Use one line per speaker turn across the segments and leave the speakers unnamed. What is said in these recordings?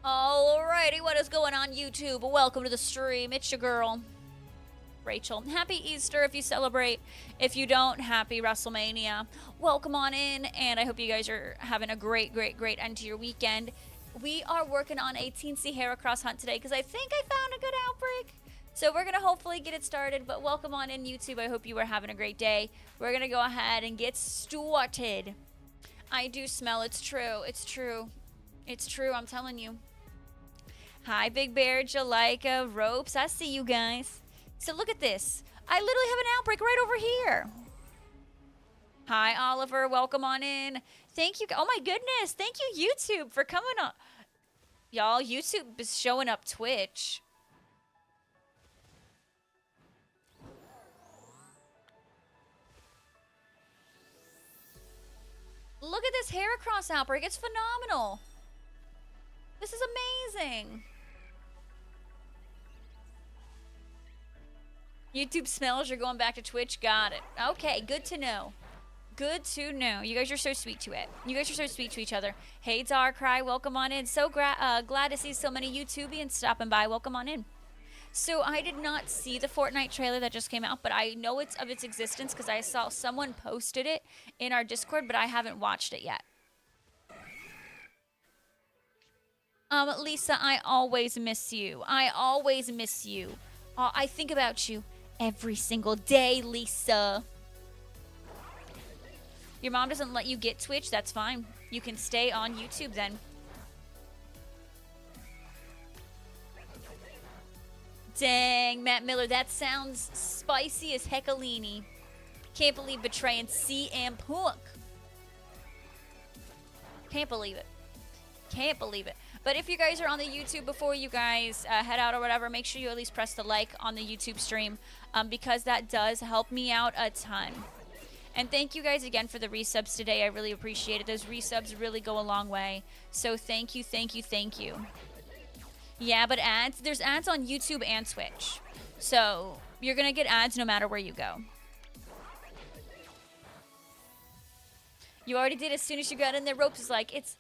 Alrighty, what is going on YouTube? Welcome to the stream. It's your girl, Rachel. Happy Easter if you celebrate. If you don't, happy WrestleMania. Welcome on in, and I hope you guys are having a great end to your weekend. We are working on a Teensy Heracross hunt today because I think I found a good outbreak. So we're going to hopefully get it started, but welcome on in YouTube. I hope you are having a great day. We're going to go ahead and get started. I do smell, it's true, it's true. It's true, I'm telling you. Hi, Big Bear, Jalika, Ropes. I see you guys. So look at this. I literally have an outbreak right over here. Hi, Oliver. Welcome on in. Thank you. Oh, my goodness. Thank you, YouTube, for coming on. Y'all, YouTube is showing up Twitch. Look at this Heracross outbreak. It's phenomenal. This is amazing. YouTube smells you're going back to Twitch. Got it. Okay, good to know. Good to know. You guys are so sweet to it. You guys are so sweet to each other. Hey, Darkrai, welcome on in. So glad to see so many YouTubians stopping by. Welcome on in. So I did not see the Fortnite trailer that just came out, but I know it's of its existence because I saw someone posted it in our Discord, but I haven't watched it yet. Lisa, I always miss you. I always miss you. I think about you every single day, Lisa. Your mom doesn't let you get Twitch? That's fine. You can stay on YouTube then. Dang, Matt Miller, that sounds spicy as heckalini. Can't believe betraying CM Punk. Can't believe it. Can't believe it. But if you guys are on the YouTube before you guys head out or whatever, make sure you at least press the like on the YouTube stream because that does help me out a ton. And thank you guys again for the resubs today. I really appreciate it. Those resubs really go a long way. So thank you, thank you, thank you. Yeah, but ads, there's ads on YouTube and Twitch. So you're going to get ads no matter where you go. You already did as soon as you got in there. Ropes is like, it's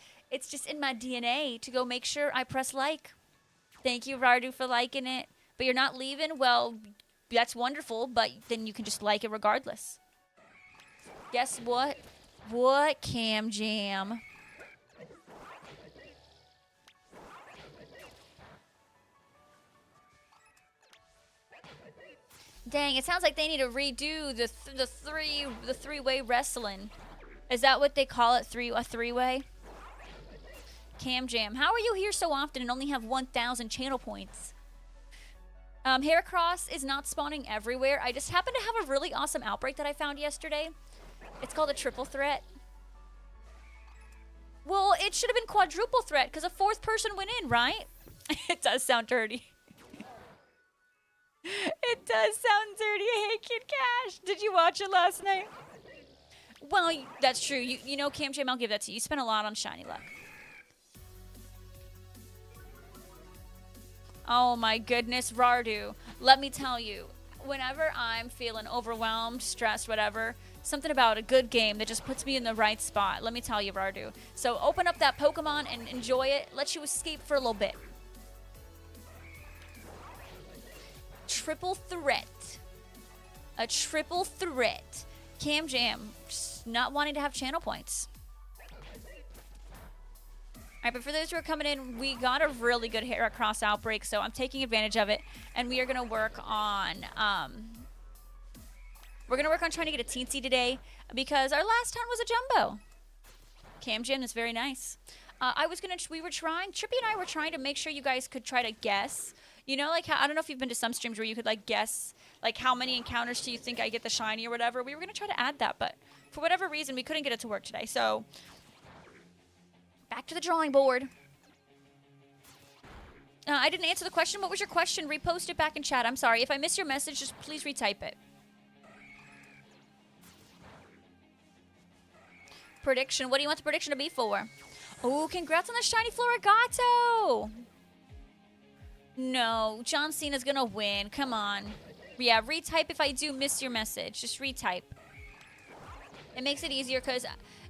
just in my DNA to go make sure I press like. Thank you, Rardu, for liking it. But you're not leaving? Well, that's wonderful, but then you can just like it regardless. Guess what? What, Cam Jam? Dang, it sounds like they need to redo the three-way wrestling. Is that what they call it? A three-way? Cam Jam. How are you here so often and only have 1,000 channel points? Heracross is not spawning everywhere. I just happen to have a really awesome outbreak that I found yesterday. It's called a triple threat. Well, it should have been quadruple threat because a fourth person went in, right? It does sound dirty. It does sound dirty. Hey, Kid Cash. Did you watch it last night? Well, that's true. You know, Cam Jam, I'll give that to you. You spent a lot on Shiny Luck. Oh my goodness, Rardu. Let me tell you, whenever I'm feeling overwhelmed, stressed, whatever, something about a good game that just puts me in the right spot. Let me tell you, Rardu. So open up that Pokemon and enjoy it. Let you escape for a little bit. Triple threat. A triple threat. Cam Jam, just not wanting to have channel points. All right, but for those who are coming in, we got a really good Heracross outbreak, so I'm taking advantage of it, and we are going to work on trying to get a Teensy today because our last hunt was a jumbo. Cam Jam is very nice. Trippy and I were trying to make sure you guys could try to guess. You know, like, I don't know if you've been to some streams where you could, like, guess, like, how many encounters do you think I get the shiny or whatever. We were going to try to add that, but for whatever reason, we couldn't get it to work today. So, back to the drawing board. I didn't answer the question. What was your question? Repost it back in chat. I'm sorry. If I missed your message, just please retype it. Prediction. What do you want the prediction to be for? Oh, congrats on the shiny Florigato. No, John Cena's going to win. Come on. Yeah, retype if I do miss your message. Just retype. It makes it easier because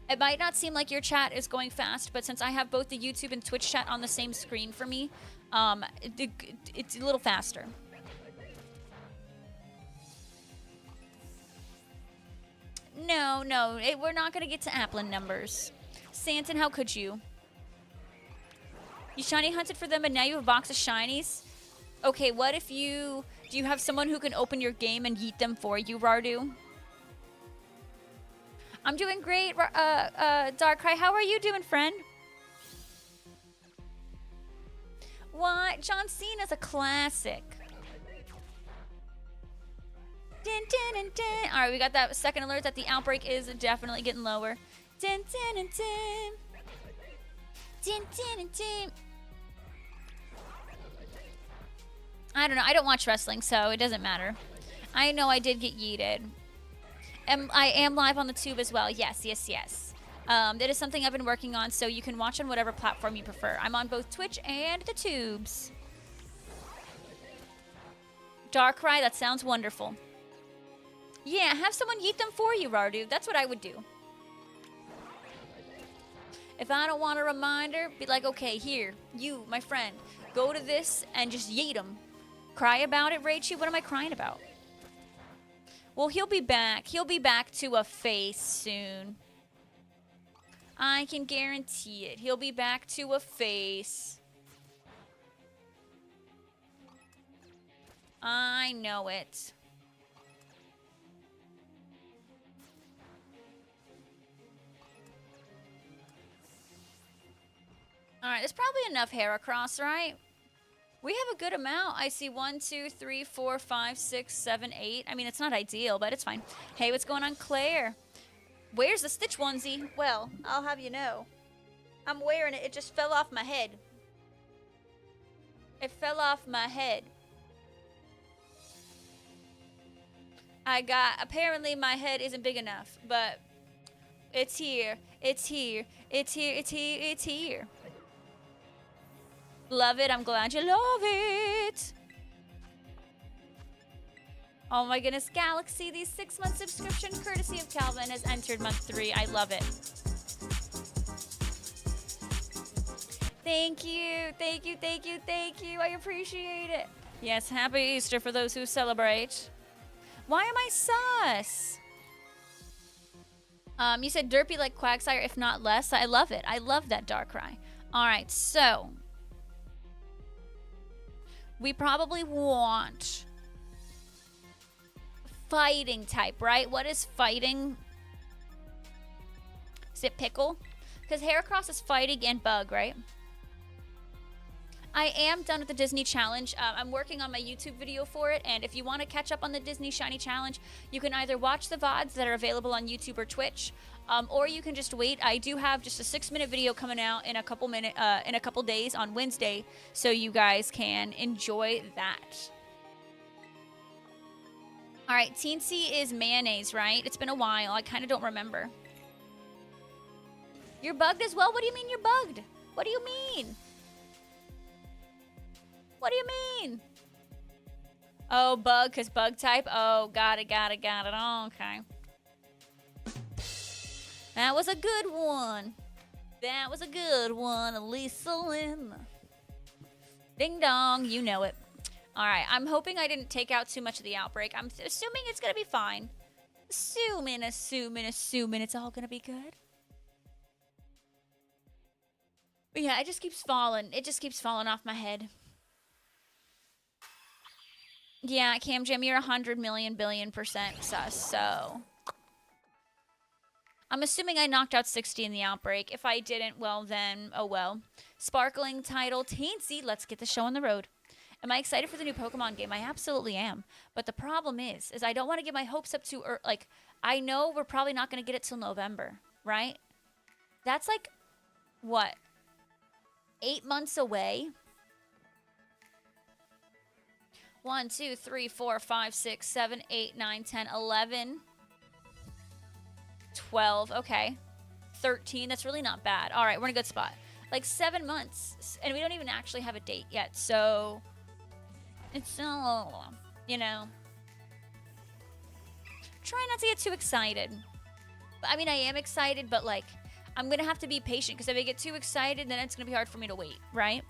It might not seem like your chat is going fast, but since I have both the YouTube and Twitch chat on the same screen for me, it's a little faster. No, we're not going to get to Applin numbers. Santon, how could you? You shiny hunted for them and now you have a box of shinies? Okay, what if you... Do you have someone who can open your game and yeet them for you, Rardu? I'm doing great, Darkrai. How are you doing, friend? What? John Cena's a classic. Din, din, din, din. All right, we got that second alert that the outbreak is definitely getting lower. Din, din, din, din. Din, din, din, din. I don't know. I don't watch wrestling, so it doesn't matter. I know I did get yeeted. I am live on the tube as well. Yes. That is something I've been working on, so you can watch on whatever platform you prefer. I'm on both Twitch and the tubes. Darkrai, that sounds wonderful. Yeah, have someone yeet them for you, Rardu. That's what I would do. If I don't want a reminder, be like, okay, here, you, my friend, go to this and just yeet them. Cry about it, Raichu? What am I crying about? Well, he'll be back. He'll be back to a face soon. I can guarantee it. He'll be back to a face. I know it. Alright, there's probably enough Heracross, right? We have a good amount. I see 1, 2, 3, 4, 5, 6, 7, 8. I mean, it's not ideal, but it's fine. Hey, what's going on, Claire? Where's the Stitch onesie? Well, I'll have you know. I'm wearing it. It just fell off my head. It fell off my head. Apparently my head isn't big enough, but it's here. It's here. It's here. It's here. It's here. Love it. I'm glad you love it. Oh my goodness, Galaxy, the 6-month subscription courtesy of Calvin has entered month 3. I love it. Thank you. Thank you. Thank you. Thank you. I appreciate it. Yes, happy Easter for those who celebrate. Why am I sus? You said derpy like Quagsire, if not less. I love it. I love that Darkrai. All right, so we probably want fighting type, right? What is fighting? Is it Pickle? Because Heracross is fighting and Bug, right? I am done with the Disney Challenge. I'm working on my YouTube video for it, and if you want to catch up on the Disney Shiny Challenge, you can either watch the VODs that are available on YouTube or Twitch, or you can just wait. I do have just a 6-minute video coming out in a couple days on Wednesday, so you guys can enjoy that. All right, Teensy is mayonnaise, right? It's been a while. I kind of don't remember. You're bugged as well? What do you mean you're bugged? What do you mean? What do you mean? Oh, bug, because bug type? Oh, got it. Oh, okay. That was a good one. That was a good one, Lisa Lynn. Ding dong, you know it. All right, I'm hoping I didn't take out too much of the outbreak. I'm assuming it's going to be fine. Assuming it's all going to be good. But yeah, it just keeps falling. It just keeps falling off my head. Yeah, Cam Jim, you're 100 million billion% sus, so I'm assuming I knocked out 60 in the outbreak. If I didn't, well then, oh well. Sparkling title, Teensy, let's get the show on the road. Am I excited for the new Pokemon game? I absolutely am. But the problem is I don't want to get my hopes up too early. Like, I know we're probably not going to get it till November, right? That's like, what, 8 months away? 1, 2, 3, 4, 5, 6, 7, 8, 9, 10, 11, 12. Okay. 13. That's really not bad. All right, we're in a good spot. Like 7 months. And we don't even actually have a date yet. So it's so, you know. Try not to get too excited. I mean, I am excited, but like, I'm gonna have to be patient because if I get too excited, then it's gonna be hard for me to wait, right?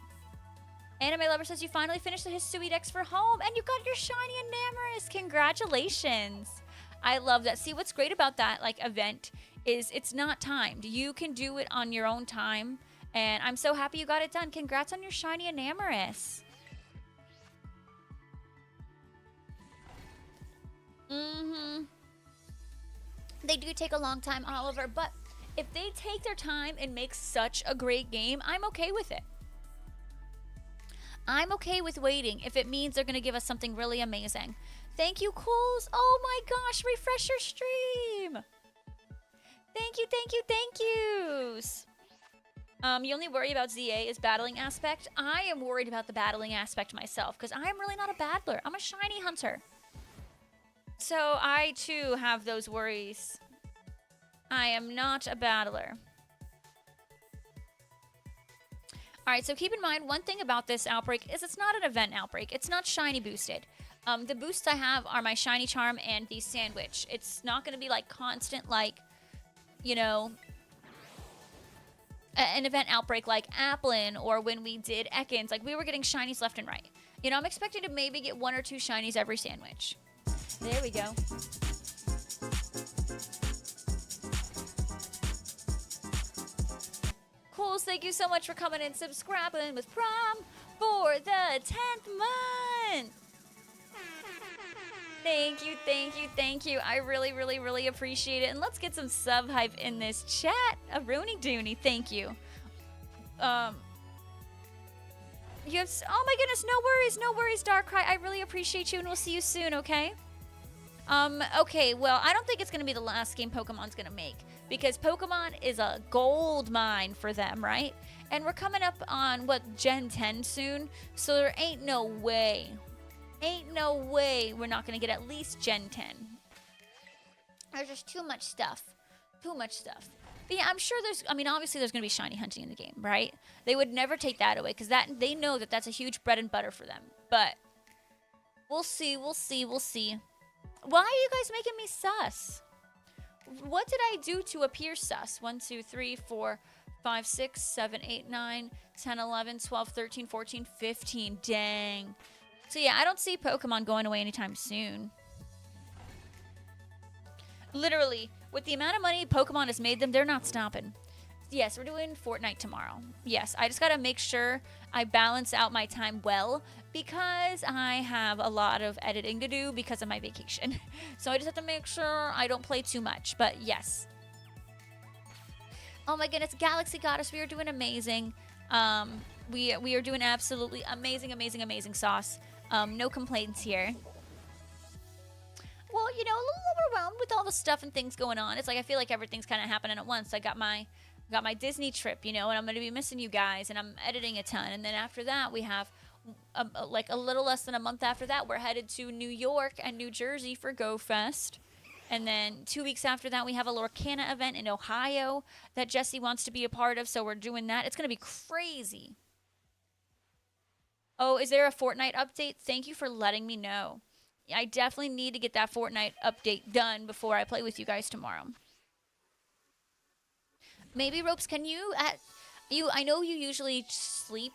Anime Lover says you finally finished the Hisui Dex for home and you got your shiny Enamorous. Congratulations. I love that. See, what's great about that like event is it's not timed. You can do it on your own time. And I'm so happy you got it done. Congrats on your shiny Enamorous. They do take a long time, Oliver, but if they take their time and make such a great game, I'm okay with it. I'm okay with waiting if it means they're going to give us something really amazing. Thank you, Cools. Oh my gosh, refresh your stream. Thank you, thank you, thank yous. You only worry about ZA is battling aspect. I am worried about the battling aspect myself because I'm really not a battler. I'm a shiny hunter. So I too have those worries. I am not a battler. Alright, so keep in mind, one thing about this outbreak is it's not an event outbreak. It's not shiny boosted. The boosts I have are my shiny charm and the sandwich. It's not going to be like constant, like, you know, an event outbreak like Applin or when we did Ekans. Like, we were getting shinies left and right. You know, I'm expecting to maybe get 1 or 2 shinies every sandwich. There we go. Cools, thank you so much for coming and subscribing with Prom for the 10th month. Thank you, thank you, thank you. I really, really, really appreciate it. And let's get some sub hype in this chat. A Rooney Dooney, thank you. You have, oh my goodness, no worries, Darkrai. I really appreciate you and we'll see you soon, okay? Okay, well, I don't think it's going to be the last game Pokemon's going to make because Pokemon is a gold mine for them, right? And we're coming up on, what, Gen 10 soon? So there ain't no way we're not going to get at least Gen 10. There's just too much stuff. But yeah, I'm sure obviously there's going to be shiny hunting in the game, right? They would never take that away because they know that that's a huge bread and butter for them. But we'll see. Why are you guys making me sus? What did I do to appear sus? 1, 2, 3, 4, 5, 6, 7, 8, 9, 10, 11, 12, 13, 14, 15. Dang. So yeah, I don't see Pokemon going away anytime soon. Literally, with the amount of money Pokemon has made them, they're not stopping. Yes, we're doing Fortnite tomorrow. Yes, I just gotta make sure I balance out my time well because I have a lot of editing to do because of my vacation. So I just have to make sure I don't play too much, but yes. Oh my goodness, Galaxy Goddess, we are doing amazing. We are doing absolutely amazing sauce. No complaints here. Well, you know, a little overwhelmed with all the stuff and things going on. It's like I feel like everything's kind of happening at once. I got my Disney trip, you know, and I'm going to be missing you guys, and I'm editing a ton. And then after that, we have like a little less than a month after that, we're headed to New York and New Jersey for Go Fest. And then 2 weeks after that, we have a Lorcana event in Ohio that Jesse wants to be a part of, so we're doing that. It's going to be crazy. Oh, is there a Fortnite update? Thank you for letting me know. I definitely need to get that Fortnite update done before I play with you guys tomorrow. Maybe, Ropes, can you, I know you usually sleep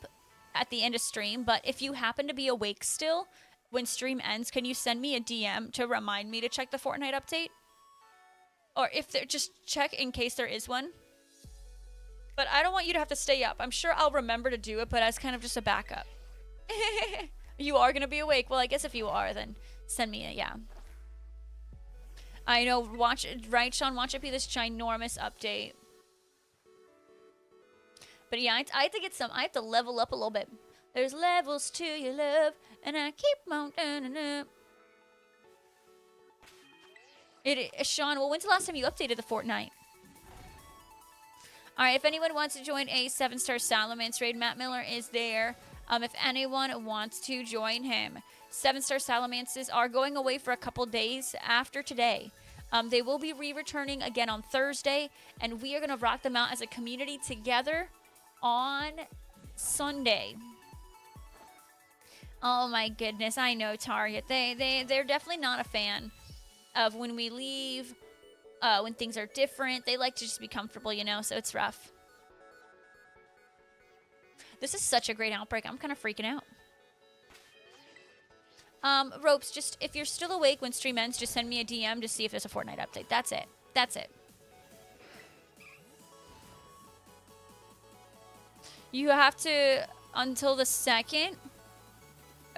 at the end of stream, but if you happen to be awake still when stream ends, can you send me a DM to remind me to check the Fortnite update? Or if there, just check in case there is one. But I don't want you to have to stay up. I'm sure I'll remember to do it, but as kind of just a backup. You are going to be awake. Well, I guess if you are, then send me a, yeah. I know, watch it, right, Sean? Watch it be this ginormous update. But yeah, I have to get some, I have to level up a little bit. There's levels to your love, and I keep on turning up. Sean, well, when's the last time you updated the Fortnite? Alright, if anyone wants to join a 7-star Salamence raid, Matt Miller is there. If anyone wants to join him. 7-star Salamances are going away for a couple days after today. They will be re-returning again on Thursday, and we are going to rock them out as a community together on Sunday. Oh my goodness, I know Target. They're definitely not a fan of when we leave when things are different. They like to just be comfortable, you know, so it's rough. This is such a great outbreak. I'm kind of freaking out. Ropes, just if you're still awake when stream ends, just send me a DM to see if there's a Fortnite update. That's it. That's it. You have to until the 2nd.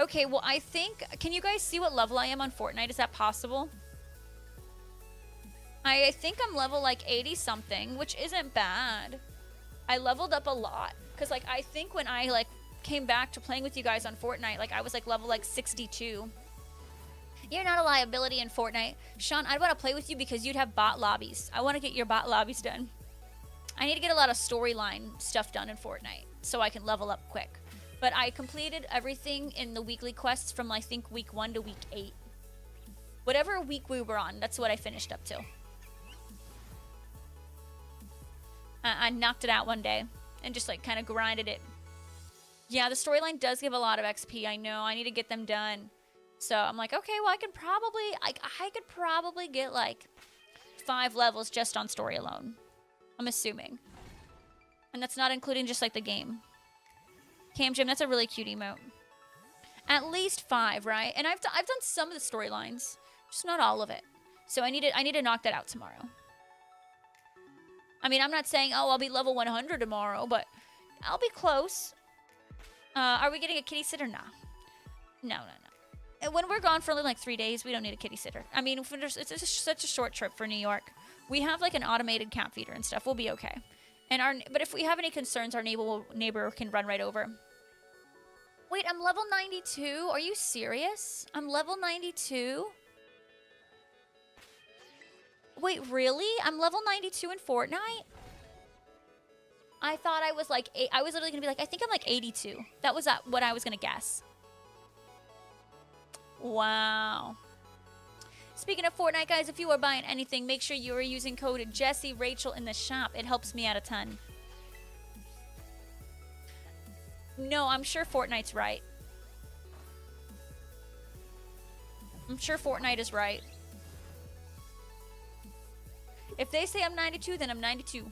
Okay, well, I think... Can you guys see what level I am on Fortnite? Is that possible? I think I'm level, like, 80-something, which isn't bad. I leveled up a lot. Because, like, I think when I, like, came back to playing with you guys on Fortnite, like, I was, like, level, like, 62. You're not a liability in Fortnite. Sean, I'd want to play with you because you'd have bot lobbies. I want to get your bot lobbies done. I need to get a lot of storyline stuff done in Fortnite so I can level up quick. But I completed everything in the weekly quests from, I think, week 1 to week 8. Whatever week we were on, that's what I finished up to. I knocked it out one day and just, like, kind of grinded it. Yeah, the storyline does give a lot of XP. I know. I need to get them done. So I'm like, okay, well, I could probably get, like, 5 levels just on story alone. I'm assuming. And that's not including just, like, the game. Cam Jim, that's a really cute emote. At least 5, right? And I've done some of the storylines, just not all of it. So I need to knock that out tomorrow. I mean, I'm not saying, oh, I'll be level 100 tomorrow, but I'll be close. Are we getting a kitty sitter? Nah. No. And when we're gone for only like 3 days, we don't need a kitty sitter. I mean, it's such a short trip for New York. We have like an automated cat feeder and stuff. We'll be okay. But if we have any concerns, our neighbor can run right over. Wait, I'm level 92? Are you serious? I'm level 92? Wait, really? I'm level 92 in Fortnite? I thought I was like... I was literally going to be like, I think I'm like 82. That was what I was going to guess. Wow. Speaking of Fortnite, guys, if you are buying anything, make sure you are using code JessieRachel in the shop. It helps me out a ton. No, I'm sure Fortnite's right. I'm sure Fortnite is right. If they say I'm 92, then I'm 92.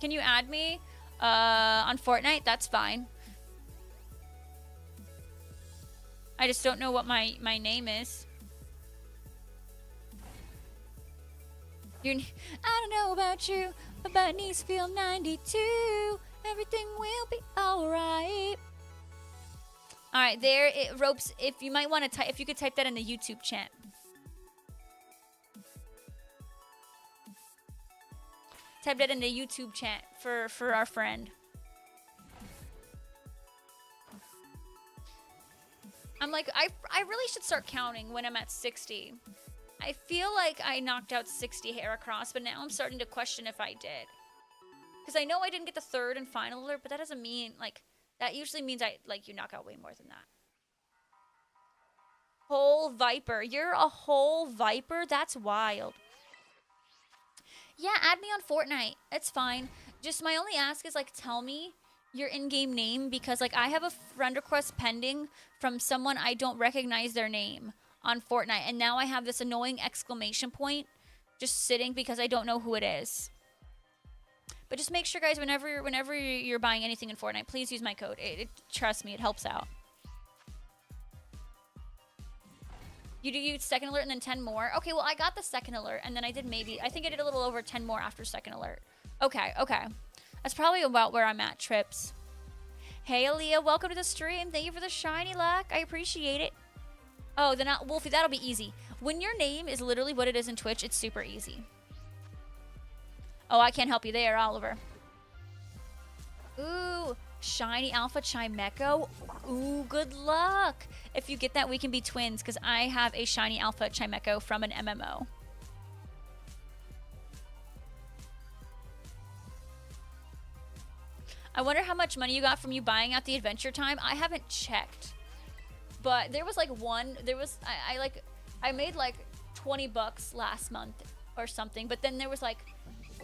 Can you add me on Fortnite? That's fine. I just don't know what my name is. I don't know about you, but my knees feel 92. Everything will be alright. Alright, there it ropes. If you might want to type, if you could type that in the YouTube chat. Type that in the YouTube chat for our friend. I'm like, I really should start counting when I'm at 60. I feel like I knocked out 60 Heracross, but now I'm starting to question if I did. Because I know I didn't get the 3rd and final alert, but that doesn't mean, like, that usually means you knock out way more than that. Whole Viper. You're a whole Viper? That's wild. Yeah, add me on Fortnite. It's fine. Just my only ask is, like, tell me your in-game name, because, like, I have a friend request pending from someone I don't recognize their name on Fortnite, and now I have this annoying exclamation point just sitting because I don't know who it is. But just make sure, guys, whenever you're buying anything in Fortnite, please use my code. Trust me, it helps out. You do 2nd alert and then 10 more? Okay, well, I got the 2nd alert, and then I think I did a little over 10 more after 2nd alert. Okay. That's probably about where I'm at, Trips. Hey, Aaliyah, welcome to the stream. Thank you for the shiny luck. I appreciate it. Oh, then Wolfie, that'll be easy. When your name is literally what it is in Twitch, it's super easy. Oh, I can't help you there, Oliver. Ooh, shiny alpha Chimecho. Ooh, good luck. If you get that, we can be twins, because I have a shiny alpha Chimecho from an MMO. I wonder how much money you got from you buying out the Adventure Time. I haven't checked. But there was like I made like 20 bucks last month or something. But then there was like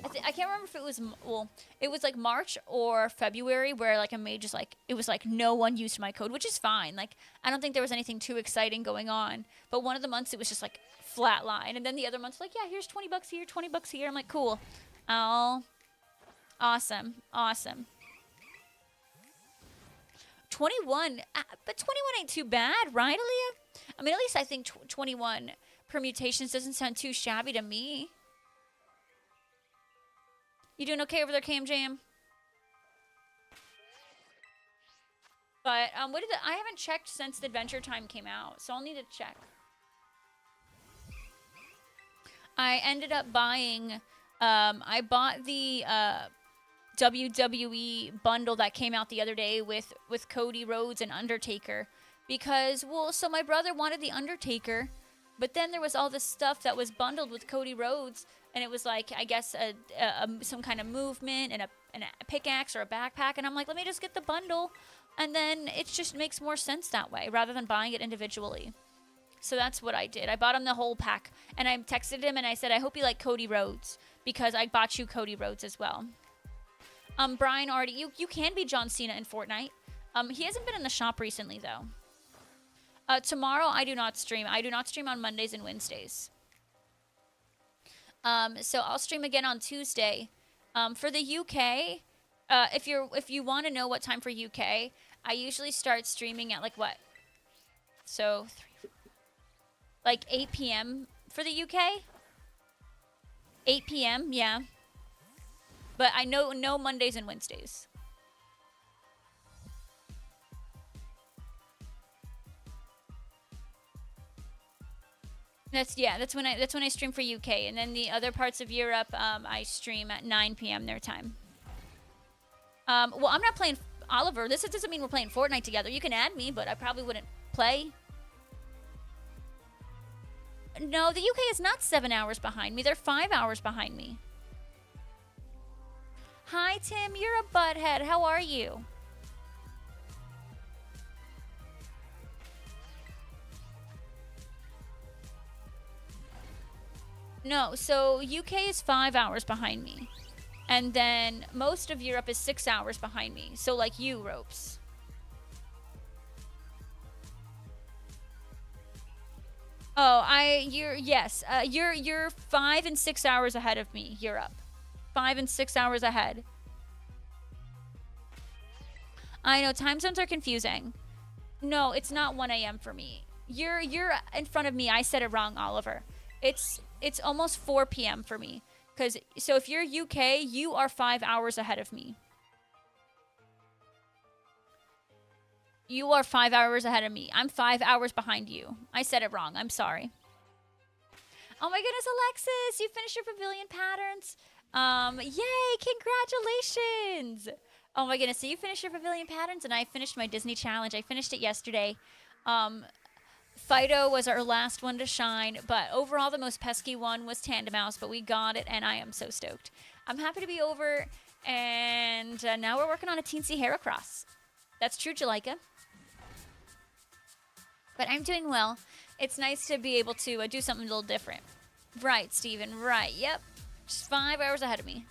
I can't remember if it was, well, it was like March or February where like I made just like, it was like no one used my code, which is fine. Like, I don't think there was anything too exciting going on. But one of the months it was just like flat line. And then the other months, like, yeah, here's 20 bucks here, 20 bucks here. I'm like, cool. Oh, awesome. Awesome. 21, but 21 ain't too bad, right, Aaliyah? I mean, at least I think 21 permutations doesn't sound too shabby to me. You doing okay over there, Cam Jam? But what did I haven't checked since the Adventure Time came out, so I'll need to check. I ended up buying. I bought the WWE bundle that came out the other day with Cody Rhodes and Undertaker because, well, so my brother wanted the Undertaker, but then there was all this stuff that was bundled with Cody Rhodes. And it was like, I guess, some kind of movement and a pickaxe or a backpack. And I'm like, let me just get the bundle. And then it just makes more sense that way rather than buying it individually. So that's what I did. I bought him the whole pack. And I texted him and I said, I hope you like Cody Rhodes because I bought you Cody Rhodes as well. Brian already, you can be John Cena in Fortnite. He hasn't been in the shop recently, though. Tomorrow, I do not stream. I do not stream on Mondays and Wednesdays. So I'll stream again on Tuesday. For the UK, if you want to know what time for UK, I usually start streaming at like what? So, like 8 p.m. for the UK? 8 p.m., yeah. But I know no Mondays and Wednesdays. That's when I stream for UK, and then the other parts of Europe, I stream at 9 p.m. their time. Well, I'm not playing Oliver. This doesn't mean we're playing Fortnite together. You can add me, but I probably wouldn't play. No, the UK is not 7 hours behind me. They're 5 hours behind me. Hi, Tim. You're a butthead. How are you? No, so UK is 5 hours behind me. And then most of Europe is 6 hours behind me. So like you, Ropes. Oh, you're 5 and 6 hours ahead of me, Europe. 5 and 6 hours ahead. I know, time zones are confusing. No, it's not 1 a.m. for me. You're in front of me. I said it wrong, Oliver. It's almost 4 p.m. for me. So if you're UK, you are 5 hours ahead of me. You are 5 hours ahead of me. I'm 5 hours behind you. I said it wrong. I'm sorry. Oh my goodness, Alexis, you finished your pavilion patterns. Yay, congratulations. Oh my goodness, so you finished your pavilion patterns and I finished my Disney challenge. I finished it yesterday. Fido was our last one to shine, but overall the most pesky one was Tandemouse, but we got it, and I am so stoked. I'm happy to be over, and now we're working on a Teensy Heracross. That's true, Jalika. But I'm doing well. It's nice to be able to do something a little different. Right, Steven, right, yep. Just 5 hours ahead of me.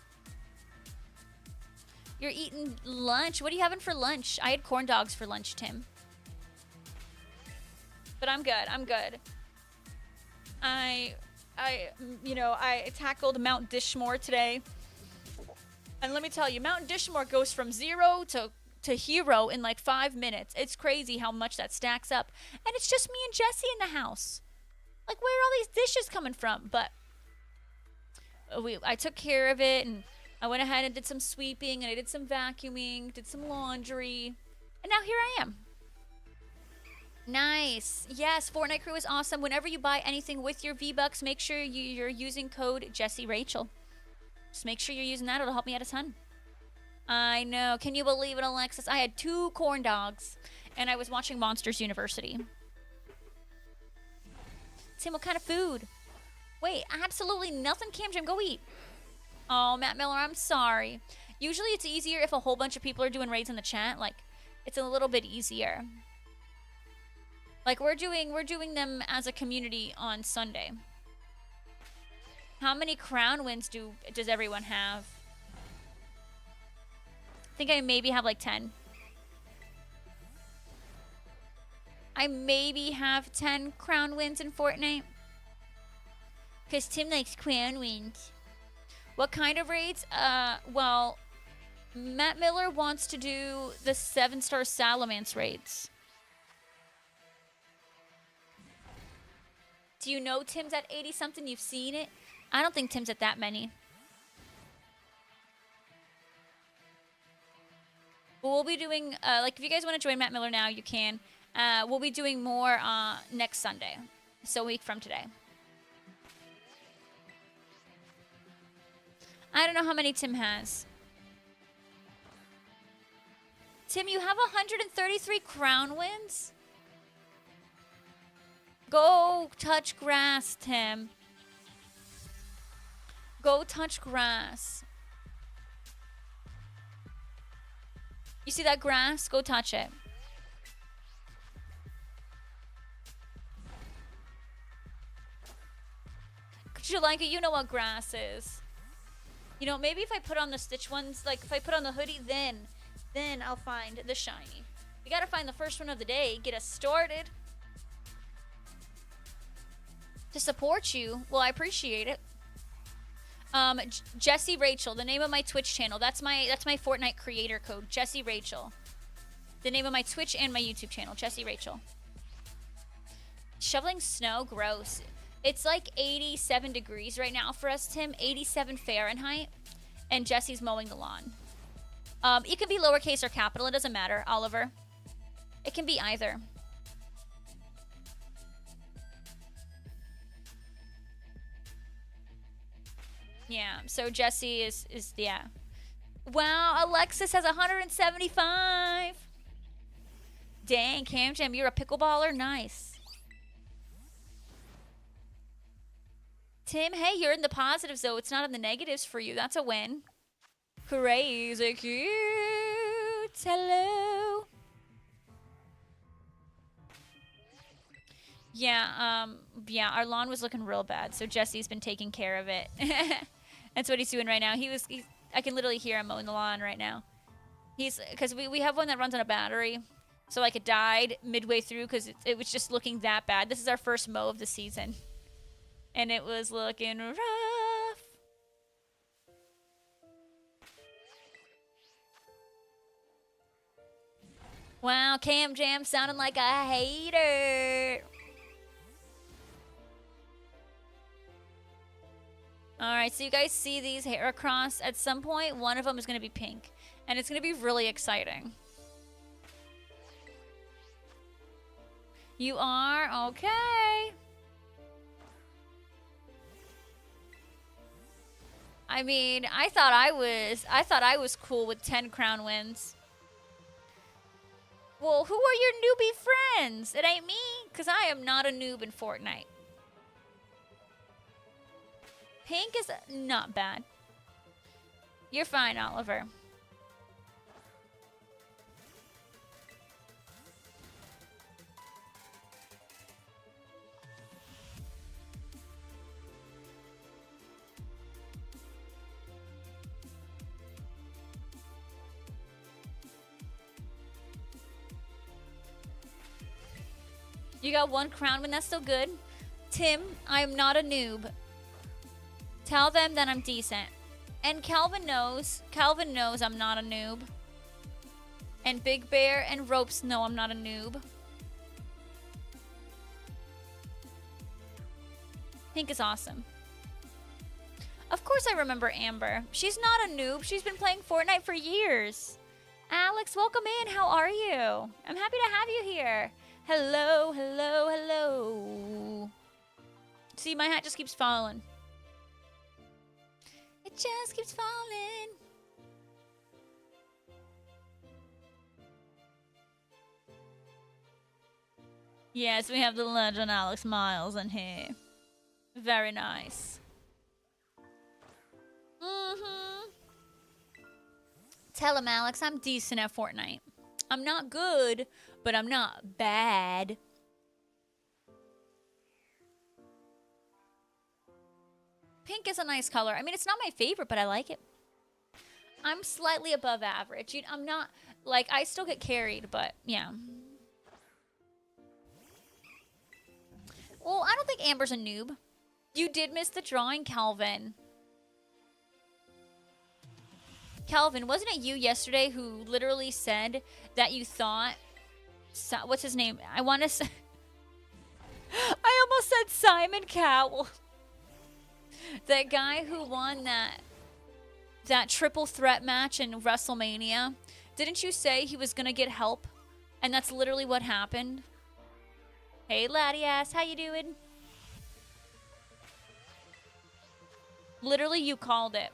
You're eating lunch? What are you having for lunch? I had corn dogs for lunch, Tim. But I'm good. I'm good. I tackled Mount Dishmore today. And let me tell you, Mount Dishmore goes from 0 to hero in like 5 minutes. It's crazy how much that stacks up. And it's just me and Jesse in the house. Like, where are all these dishes coming from? But I took care of it, and I went ahead and did some sweeping, and I did some vacuuming, did some laundry. And now here I am. Nice. Yes, Fortnite Crew is awesome. Whenever you buy anything with your V-Bucks, make sure you're using code JessieRachel. Just make sure you're using that. It'll help me out a ton. I know. Can you believe it, Alexis? I had 2 corn dogs, and I was watching Monsters University. Tim, what kind of food? Wait, absolutely nothing, Cam Jam. Go eat. Oh, Matt Miller, I'm sorry. Usually it's easier if a whole bunch of people are doing raids in the chat. Like, it's a little bit easier. Like, we're doing them as a community on Sunday. How many crown wins does everyone have? I think I maybe have like 10. I maybe have 10 crown wins in Fortnite. Because Tim likes crown wins. What kind of raids? Well, Matt Miller wants to do the 7-star Salamence raids. Do you know Tim's at 80-something? You've seen it? I don't think Tim's at that many. But we'll be doing, like, if you guys want to join Matt Miller now, you can. We'll be doing more next Sunday. So a week from today. I don't know how many Tim has. Tim, you have 133 crown wins? Go touch grass, Tim. Go touch grass. You see that grass? Go touch it. Could you like it? You know what grass is. You know, maybe if I put on the Stitch ones, like if I put on the hoodie, then I'll find the shiny. We gotta find the first one of the day, get us started. To support you, well, I appreciate it. Jessie Rachel, the name of my Twitch channel. That's my Fortnite creator code, Jessie Rachel. The name of my Twitch and my YouTube channel, Jessie Rachel. Shoveling snow, gross. It's like 87 degrees right now for us, Tim. 87 Fahrenheit. And Jessie's mowing the lawn. It can be lowercase or capital. It doesn't matter, Oliver. It can be either. Yeah, so Jessie is yeah. Wow, Alexis has 175. Dang, Cam Jam, you're a pickleballer? Nice. Tim, hey, you're in the positives, though. It's not in the negatives for you. That's a win. Crazy cute. Hello. Yeah, our lawn was looking real bad, so Jesse's been taking care of it. That's what he's doing right now. I can literally hear him mowing the lawn right now. Because we have one that runs on a battery. So, like, it died midway through because it was just looking that bad. This is our first mow of the season. And it was looking rough. Wow, Cam Jam sounding like a hater. Alright, so you guys see these Heracross. At some point, one of them is going to be pink. And it's going to be really exciting. You are? Okay. I mean, I thought I was cool with 10 crown wins. Well, who are your newbie friends? It ain't me, because I am not a noob in Fortnite. Pink is not bad. You're fine, Oliver. You got one crown win, that's still good. Tim, I am not a noob. Tell them that I'm decent. And Calvin knows I'm not a noob. And Big Bear and Ropes know I'm not a noob. Pink is awesome. Of course I remember Amber. She's not a noob. She's been playing Fortnite for years. Alex, welcome in. How are you? I'm happy to have you here. Hello, hello, hello. See, my hat just keeps falling. It just keeps falling. Yes, we have the legend Alex Miles in here. Very nice. Tell him, Alex, I'm decent at Fortnite. I'm not good, but I'm not bad. pink is a nice color. I mean, it's not my favorite, but I like it. I'm slightly above average. I'm not, like, I still get carried, but yeah. Well, I don't think Amber's a noob. You did miss the drawing, Calvin. Calvin, wasn't it you yesterday who literally said that you thought... what's his name? I want to say... I almost said Simon Cowell. That guy who won that triple threat match in WrestleMania. Didn't you say he was going to get help? And that's literally what happened. Hey, laddie ass, how you doing? Literally, you called it.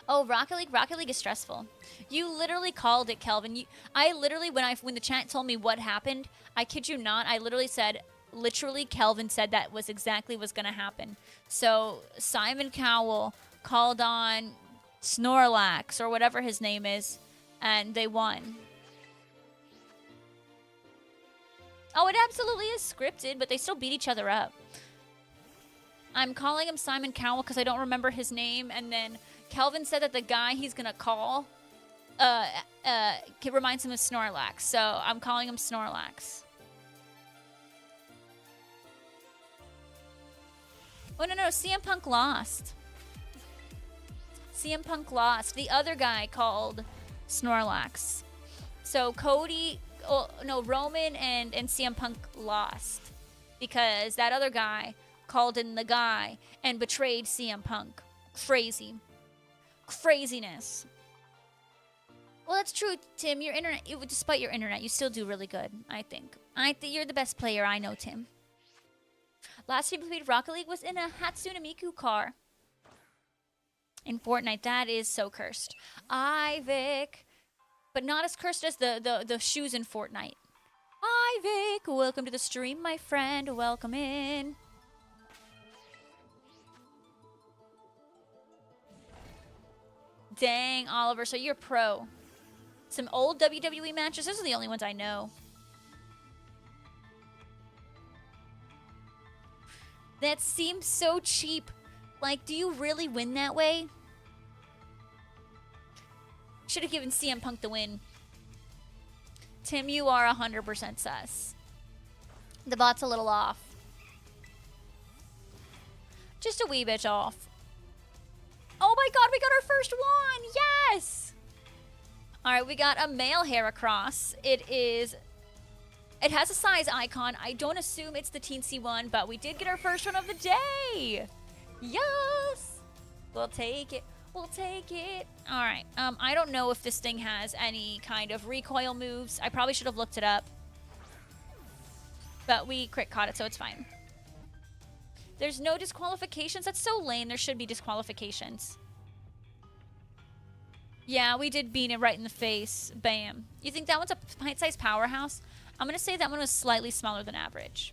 Oh, Rocket League is stressful. You literally called it, Kelvin. I literally, when the chat told me what happened, I kid you not, I literally said, Kelvin said that was exactly what's going to happen. So, Simon Cowell called on Snorlax, or whatever his name is, and they won. Oh, it absolutely is scripted, but they still beat each other up. I'm calling him Simon Cowell because I don't remember his name, and then Kelvin said that the guy he's gonna call reminds him of Snorlax, so I'm calling him Snorlax. Oh, no, CM Punk lost. CM Punk lost. The other guy called Snorlax. So Cody, Roman and CM Punk lost because that other guy called in the guy and betrayed CM Punk. Crazy. Craziness. Well, that's true, Tim. Your internet, despite your internet, you still do really good, I think. You're the best player I know, Tim. Last time we played Rocket League was in a Hatsune Miku car. In Fortnite, that is so cursed. Vic. But not as cursed as the shoes in Fortnite. Hi, Vic. Welcome to the stream, my friend. Welcome in. Dang, Oliver. So you're pro. Some old WWE matches. Those are the only ones I know. That seems so cheap. Like, do you really win that way? Should have given CM Punk the win. Tim, you are 100% sus. The bot's a little off. Just a wee bit off. Oh my god, we got our first one! Yes! Alright, we got a male Heracross. It has a size icon. I don't assume it's the teensy one, but we did get our first one of the day! Yes! We'll take it. We'll take it. Alright, I don't know if this thing has any kind of recoil moves. I probably should have looked it up. But we crit caught it, so it's fine. There's no disqualifications? That's so lame. There should be disqualifications. Yeah, we did beat it right in the face. Bam. You think that one's a pint-sized powerhouse? I'm going to say that one was slightly smaller than average.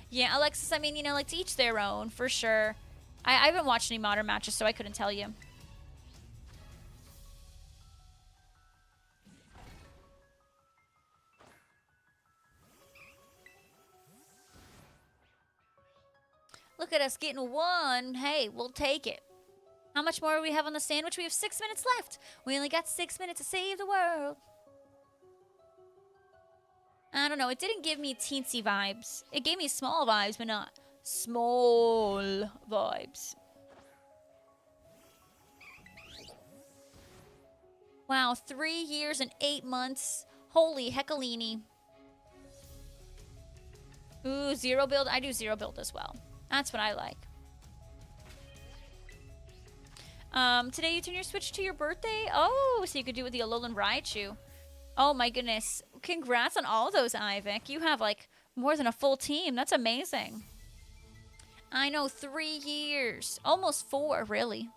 Yeah, Alexis, I mean, you know, like, to each their own, for sure. I haven't watched any modern matches, so I couldn't tell you. Look at us getting one. Hey, we'll take it. How much more do we have on the sandwich? We have 6 minutes left. We only got 6 minutes to save the world. I don't know. It didn't give me teensy vibes. It gave me small vibes, but not small vibes. Wow, 3 years and 8 months. Holy heckalini. Ooh, zero build. I do zero build as well. That's what I like. Today you turn your Switch to your birthday? Oh, so you could do it with the Alolan Raichu. Oh my goodness. Congrats on all those, Ivik. You have, like, more than a full team. That's amazing. I know, 3 years. Almost 4, really.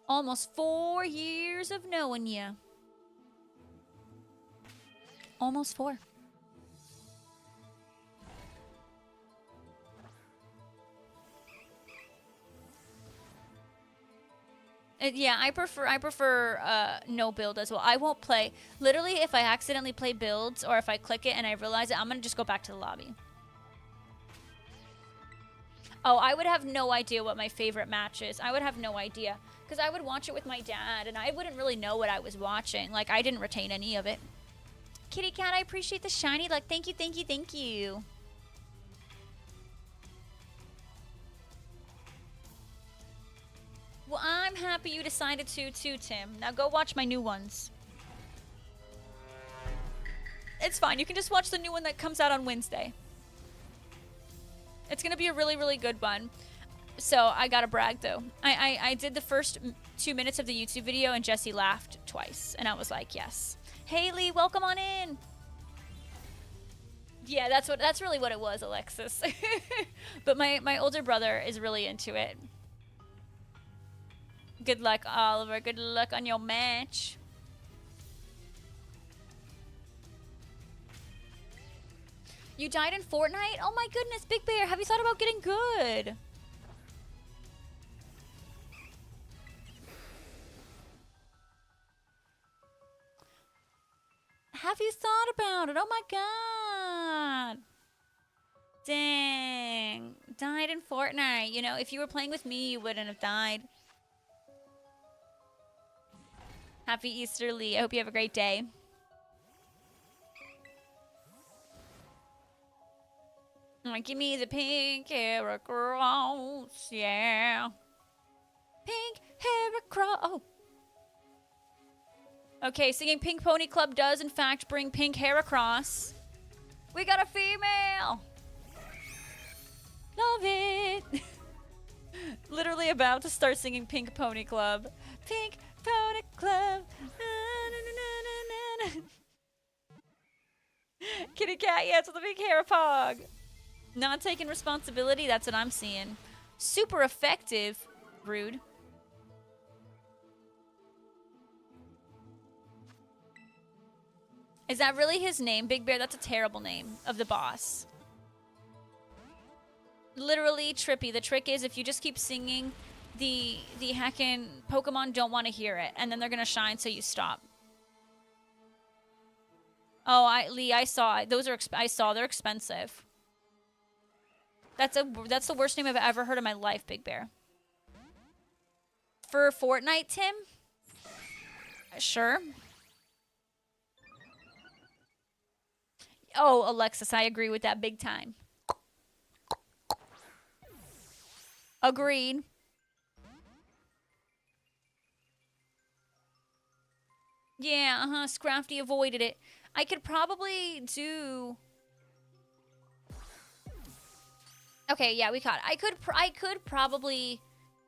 Almost 4 years of knowing you. Almost 4. Yeah, I prefer no build as well. I won't play. Literally, if I accidentally play builds or if I click it and I realize it, I'm going to just go back to the lobby. Oh, I would have no idea what my favorite match is. I would have no idea. Because I would watch it with my dad, and I wouldn't really know what I was watching. Like, I didn't retain any of it. Kitty Cat, I appreciate the shiny luck. Thank you, thank you, thank you. Well, I'm happy you decided to, too, Tim. Now go watch my new ones. It's fine. You can just watch the new one that comes out on Wednesday. It's going to be a really, really good one. So, I gotta brag, though. I did the first 2 minutes of the YouTube video, and Jesse laughed twice. And I was like, yes. Haley, welcome on in. Yeah, that's really what it was, Alexis. But my older brother is really into it. Good luck, Oliver. Good luck on your match. You died in Fortnite? Oh my goodness, Big Bear. Have you thought about getting good? Have you thought about it? Oh my god. Dang. Died in Fortnite. You know, if you were playing with me, you wouldn't have died. Happy Easter, Lee. I hope you have a great day. Give me the pink Heracross. Yeah. Pink Heracross. Oh. Okay, singing Pink Pony Club does, in fact, bring pink Heracross. We got a female. Love it. Literally about to start singing Pink Pony Club. Pink Pony Club. Na, na, na, na, na. Kitty Cat, yeah, it's with a big hair pog. Not taking responsibility, that's what I'm seeing. Super effective. Rude. Is that really his name, Big Bear? That's a terrible name of the boss. Literally trippy. The trick is if you just keep singing, the heckin' Pokemon don't want to hear it, and then they're gonna shine, so you stop. Oh, Lee, I saw those are. I saw they're expensive. That's the worst name I've ever heard in my life, Big Bear. For Fortnite, Tim? Sure. Oh, Alexis, I agree with that big time. Agreed. Yeah, Scrafty avoided it. I could probably do... Okay, yeah, we caught it. I could probably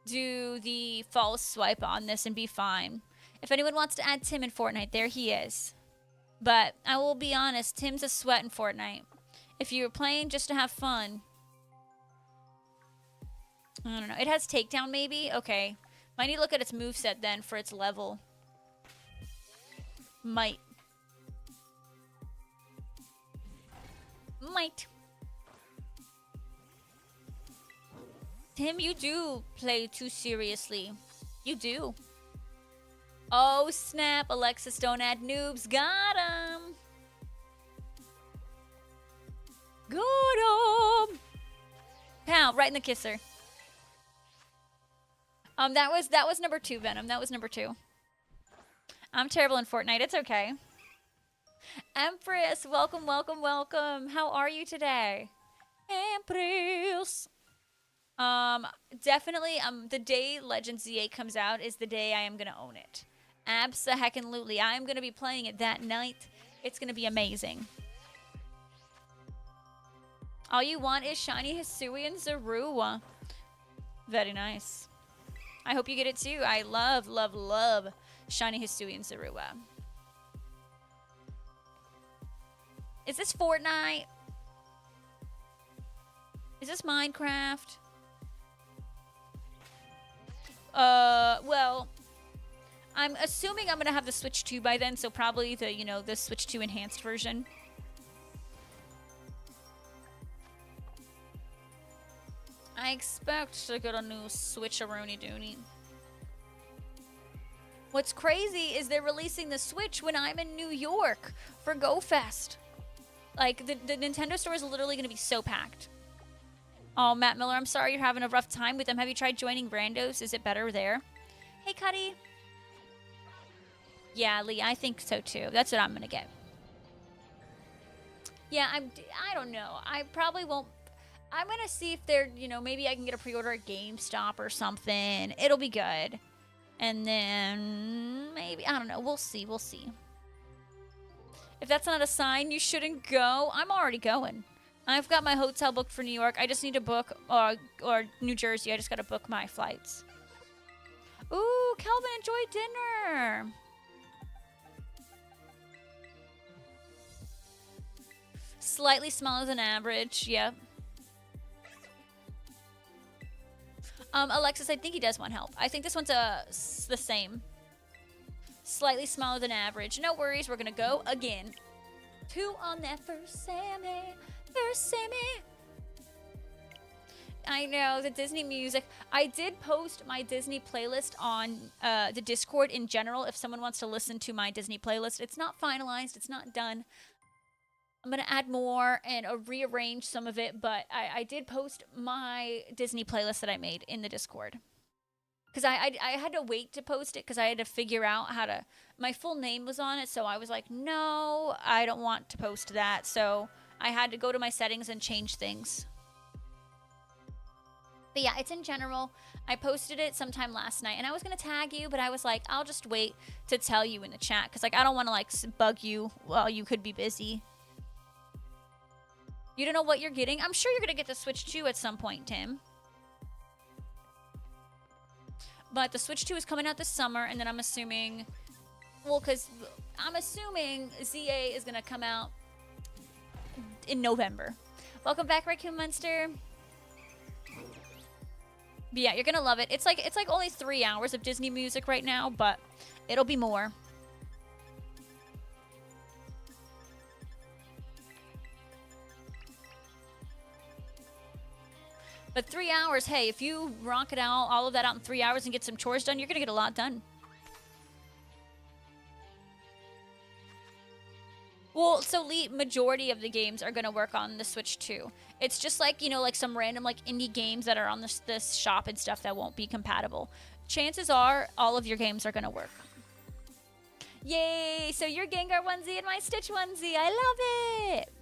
do the false swipe on this and be fine. If anyone wants to add Tim in Fortnite, there he is. But I will be honest, Tim's a sweat in Fortnite. If you were playing just to have fun... I don't know. It has takedown, maybe? Okay. Might need to look at its moveset then for its level. Might. Tim, you do play too seriously. You do. Oh, snap. Alexis, don't add noobs. Got him. Got him. Pow, right in the kisser. That was number 2, Venom. That was number 2. I'm terrible in Fortnite. It's okay. Empress, welcome, welcome, welcome. How are you today? Empress. Definitely, the day Legend Z8 comes out is the day I am going to own it. Abso-heckin-lutely. I am going to be playing it that night. It's going to be amazing. All you want is shiny Hisui and Zorua. Very nice. I hope you get it too. I love, love, love shiny Hisui and Zorua. Is this Fortnite? Is this Minecraft? Well, I'm assuming I'm gonna have the Switch 2 by then, so probably the, you know, the Switch 2 enhanced version. I expect to get a new Switch-a-rooney dooney. What's crazy is they're releasing the Switch when I'm in New York for Go Fest. Like, the Nintendo store is literally going to be so packed. Oh, Matt Miller, I'm sorry you're having a rough time with them. Have you tried joining randos? Is it better there? Hey, Cuddy. Yeah, Lee, I think so too. That's what I'm gonna get. Yeah, I don't know. I probably won't. I'm gonna see if they're, you know, maybe I can get a pre-order at GameStop or something. It'll be good. And then maybe, I don't know. We'll see. We'll see. If that's not a sign, you shouldn't go. I'm already going. I've got my hotel booked for New York. I just need to book, or New Jersey. I just got to book my flights. Ooh, Calvin, enjoy dinner. Slightly smaller than average. Yep. Alexis, I think he does want help. I think this one's the same. Slightly smaller than average. No worries, we're gonna go again. 2 on that first Sammy. First Sammy. I know, the Disney music. I did post my Disney playlist on the Discord in general if someone wants to listen to my Disney playlist. It's not finalized, it's not done. I'm going to add more and rearrange some of it, but I did post my Disney playlist that I made in the Discord. Because I had to wait to post it because I had to figure out how to... My full name was on it, so I was like, no, I don't want to post that. So I had to go to my settings and change things. But yeah, it's in general. I posted it sometime last night, and I was going to tag you, but I was like, I'll just wait to tell you in the chat because like, I don't want to like bug you while you could be busy. You don't know what you're getting? I'm sure you're going to get the Switch 2 at some point, Tim. But the Switch 2 is coming out this summer, and then I'm assuming... Well, because I'm assuming ZA is going to come out in November. Welcome back, Raccoon Monster. But yeah, you're going to love it. It's like only 3 hours of Disney music right now, but it'll be more. But 3 hours, hey, if you rock it out, all of that out in 3 hours and get some chores done, you're going to get a lot done. Well, so Lee, majority of the games are going to work on the Switch 2. It's just like, you know, like some random like indie games that are on this shop and stuff that won't be compatible. Chances are all of your games are going to work. Yay! So your Gengar onesie and my Stitch onesie. I love it!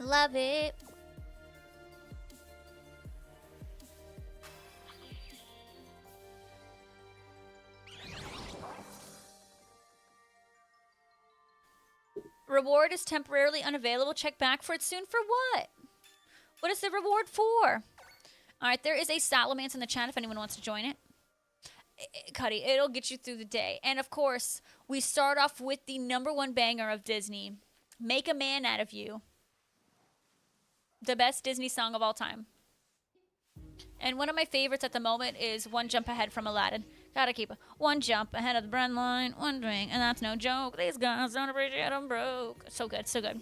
Love it. Reward is temporarily unavailable. Check back for it soon. For what? What is the reward for? Alright, there is a Salamence in the chat if anyone wants to join it. Cuddy, it'll get you through the day. And of course, we start off with the #1 banger of Disney. Make a Man Out of You. The best Disney song of all time. And one of my favorites at the moment is One Jump Ahead from Aladdin. Gotta keep one jump ahead of the bread line, one drink, and that's no joke. These guys don't appreciate I'm broke. So good, so good.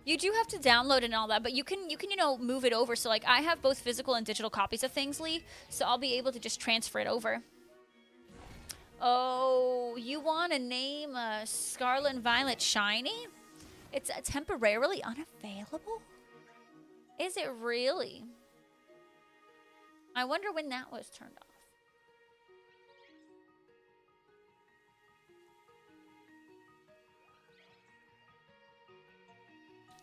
You do have to download and all that, but you can, you know, move it over. So like I have both physical and digital copies of things, Lee, so I'll be able to just transfer it over. Oh, you want to name Scarlet and Violet Shiny? It's temporarily unavailable? Is it really? I wonder when that was turned off.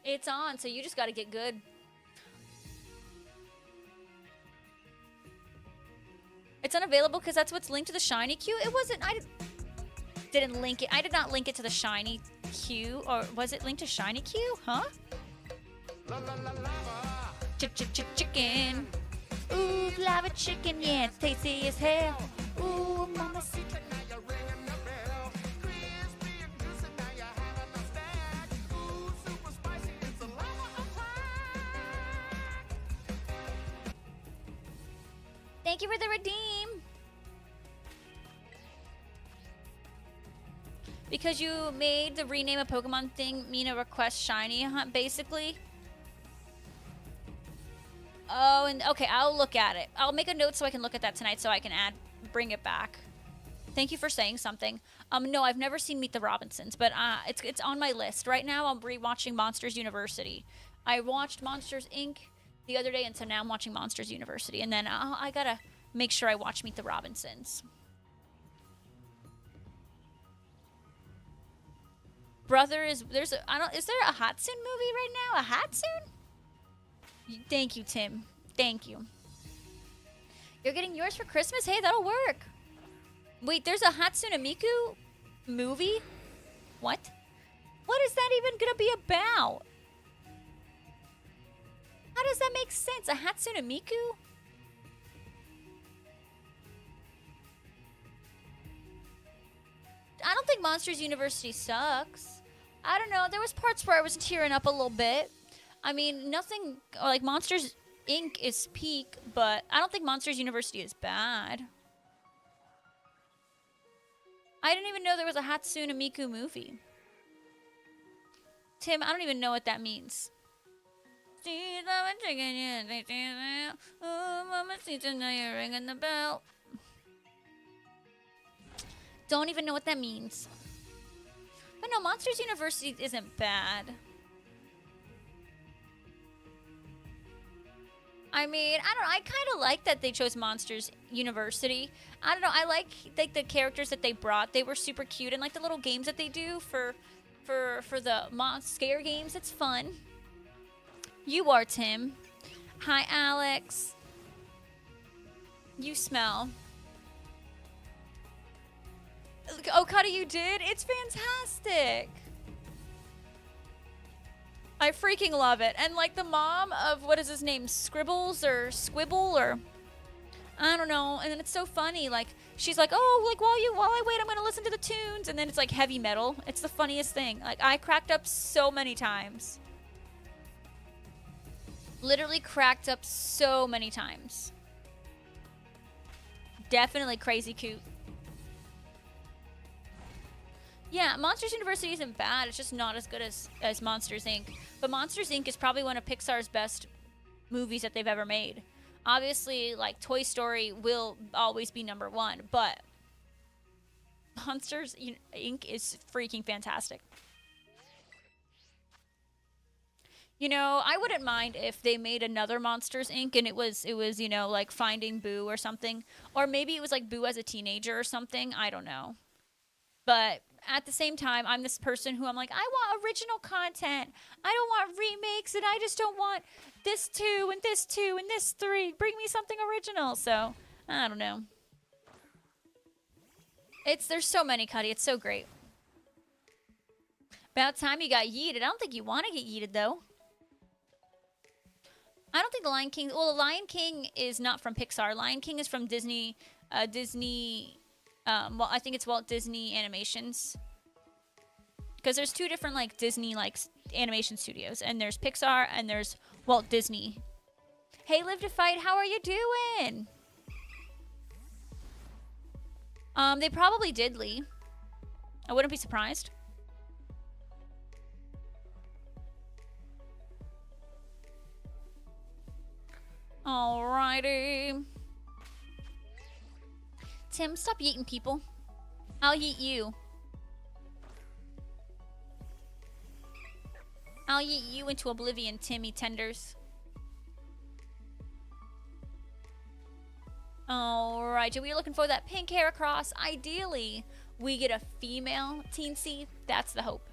It's on, so you just got to get good. It's unavailable because that's what's linked to the Shiny queue. It wasn't. I didn't link it. I did not link it to the Shiny queue, or was it linked to Shiny queue? Huh? Chicken. Ooh, lava chicken, yeah, it's tasty as hell. Ooh, mama. Thank you for the redeem. Because you made the rename a Pokemon thing mean a request Shiny hunt, basically. Oh, and okay, I'll look at it. I'll make a note so I can look at that tonight so I can bring it back. Thank you for saying something. No, I've never seen Meet the Robinsons, but it's on my list. Right now, I'm rewatching Monsters University. I watched Monsters Inc. the other day, and so now I'm watching Monsters University. And then I gotta make sure I watch Meet the Robinsons. Brother is is there a Hatsune movie right now? A Hatsune? Thank you, Tim. Thank you. You're getting yours for Christmas? Hey, that'll work. Wait, there's a Hatsune Miku movie? What? What is that even gonna be about? How does that make sense? A Hatsune Miku? I don't think Monsters University sucks. I don't know. There was parts where I was tearing up a little bit. I mean, nothing like Monsters Inc. is peak, but I don't think Monsters University is bad. I didn't even know there was a Hatsune Miku movie. Tim, I don't even know what that means. Ringing the bell. Don't even know what that means. But no, Monsters University isn't bad. I mean, I don't know. I kind of like that they chose Monsters University. I don't know. I like the characters that they brought. They were super cute, and like the little games that they do for the scare games. It's fun. You are Tim. Hi, Alex. You smell. Okada, you did? It's fantastic. I freaking love it. And like the mom of, what is his name? Scribbles or Squibble or I don't know. And then it's so funny. Like she's like, oh, like while I wait, I'm going to listen to the tunes. And then it's like heavy metal. It's the funniest thing. Like I cracked up so many times. Literally cracked up so many times. Definitely crazy cute. Yeah, Monsters University isn't bad. It's just not as good as Monsters Inc. But Monsters Inc. is probably one of Pixar's best movies that they've ever made. Obviously, like, Toy Story will always be number one, but Monsters Inc. is freaking fantastic. You know, I wouldn't mind if they made another Monsters Inc. and it was you know, like Finding Boo or something. Or maybe it was like Boo as a teenager or something. I don't know. But at the same time, I'm this person who I'm like, I want original content. I don't want remakes, and I just don't want this 2 and this 2 and this 3. Bring me something original. So, I don't know. There's so many, Cuddy. It's so great. About time you got yeeted. I don't think you want to get yeeted, though. I don't think The Lion King... Well, The Lion King is not from Pixar. Lion King is from Disney... well, I think it's Walt Disney Animations. Because there's 2 different, like, Disney, like, animation studios. And there's Pixar and there's Walt Disney. Hey, Live to Fight, how are you doing? They probably did, Lee. I wouldn't be surprised. Alrighty. Tim, stop yeeting people. I'll yeet you. I'll yeet you into oblivion, Timmy Tenders. Alright, we're looking for that pink Heracross. Ideally, we get a female Teensy. That's the hope.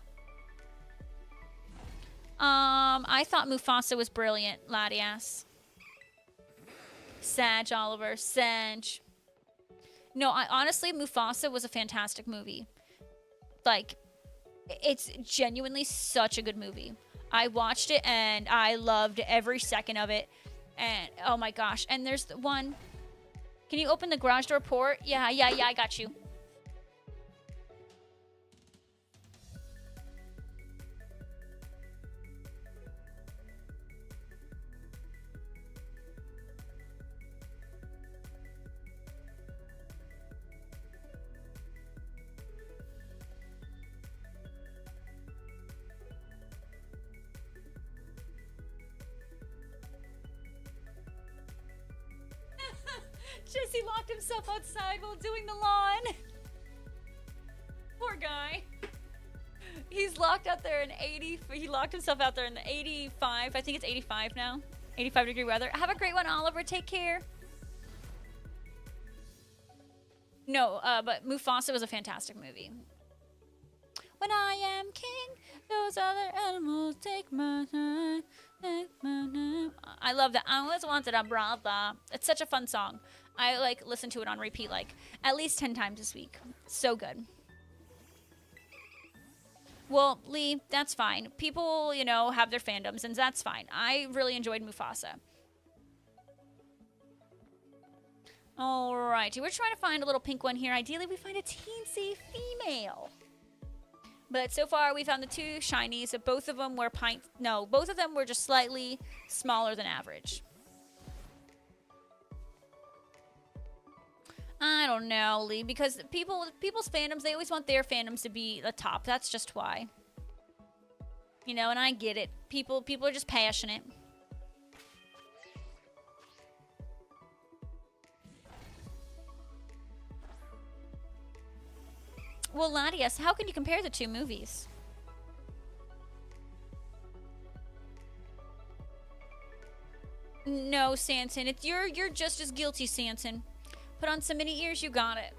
I thought Mufasa was brilliant, laddie ass. Sag, Oliver. Sag. No, honestly, Mufasa was a fantastic movie. Like, it's genuinely such a good movie. I watched it and I loved every second of it. And, oh my gosh. And there's the one. Can you open the garage door port? Yeah, I got you. Jesse locked himself outside while doing the lawn. Poor guy. He's locked out there in 80. He locked himself out there in the 85. I think it's 85 now. 85-degree weather. Have a great one, Oliver. Take care. No, but Mufasa was a fantastic movie. When I am king, those other animals take my time. I love that. I always wanted a brother. It's such a fun song. I like listen to it on repeat like at least 10 times this week. So good. Well, Lee, that's fine. People, you know, have their fandoms, and that's fine. I really enjoyed Mufasa. Alrighty, we're trying to find a little pink one here. Ideally, we find a teensy female. But so far, we found the two shinies. Both of them were both of them were just slightly smaller than average. I don't know, Lee, because people's fandoms, they always want their fandoms to be the top. That's just why. You know, and I get it. People are just passionate. Well, Latias, how can you compare the two movies? No, Sanson, you're just as guilty, Sanson. Put on some mini ears, you got it.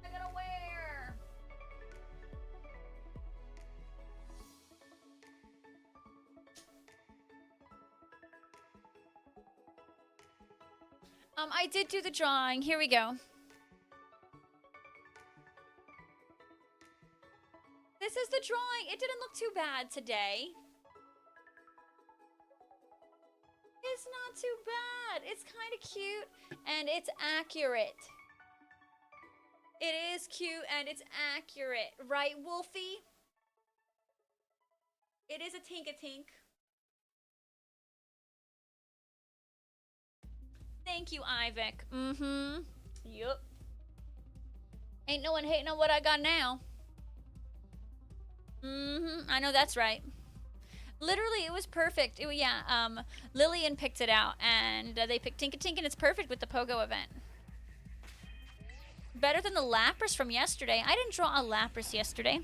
I gotta wear. I did do the drawing. Here we go. This is the drawing. It didn't look too bad today. It's not too bad. It's kind of cute and it's accurate. It is cute and it's accurate. Right, Wolfie? It is a tink-a-tink. Thank you, Ivek. Mm-hmm. Yup. Ain't no one hating on what I got now. Mm-hmm. I know that's right. Literally, it was perfect. Lillian picked it out, and they picked Tink-a-Tink, and it's perfect with the Pogo event. Better than the Lapras from yesterday. I didn't draw a Lapras yesterday.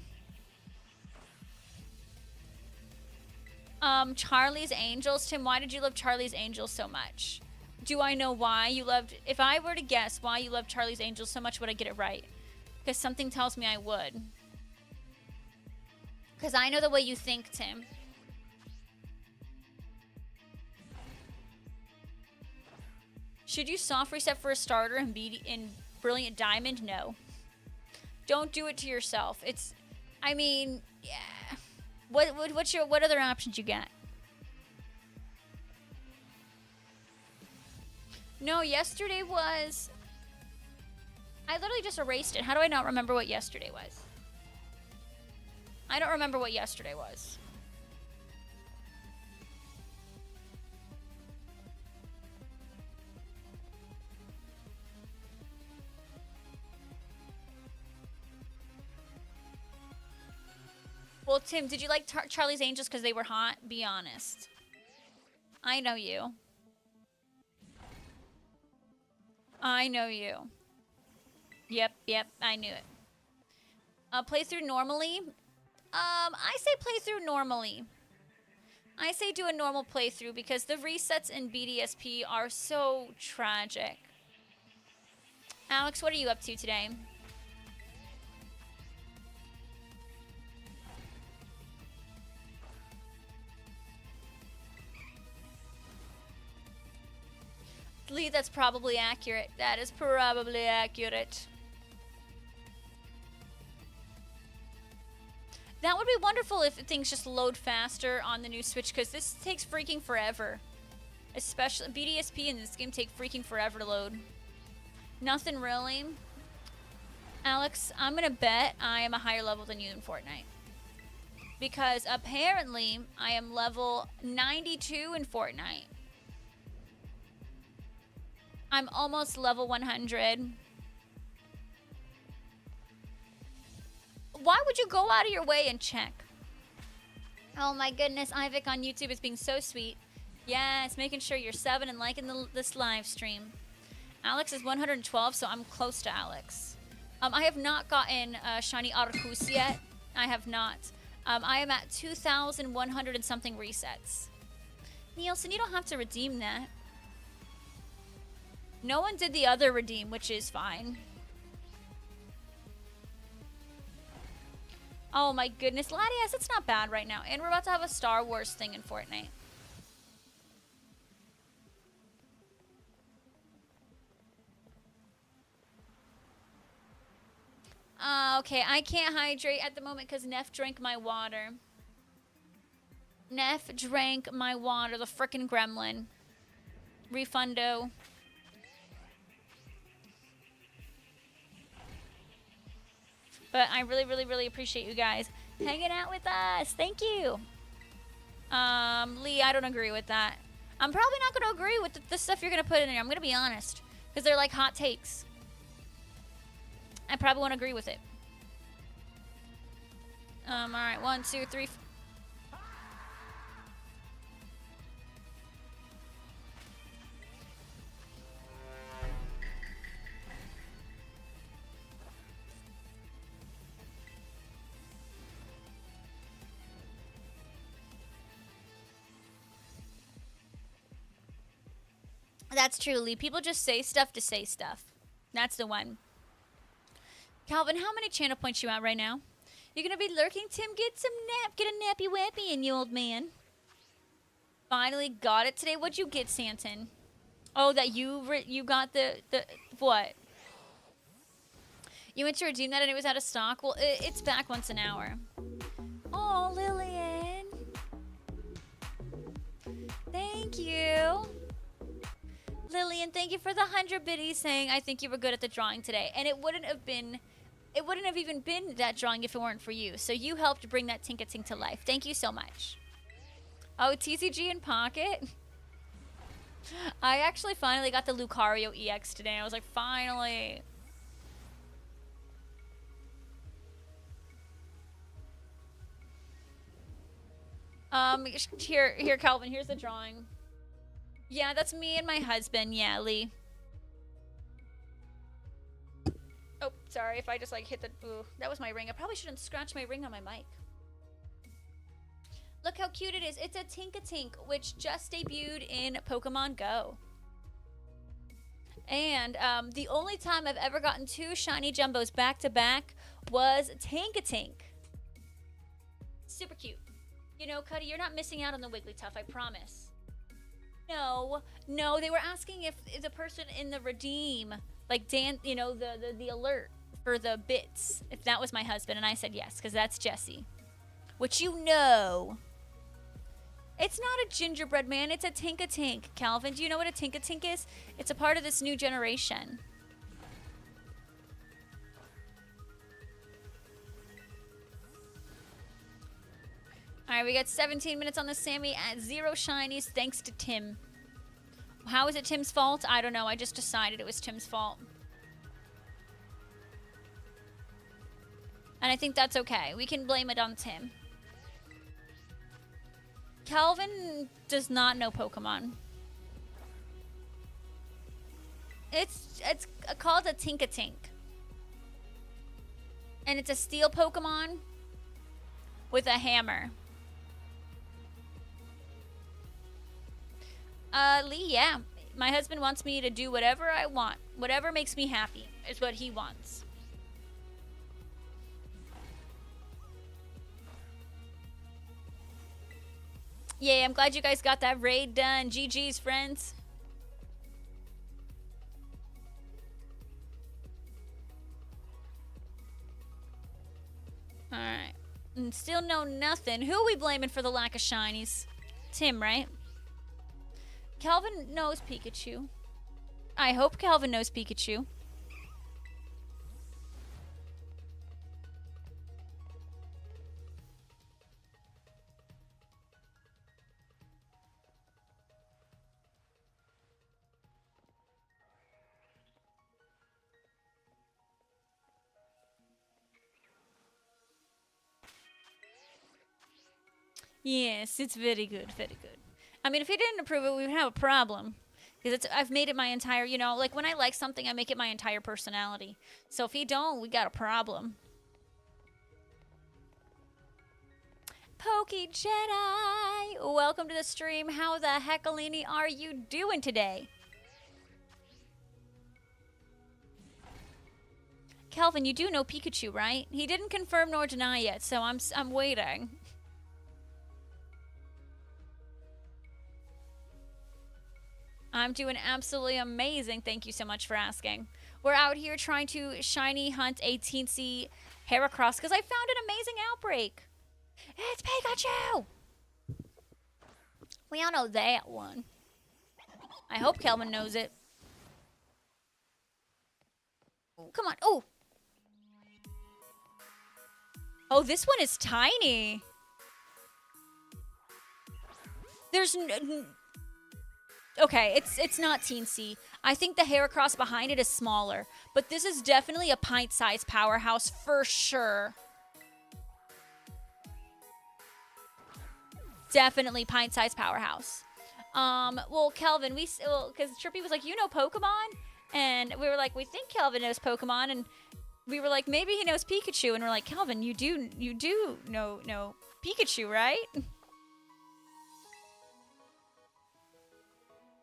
Charlie's Angels. Tim, why did you love Charlie's Angels so much? Do I know why you loved... If I were to guess why you love Charlie's Angels so much, would I get it right? Because something tells me I would. Because I know the way you think, Tim. Should you soft reset for a starter and be in Brilliant Diamond? No. Don't do it to yourself. It's... I mean... Yeah. What other options you got? No, yesterday was... I literally just erased it. How do I not remember what yesterday was? I don't remember what yesterday was. Well, Tim, did you like Charlie's Angels because they were hot? Be honest. I know you. I know you. Yep, I knew it. Playthrough normally? I say playthrough normally. I say do a normal playthrough because the resets in BDSP are so tragic. Alex, what are you up to today? Lee, that's probably accurate. That is probably accurate. That would be wonderful if things just load faster on the new Switch, because this takes freaking forever. Especially BDSP in this game take freaking forever to load. Nothing really. Alex, I'm gonna bet I am a higher level than you in Fortnite. Because apparently I am level 92 in Fortnite. I'm almost level 100. Why would you go out of your way and check? Oh my goodness, Ivik on YouTube is being so sweet. Yes, making sure you're subbing and liking this live stream. Alex is 112, so I'm close to Alex. I have not gotten Shiny Arcus yet. I have not. I am at 2,100 and something resets. Nielsen, you don't have to redeem that. No one did the other redeem, which is fine. Oh my goodness, Latias, it's not bad right now. And we're about to have a Star Wars thing in Fortnite. Okay, I can't hydrate at the moment because Neff drank my water. Neff drank my water, the frickin' gremlin. Refundo. But I really, really, really appreciate you guys hanging out with us. Thank you. Lee, I don't agree with that. I'm probably not going to agree with the stuff you're going to put in there. I'm going to be honest. Because they're like hot takes. I probably won't agree with it. Alright. 1, 2, 3. That's true, Lee. People just say stuff to say stuff. That's the one. Calvin, how many channel points you at right now? You're gonna be lurking, Tim? Get some nap. Get a nappy wappy in you, old man. Finally got it today. What'd you get, Santon? Oh, that you got the what? You went to redeem that and it was out of stock? Well, it's back once an hour. Oh, Lillian. Thank you. Lillian, thank you for the 100 biddies saying I think you were good at the drawing today. And it wouldn't have even been that drawing if it weren't for you. So you helped bring that Tinka-Tink to life. Thank you so much. Oh, TCG in pocket? I actually finally got the Lucario EX today. I was like, finally. Here, Calvin, here's the drawing. Yeah, that's me and my husband. Yeah, Lee. Oh, sorry if I just like hit the... Ooh, that was my ring. I probably shouldn't scratch my ring on my mic. Look how cute it is. It's a Tinka-Tink, which just debuted in Pokemon Go. And the only time I've ever gotten 2 shiny jumbos back to back was Tinka-Tink. Super cute. You know, Cuddy, you're not missing out on the Wigglytuff, I promise. No, they were asking if the person in the redeem, like Dan, you know, the alert for the bits, if that was my husband, and I said yes, because that's Jesse. Which you know. It's not a gingerbread man, it's a Tinka-Tink, Calvin. Do you know what a Tinka-Tink is? It's a part of this new generation. Alright, we got 17 minutes on the Sammy at 0 shinies thanks to Tim. How is it Tim's fault? I don't know. I just decided it was Tim's fault. And I think that's okay. We can blame it on Tim. Calvin does not know Pokemon. It's called a Tinka-Tink. And it's a steel Pokemon with a hammer. Lee, yeah. My husband wants me to do whatever I want. Whatever makes me happy is what he wants. Yay, I'm glad you guys got that raid done. GG's, friends. Alright. And still know nothing. Who are we blaming for the lack of shinies? Tim, right? Calvin knows Pikachu. I hope Calvin knows Pikachu. Yes, it's very good, very good. I mean, if he didn't approve it, we would have a problem. Because I've made it my entire, you know, like when I like something, I make it my entire personality. So if he don't, we got a problem. Pokey Jedi, welcome to the stream. How the heckalini are you doing today? Kelvin, you do know Pikachu, right? He didn't confirm nor deny yet, so I'm waiting. I'm doing absolutely amazing. Thank you so much for asking. We're out here trying to shiny hunt a teensy Heracross because I found an amazing outbreak. It's Pikachu! We all know that one. I hope Kelvin knows it. Oh, come on. Oh! Oh, this one is tiny. There's okay, it's not teensy. I think the Heracross behind it is smaller, but this is definitely a pint-sized powerhouse for sure. Definitely pint-sized powerhouse. Well, Kelvin, because Trippy was like, you know Pokemon? And we were like, we think Kelvin knows Pokemon, and we were like, maybe he knows Pikachu, and we're like, Kelvin, you do know Pikachu, right?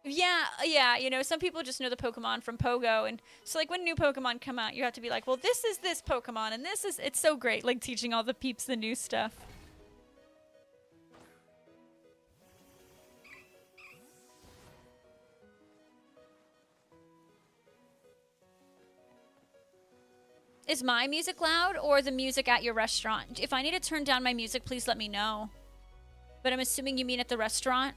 Yeah, you know, some people just know the Pokemon from Pogo, and so, like, when new Pokemon come out, you have to be like, well, this is this Pokemon, and it's so great, like, teaching all the peeps the new stuff. Is my music loud or the music at your restaurant? If I need to turn down my music, please let me know. But I'm assuming you mean at the restaurant?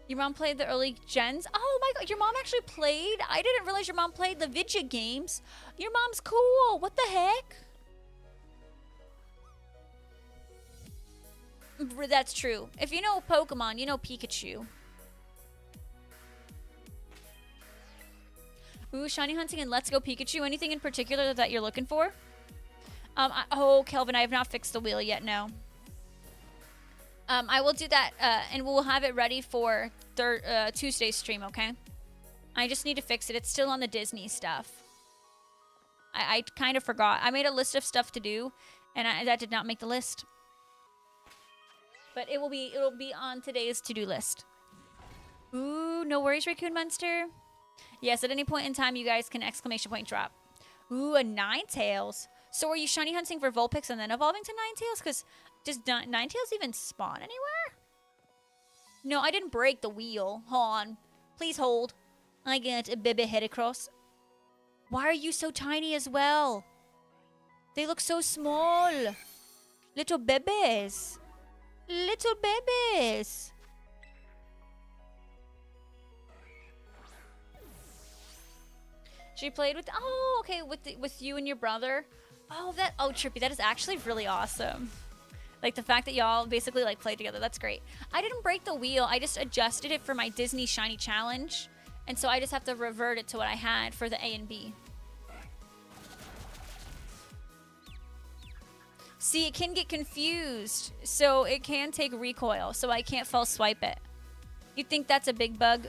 Your mom played the early gens? Oh my god, your mom actually played? I didn't realize your mom played the Vidya games. Your mom's cool. What the heck? That's true. If you know Pokemon, you know Pikachu. Ooh, shiny hunting and let's go Pikachu. Anything in particular that you're looking for? Oh, Kelvin, I have not fixed the wheel yet, no. I will do that, and we'll have it ready for Tuesday's stream, okay? I just need to fix it. It's still on the Disney stuff. I kind of forgot. I made a list of stuff to do, and that did not make the list. But it'll be on today's to-do list. Ooh, no worries, Raccoon Monster. Yes, at any point in time, you guys can exclamation point drop. Ooh, a Ninetales. So are you shiny hunting for Vulpix and then evolving to Ninetales? Because does Ninetales even spawn anywhere? No, I didn't break the wheel. Hold on. Please hold. I get a baby Heracross. Why are you so tiny as well? They look so small. Little babies. Little babies. She played with, oh, okay, with you and your brother. Oh, Trippy, that is actually really awesome. Like, the fact that y'all basically, like, played together, that's great. I didn't break the wheel, I just adjusted it for my Disney Shiny Challenge. And so I just have to revert it to what I had for the A and B. See, it can get confused, so it can take recoil, so I can't false swipe it. You think that's a big bug?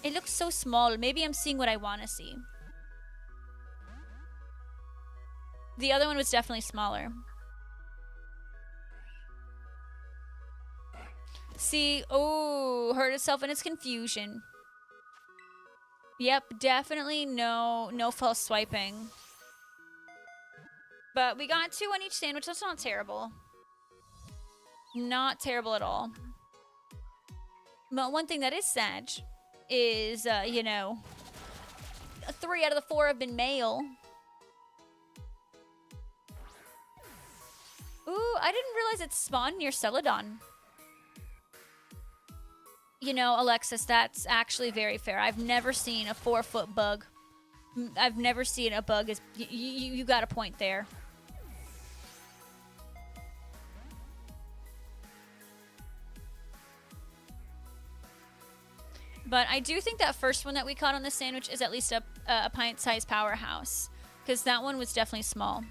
It looks so small. Maybe I'm seeing what I want to see. The other one was definitely smaller. See, oh, hurt itself in its confusion. Yep, definitely no false swiping. But we got 2 on each sandwich. That's not terrible. Not terrible at all. But one thing that is sad is, you know, 3 out of the 4 have been male. Ooh, I didn't realize it spawned near Celadon. You know, Alexis, that's actually very fair. I've never seen a 4-foot bug. I've never seen a bug as... You got a point there. But I do think that first one that we caught on the sandwich is at least a pint-sized powerhouse. Because that one was definitely small.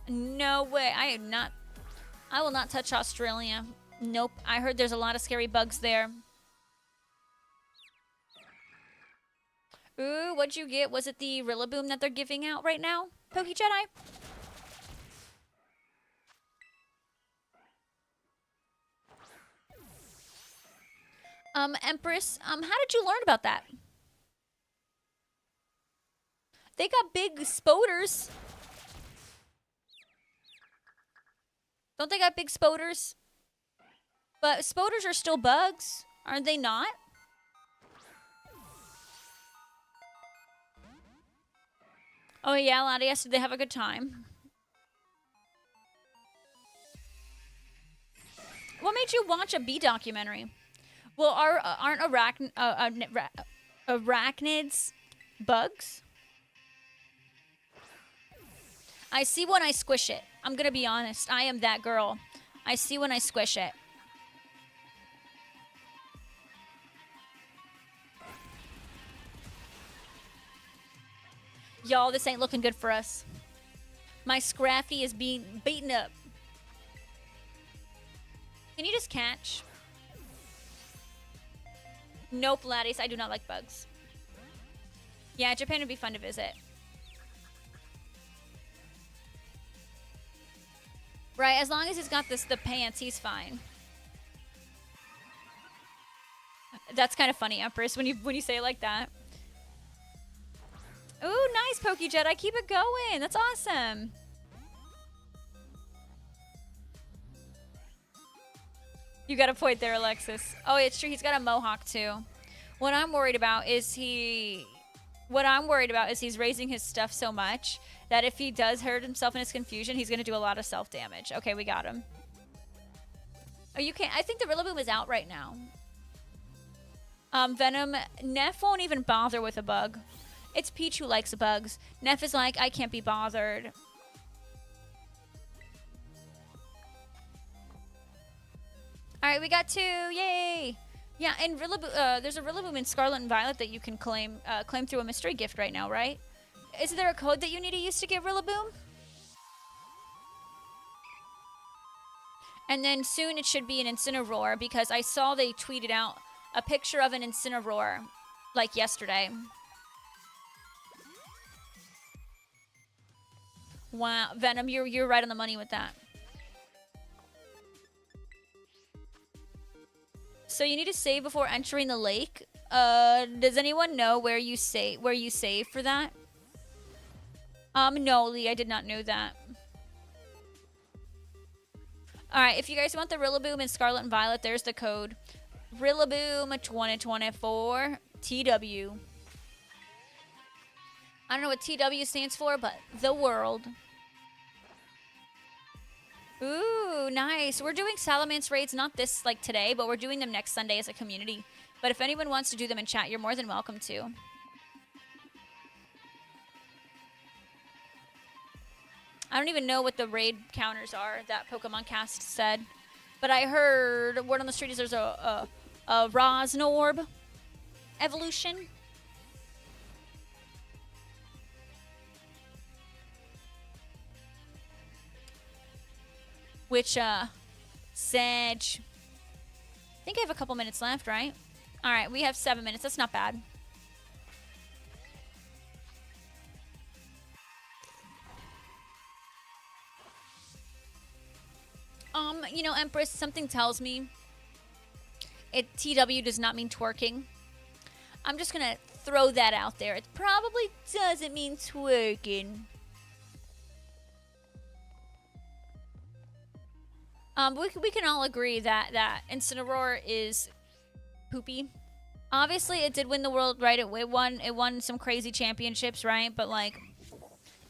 No way. I will not touch Australia. Nope. I heard there's a lot of scary bugs there. Ooh, what'd you get? Was it the Rillaboom that they're giving out right now? Poke Jedi? Empress, how did you learn about that? They got big spoders. Don't they got big spoders? But spoders are still bugs, aren't they not? Oh yeah, Latias, did they have a good time? What made you watch a bee documentary? Well, aren't arachnids bugs? I see when I squish it. I'm gonna be honest. I am that girl. I see when I squish it. Y'all, this ain't looking good for us. My Scraffy is being beaten up. Can you just catch? Nope, laddies. I do not like bugs. Yeah, Japan would be fun to visit. Right, as long as he's got the pants, he's fine. That's kind of funny, Empress, when you say it like that. Ooh, nice, Poke Jedi. Keep it going. That's awesome. You got a point there, Alexis. Oh, it's true. He's got a mohawk, too. What I'm worried about is he's raising his stuff so much that if he does hurt himself in his confusion, he's going to do a lot of self-damage. Okay, we got him. Oh, you can't. I think the Rillaboom is out right now. Venom. Neff won't even bother with a bug. It's Peach who likes bugs. Neff is like, I can't be bothered. Alright, we got 2. Yay! Yeah, and there's a Rillaboom in Scarlet and Violet that you can claim through a mystery gift right now, right? Is there a code that you need to use to get Rillaboom? And then soon it should be an Incineroar, because I saw they tweeted out a picture of an Incineroar, like yesterday. Wow, Venom, you're right on the money with that. So you need to save before entering the lake. Does anyone know where you save for that? No, Lee, I did not know that. All right, if you guys want the Rillaboom in Scarlet and Violet, there's the code. Rillaboom 2024 TW. I don't know what TW stands for, but the world. Ooh, nice. We're doing Salamence raids, not this, like, today, but we're doing them next Sunday as a community. But if anyone wants to do them in chat, you're more than welcome to. I don't even know what the raid counters are that Pokemon Cast said. But I heard, word on the street is there's a Rosnorb evolution. Which, Sedge. I think I have a couple minutes left, right? Alright, we have 7 minutes. That's not bad. You know, Empress, something tells me TW does not mean twerking. I'm just gonna throw that out there. It probably doesn't mean twerking. We can all agree that Incineroar is poopy. Obviously, it did win the world, right? It won some crazy championships, right? But like,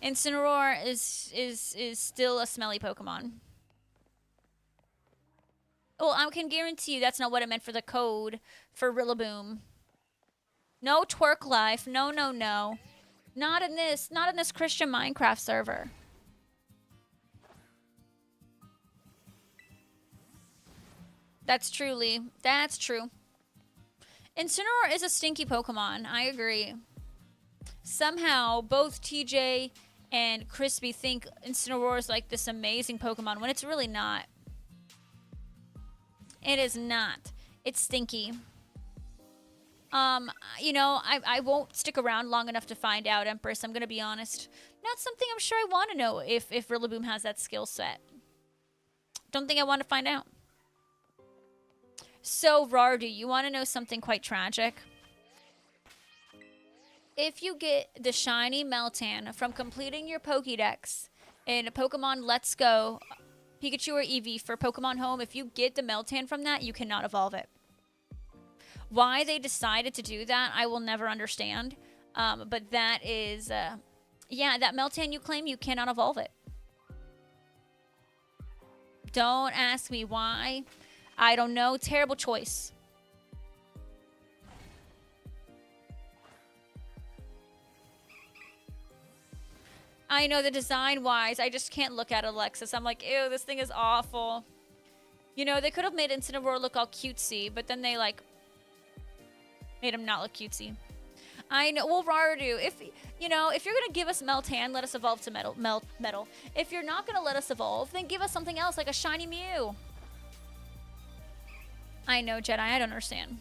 Incineroar is still a smelly Pokemon. Well, I can guarantee you that's not what it meant for the code for Rillaboom. No twerk life. No, no, no. Not in this Christian Minecraft server. That's true, Lee. That's true. Incineroar is a stinky Pokemon. I agree. Somehow, both TJ and Crispy think Incineroar is like this amazing Pokemon when it's really not. It is not. It's stinky. You know, I won't stick around long enough to find out, Empress. I'm gonna be honest. Not something I'm sure I want to know if Rillaboom has that skill set. Don't think I want to find out. So, Rardu, you want to know something quite tragic? If you get the shiny Meltan from completing your Pokédex in Pokemon Let's Go, Pikachu or Eevee for Pokemon Home, if you get the Meltan from that, you cannot evolve it. Why they decided to do that, I will never understand. But that is, yeah, that Meltan you claim, you cannot evolve it. Don't ask me why. I don't know. Terrible choice. I know the design-wise, I just can't look at Alexis. I'm like, ew, this thing is awful. You know, they could have made Incineroar look all cutesy, but then they, like, made him not look cutesy. I know. Well, Rardu, if, you know, if you're going to give us Meltan, let us evolve to Metal. If you're not going to let us evolve, then give us something else, like a shiny Mew. I know, Jedi. I don't understand.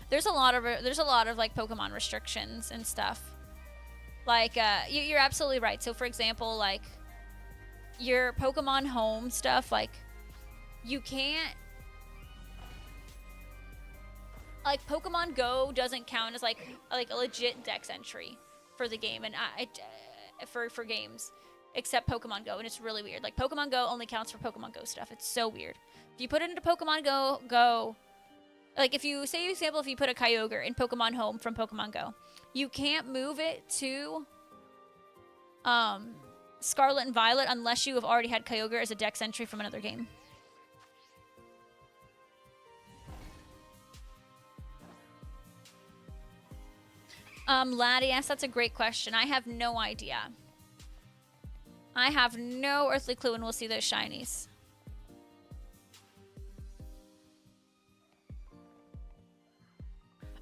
There's a lot of like Pokemon restrictions and stuff. Like you're absolutely right. So for example, like your Pokemon Home stuff, like you can't, like Pokemon Go doesn't count as like a legit Dex entry for the game, and for games except Pokemon Go, and it's really weird. Like Pokemon Go only counts for Pokemon Go stuff. It's so weird. If you put it into Pokemon Go. Like, if you, say, for example, if you put a Kyogre in Pokemon Home from Pokemon Go, you can't move it to Scarlet and Violet unless you have already had Kyogre as a Dex entry from another game. Latias, that's a great question. I have no idea. I have no earthly clue when we'll see those shinies.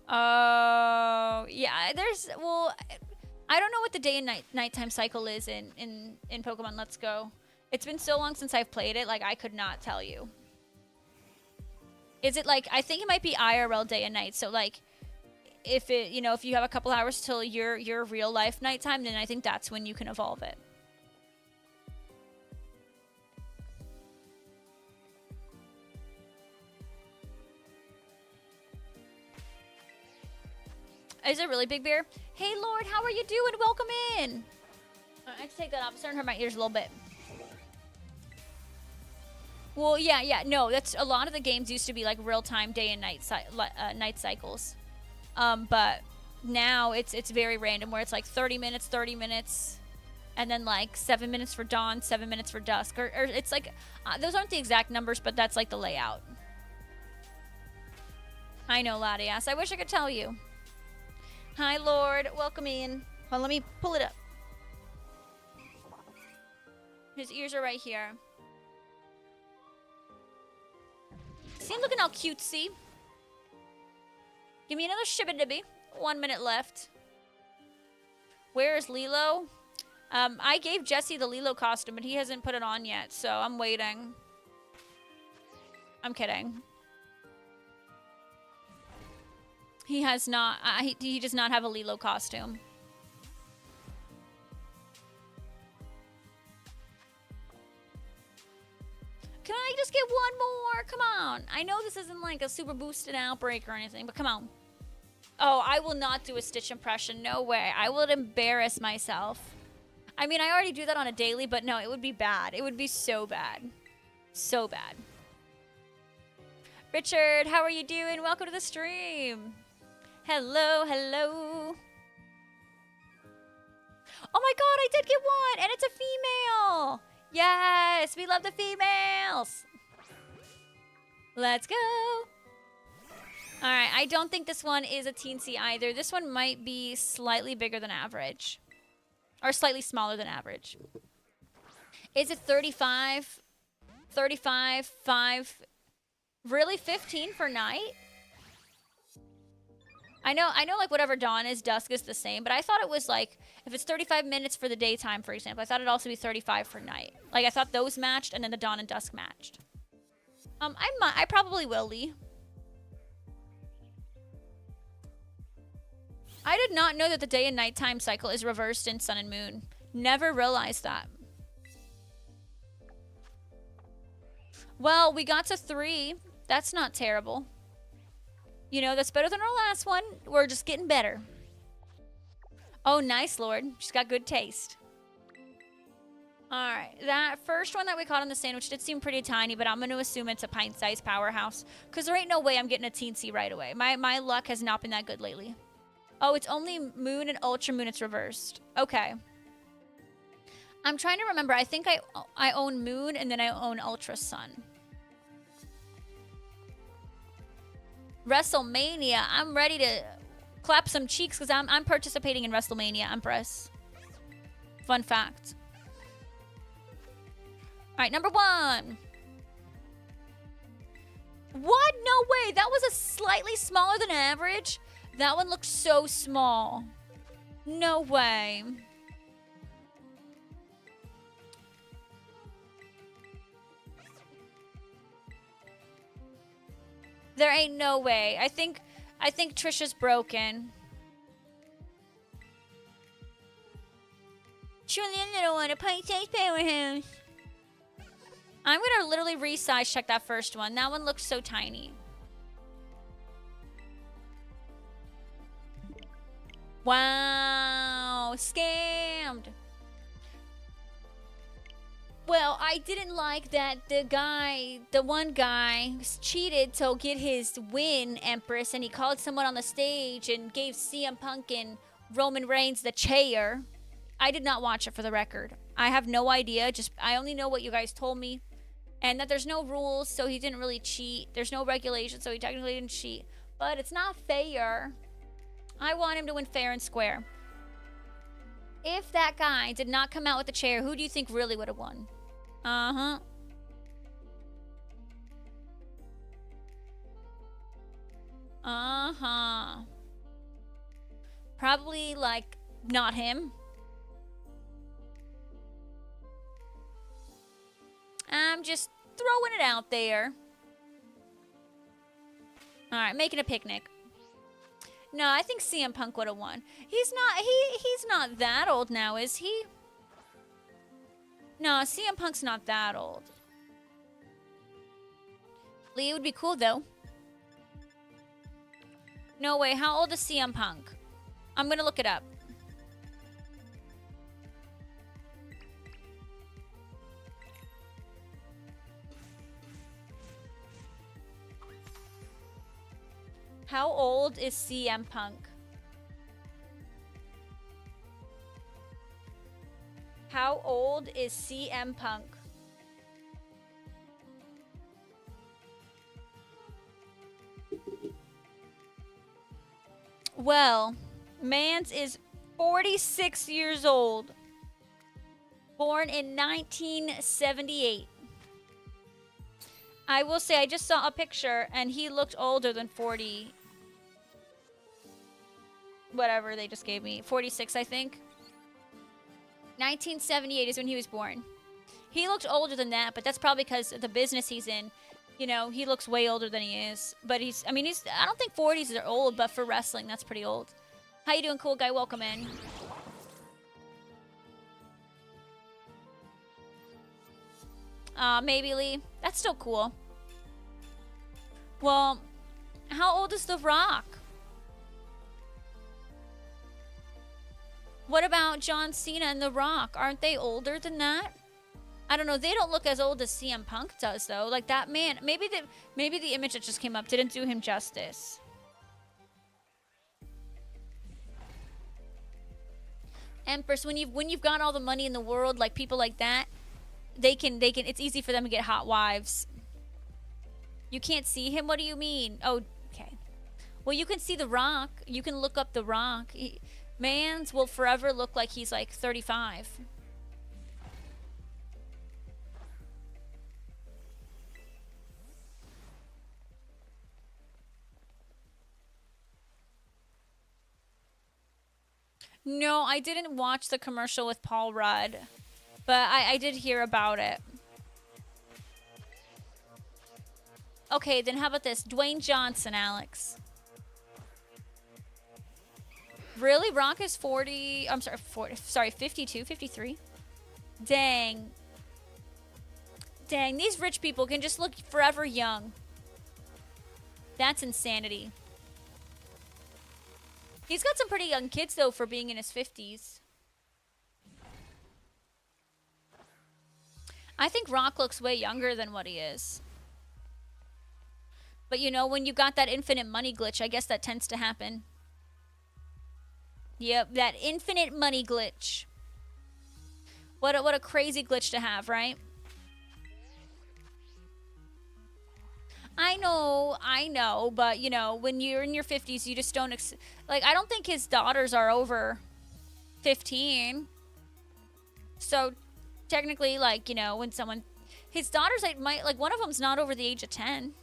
Oh, yeah, well, I don't know what the day and nighttime cycle is in Pokemon Let's Go. It's been so long since I've played it, like, I could not tell you. Is it, like, I think it might be IRL day and night, so, like, if it, you know, if you have a couple hours till your real life nighttime, then I think that's when you can evolve it. Is it really, Big Bear? Hey, Lord, how are you doing? Welcome in. I have to take that off. I'm starting to hurt my ears a little bit. Well, yeah. No, that's a lot of the games used to be like real-time day and night night cycles. But now it's very random where it's like 30 minutes, and then like 7 minutes for dawn, 7 minutes for dusk. Or it's like, those aren't the exact numbers, but that's like the layout. I know, Latias. I wish I could tell you. Hi, Lord. Welcome in. Hold on, let me pull it up. His ears are right here. See him looking all cutesy. Give me another shibba-dibby. 1 minute left. Where is Lilo? I gave Jesse the Lilo costume, but he hasn't put it on yet, so I'm waiting. I'm kidding. He has not. He does not have a Lilo costume. Can I just get one more? Come on. I know this isn't like a super boosted outbreak or anything, but come on. Oh, I will not do a Stitch impression. No way. I would embarrass myself. I mean, I already do that on a daily, but no, it would be bad. It would be so bad. So bad. Richard, how are you doing? Welcome to the stream. Hello, hello. Oh my god, I did get one! And it's a female! Yes, we love the females! Let's go! Alright, I don't think this one is a teensy either. This one might be slightly bigger than average. Or slightly smaller than average. Is it 35? 35, 5... Really? 15 for night? I know like whatever dawn is, dusk is the same, but I thought it was like if it's 35 minutes for the daytime, for example, I thought it'd also be 35 for night. Like I thought those matched and then the dawn and dusk matched. I probably will, Lee. I did not know that the day and nighttime cycle is reversed in Sun and Moon. Never realized that. Well, we got to 3. That's not terrible. You know, that's better than our last one. We're just getting better. Oh, nice, Lord. She's got good taste. Alright, that first one that we caught on the sandwich did seem pretty tiny, but I'm going to assume it's a pint-sized powerhouse. Because there ain't no way I'm getting a teensy right away. My luck has not been that good lately. Oh, it's only Moon and Ultra Moon it's reversed. Okay. I'm trying to remember. I think I own Moon and then I own Ultra Sun. WrestleMania. I'm ready to clap some cheeks because I'm participating in WrestleMania, Empress. Fun fact. All right, number 1. What? No way. That was a slightly smaller than average. That one looked so small. No way. There ain't no way. I think Trisha's broken. Julian little one, a pint-sized powerhouse. I'm gonna literally resize check that first one. That one looks so tiny. Wow, scammed. Well, I didn't like that the one guy cheated to get his win, Empress, and he called someone on the stage and gave CM Punk and Roman Reigns the chair. I did not watch it, for the record. I have no idea. I only know what you guys told me. And that there's no rules, so he didn't really cheat. There's no regulations, so he technically didn't cheat. But it's not fair. I want him to win fair and square. If that guy did not come out with the chair, who do you think really would have won? Uh-huh. Uh-huh. Probably, like, not him. I'm just throwing it out there. Alright, making a picnic. No, I think CM Punk would have won. He's not that old now, is he? No, CM Punk's not that old. Lee would be cool, though. No way, how old is CM Punk? I'm gonna look it up. How old is CM Punk? How old is CM Punk? Well, Mans is 46 years old. Born in 1978. I will say, I just saw a picture, and he looked older than 40. Whatever they just gave me. 46, I think. 1978 is when he was born. He looked older than that, but that's probably because of the business he's in. You know, he looks way older than he is. But I don't think 40s are old, but for wrestling, that's pretty old. How you doing, cool guy? Welcome in. Maybe Lee. That's still cool. Well, how old is The Rock? What about John Cena and The Rock? Aren't they older than that? I don't know. They don't look as old as CM Punk does, though. Like, that man, maybe the image that just came up didn't do him justice. Empress, when you've got all the money in the world, like people like that, they can it's easy for them to get hot wives. You can't see him? What do you mean? Oh, okay. Well, you can see The Rock. You can look up The Rock. Mans will forever look like he's like 35. No, I didn't watch the commercial with Paul Rudd, but I did hear about it. Okay, then how about this? Dwayne Johnson, Alex. Really? Rock is 40. I'm sorry, 40. Sorry, 52, 53. Dang. Dang, these rich people can just look forever young. That's insanity. He's got some pretty young kids, though, for being in his 50s. I think Rock looks way younger than what he is. But, you know, when you got that infinite money glitch, I guess that tends to happen. Yep, that infinite money glitch. What a crazy glitch to have, right? I know, but, you know, when you're in your 50s, you just don't... like, I don't think his daughters are over 15. So, technically, like, you know, when someone... his daughters, like, one of them's not over the age of 10.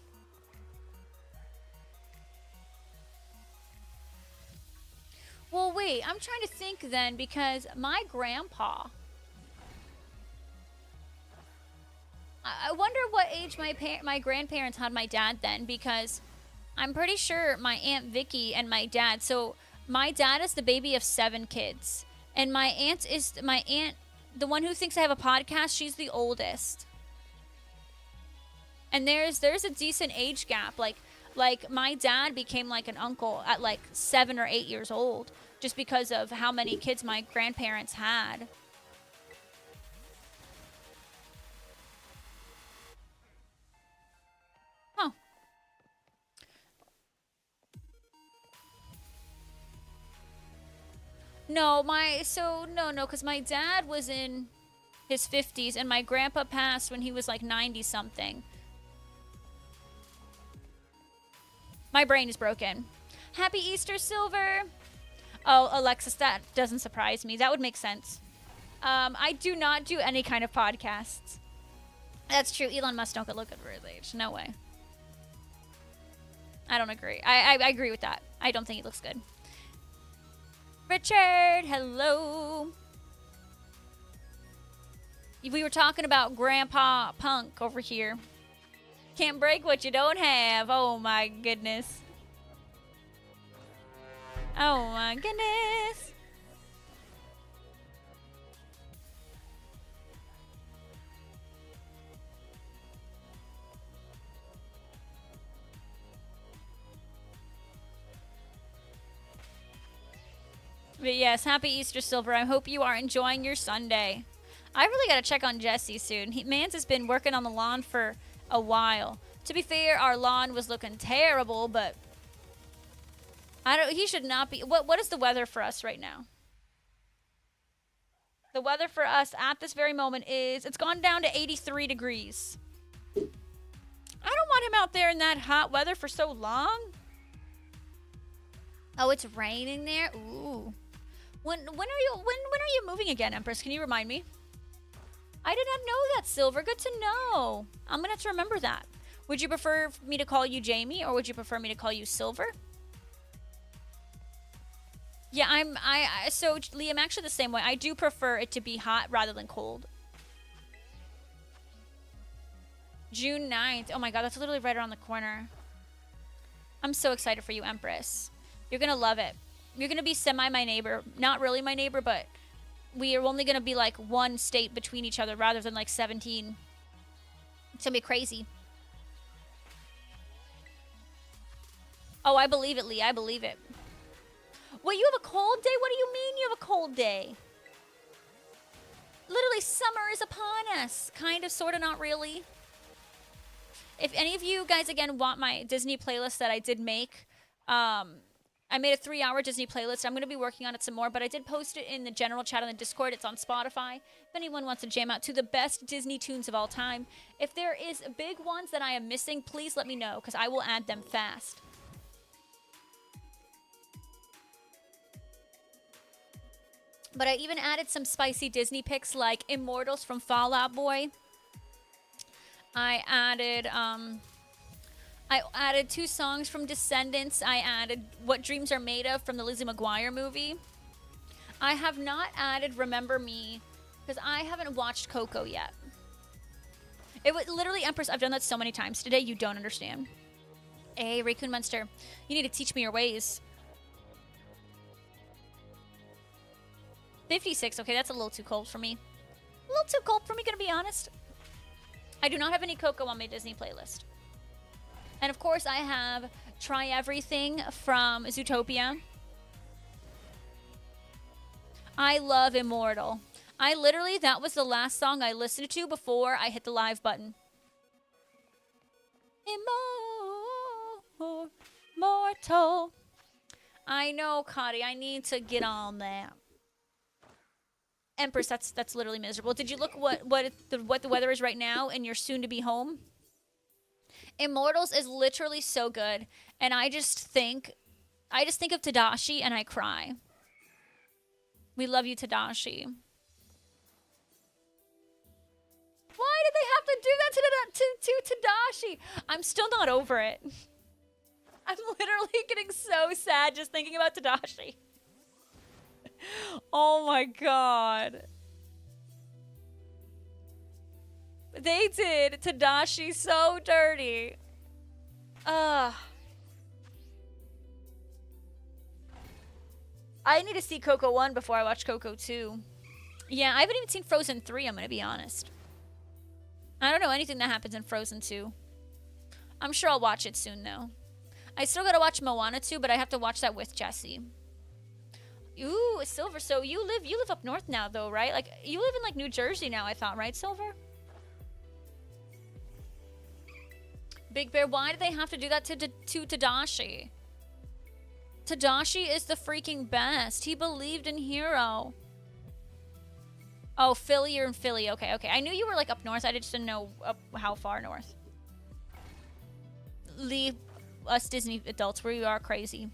Well, wait, I'm trying to think then, because my grandpa... I wonder what age my grandparents had my dad then, because I'm pretty sure my Aunt Vicky and my dad... so, my dad is the baby of 7 kids. And my aunt, the one who thinks I have a podcast, she's the oldest. And there's a decent age gap. Like my dad became like an uncle at like 7 or 8 years old, just because of how many kids my grandparents had. Huh. No, because my dad was in his 50s and my grandpa passed when he was like 90 something. My brain is broken. Happy Easter, Silver. Oh, Alexis, that doesn't surprise me. That would make sense. I do not do any kind of podcasts. That's true. Elon Musk don't look good for his age. No way. I don't agree. I agree with that. I don't think he looks good. Richard, hello. We were talking about Grandpa Punk over here. Can't break what you don't have. Oh my goodness. Oh my goodness. But yes, happy Easter, Silver. I hope you are enjoying your Sunday. I really got to check on Jesse soon. Mans has been working on the lawn for a while. To be fair, our lawn was looking terrible, but he should not be. What is the weather for us right now? The weather for us at this very moment is, it's gone down to 83 degrees. I don't want him out there in that hot weather for so long. Oh, it's raining there? Ooh. When are you moving again, Empress? Can you remind me? I did not know that, Silver. Good to know. I'm going to have to remember that. Would you prefer me to call you Jamie, or would you prefer me to call you Silver? Yeah, so Liam, actually the same way. I do prefer it to be hot rather than cold. June 9th. Oh my god, that's literally right around the corner. I'm so excited for you, Empress. You're going to love it. You're going to be semi my neighbor. Not really my neighbor, but we are only going to be like one state between each other rather than like 17. It's going to be crazy. Oh, I believe it, Lee. I believe it. Wait, you have a cold day? What do you mean you have a cold day? Literally, summer is upon us. Kind of, sort of, not really. If any of you guys, again, want my Disney playlist that I did make, I made a 3-hour Disney playlist. I'm going to be working on it some more, but I did post it in the general chat on the Discord. It's on Spotify. If anyone wants to jam out to the best Disney tunes of all time. If there is big ones that I am missing, please let me know, because I will add them fast. But I even added some spicy Disney picks like Immortals from Fall Out Boy. I added 2 songs from Descendants. I added What Dreams Are Made Of from the Lizzie McGuire movie. I have not added Remember Me because I haven't watched Coco yet. It was literally, Empress, I've done that so many times today, you don't understand. Hey, Raccoon Monster, you need to teach me your ways. 56, okay, that's a little too cold for me. A little too cold for me, gonna be honest. I do not have any Coco on my Disney playlist. And of course, I have Try Everything from Zootopia. I love Immortal. I literally, that was the last song I listened to before I hit the live button. Immortal. I know, Cotty, I need to get on that. Empress, that's literally miserable. Did you look what the weather is right now in your soon-to-be home? Immortals is literally so good, and I just think of Tadashi and I cry. We love you, Tadashi. Why did they have to do that to Tadashi? I'm still not over it. I'm literally getting so sad just thinking about Tadashi. Oh my god. They did Tadashi so dirty. Ugh. I need to see Coco 1 before I watch Coco 2. Yeah, I haven't even seen Frozen 3, I'm going to be honest. I don't know anything that happens in Frozen 2. I'm sure I'll watch it soon, though. I still got to watch Moana 2, but I have to watch that with Jessie. Ooh, Silver. So you live up north now, though, right? Like, you live in, like, New Jersey now, I thought, right, Silver? Big Bear, why do they have to do that to Tadashi? Tadashi is the freaking best. He believed in Hero. Oh, Philly, you're in Philly. Okay, okay. I knew you were, like, up north. I just didn't know how far north. Leave us Disney adults. We are crazy.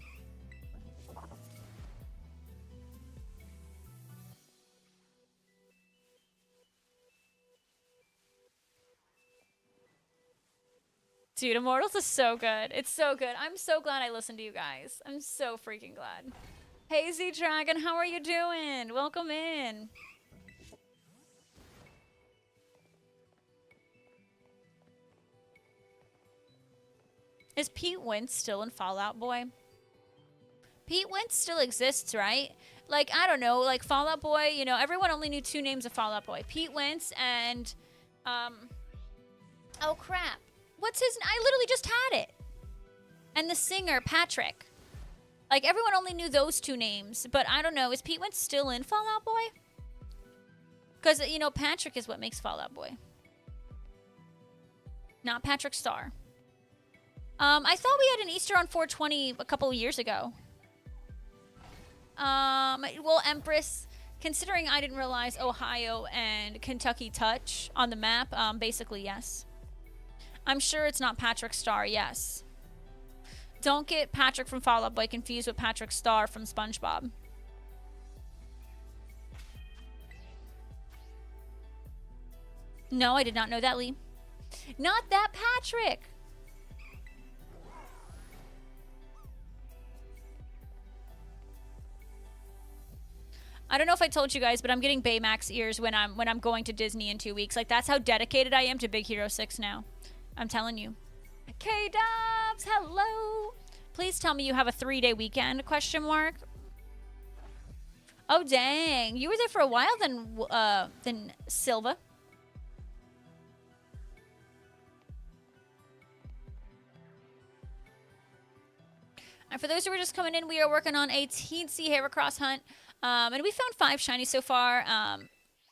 Dude, Immortals is so good. It's so good. I'm so glad I listened to you guys. I'm so freaking glad. Hey, Z-Dragon, how are you doing? Welcome in. Is Pete Wentz still in Fall Out Boy? Pete Wentz still exists, right? Like, I don't know, like Fall Out Boy, you know, everyone only knew two names of Fall Out Boy. Pete Wentz and, oh crap. What's his, I literally just had it. And the singer, Patrick. Like, everyone only knew those two names, but I don't know, is Pete Wentz still in Fall Out Boy? Because, you know, Patrick is what makes Fall Out Boy. Not Patrick Star. I thought we had an Easter on 420 a couple of years ago. Well, Empress, considering I didn't realize Ohio and Kentucky touch on the map, basically, yes. I'm sure it's not Patrick Star, yes. Don't get Patrick from Fall Out Boy confused with Patrick Star from SpongeBob. No, I did not know that, Lee. Not that Patrick! I don't know if I told you guys, but I'm getting Baymax ears when I'm going to Disney in 2 weeks. Like, that's how dedicated I am to Big Hero 6 now. I'm telling you. K-Dubs, hello. Please tell me you have a 3-day weekend, question mark. Oh, dang. You were there for a while then Silva. And for those who are just coming in, we are working on a teensy Heracross hunt. And we found 5 shinies so far.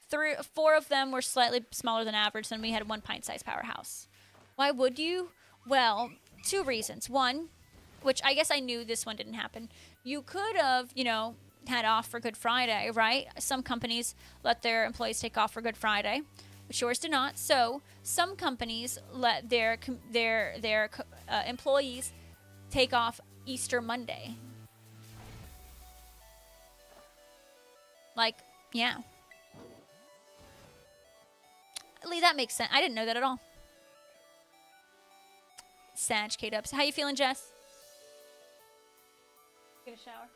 4 of them were slightly smaller than average, then we had 1 pint-sized powerhouse. Why would you? Well, 2 reasons. 1, which I guess I knew this one didn't happen. You could have, you know, had off for Good Friday, right? Some companies let their employees take off for Good Friday, but yours did not. So some companies let their employees take off Easter Monday. Like, yeah. Lee, that makes sense. I didn't know that at all. Sag, K-Dubs. How you feeling, Jess? Get a shower.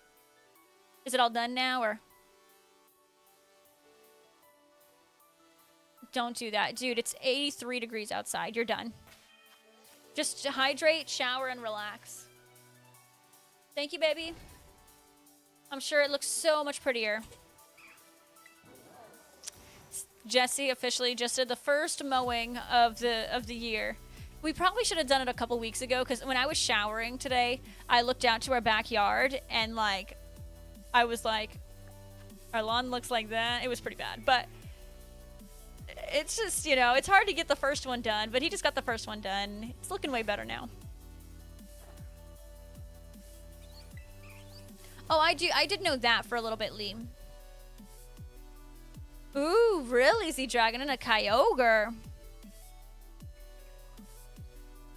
Is it all done now, or? Don't do that. Dude, it's 83 degrees outside. You're done. Just hydrate, shower, and relax. Thank you, baby. I'm sure it looks so much prettier. Jesse officially just did the first mowing of the year. We probably should have done it a couple weeks ago, because when I was showering today, I looked out to our backyard and like, I was like, our lawn looks like that. It was pretty bad, but it's just, you know, it's hard to get the first one done, but he just got the first one done. It's looking way better now. Oh, I did know that for a little bit, Lee. Ooh, really? Z Dragon and a Kyogre.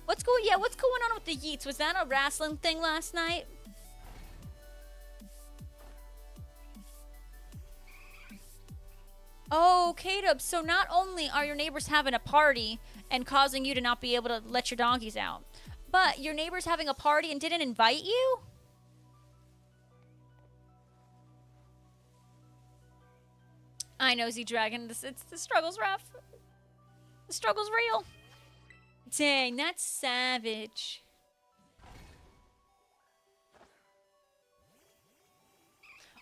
What's going on with the Yeets? Was that a wrestling thing last night? Oh, K-Dub, so not only are your neighbors having a party and causing you to not be able to let your doggies out, but your neighbor's having a party and didn't invite you? I know, Z-Dragon. The struggle's rough. The struggle's real. Dang, that's savage.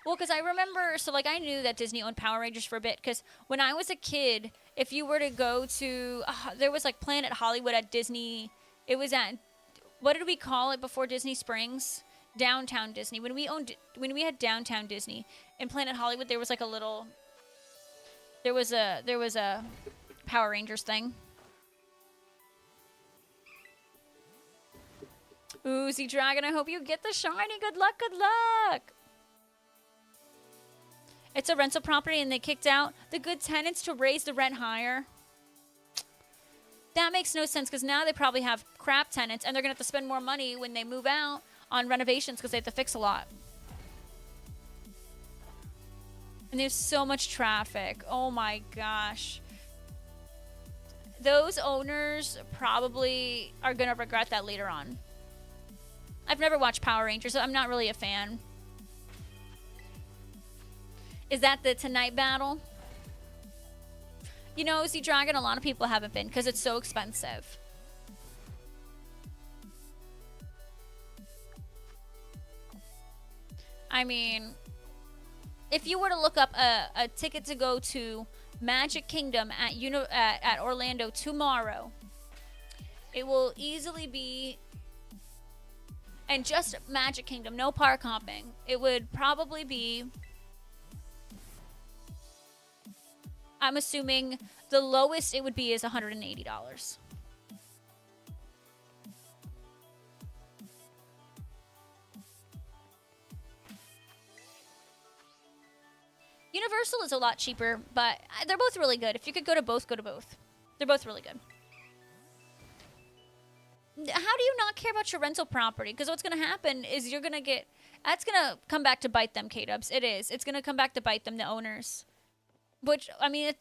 Well, because I remember, so like I knew that Disney owned Power Rangers for a bit, because when I was a kid, if you were to go to, there was like Planet Hollywood at Disney. It was at, what did we call it before Disney Springs? Downtown Disney. When we had Downtown Disney in Planet Hollywood, there was like a little, there was a Power Rangers thing. Ooh, Z-Dragon, I hope you get the shiny. Good luck, good luck. It's a rental property and they kicked out the good tenants to raise the rent higher. That makes no sense, because now they probably have crap tenants and they're going to have to spend more money when they move out on renovations because they have to fix a lot. And there's so much traffic. Oh my gosh. Those owners probably are going to regret that later on. I've never watched Power Rangers, so I'm not really a fan. Is that the Tonight Battle? You know, Z-Dragon, a lot of people haven't been because it's so expensive. I mean, if you were to look up a ticket to go to Magic Kingdom at Orlando tomorrow, it will easily be, and just Magic Kingdom, no park hopping, it would probably be, I'm assuming the lowest it would be is $180. Universal is a lot cheaper, but they're both really good. If you could go to both, go to both. They're both really good. How do you not care about your rental property? Because what's going to happen is you're going to get, that's going to come back to bite them, K-Dubs. It is. It's going to come back to bite them, the owners. Which, I mean,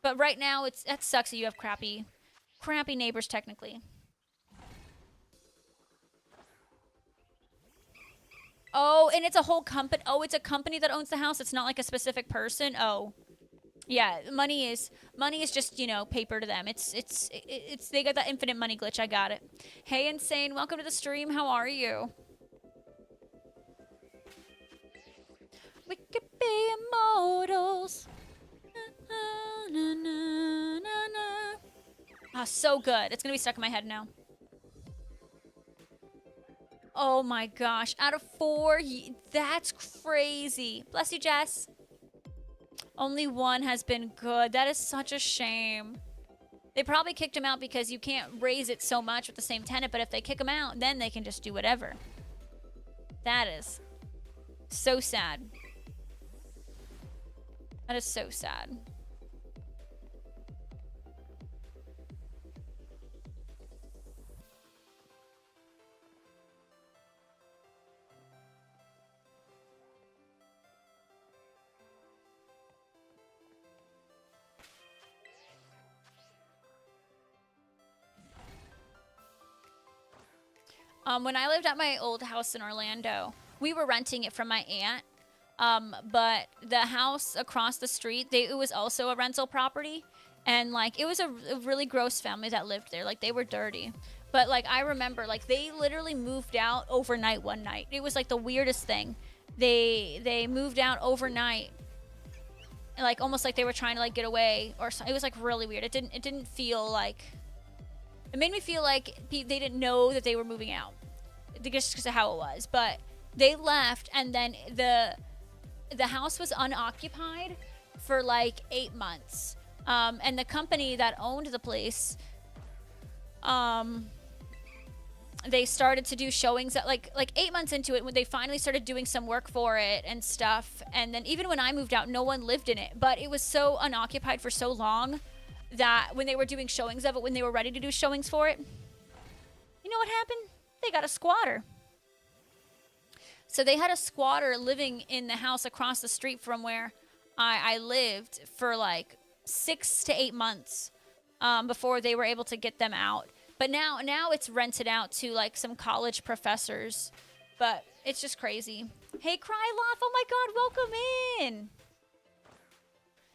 but right now, that sucks that you have crappy neighbors, technically. Oh, and it's a whole company. Oh, it's a company that owns the house. It's not like a specific person. Oh, yeah. Money is just, you know, paper to them. It's they got that infinite money glitch. I got it. Hey, Insane, welcome to the stream. How are you? We could be immortals. Na, na, na, na. Ah, so good. It's gonna be stuck in my head now. Oh my gosh. Out of 4, that's crazy. Bless you, Jess. Only 1 has been good. That is such a shame. They probably kicked him out because you can't raise it so much with the same tenant, but if they kick him out, then they can just do whatever. That is so sad. That is so sad. When I lived at my old house in Orlando, we were renting it from my aunt. But the house across the street, it was also a rental property. And like it was a really gross family that lived there. Like they were dirty. But like I remember like they literally moved out overnight one night. It was like the weirdest thing. They moved out overnight. Like almost like they were trying to like get away or something. It was like really weird. It didn't feel like, it made me feel like they didn't know that they were moving out. Just because of how it was. But they left, and then the house was unoccupied for like 8 months. And the company that owned the place, they started to do showings that like 8 months into it, when they finally started doing some work for it and stuff. And then even when I moved out, no one lived in it, but it was so unoccupied for so long that when they were doing showings of it, when they were ready to do showings for it, you know what happened? They got a squatter. So they had a squatter living in the house across the street from where I lived for like 6 to 8 months before they were able to get them out. But now it's rented out to like some college professors. But it's just crazy. Hey, Kryloff, oh my god, welcome in.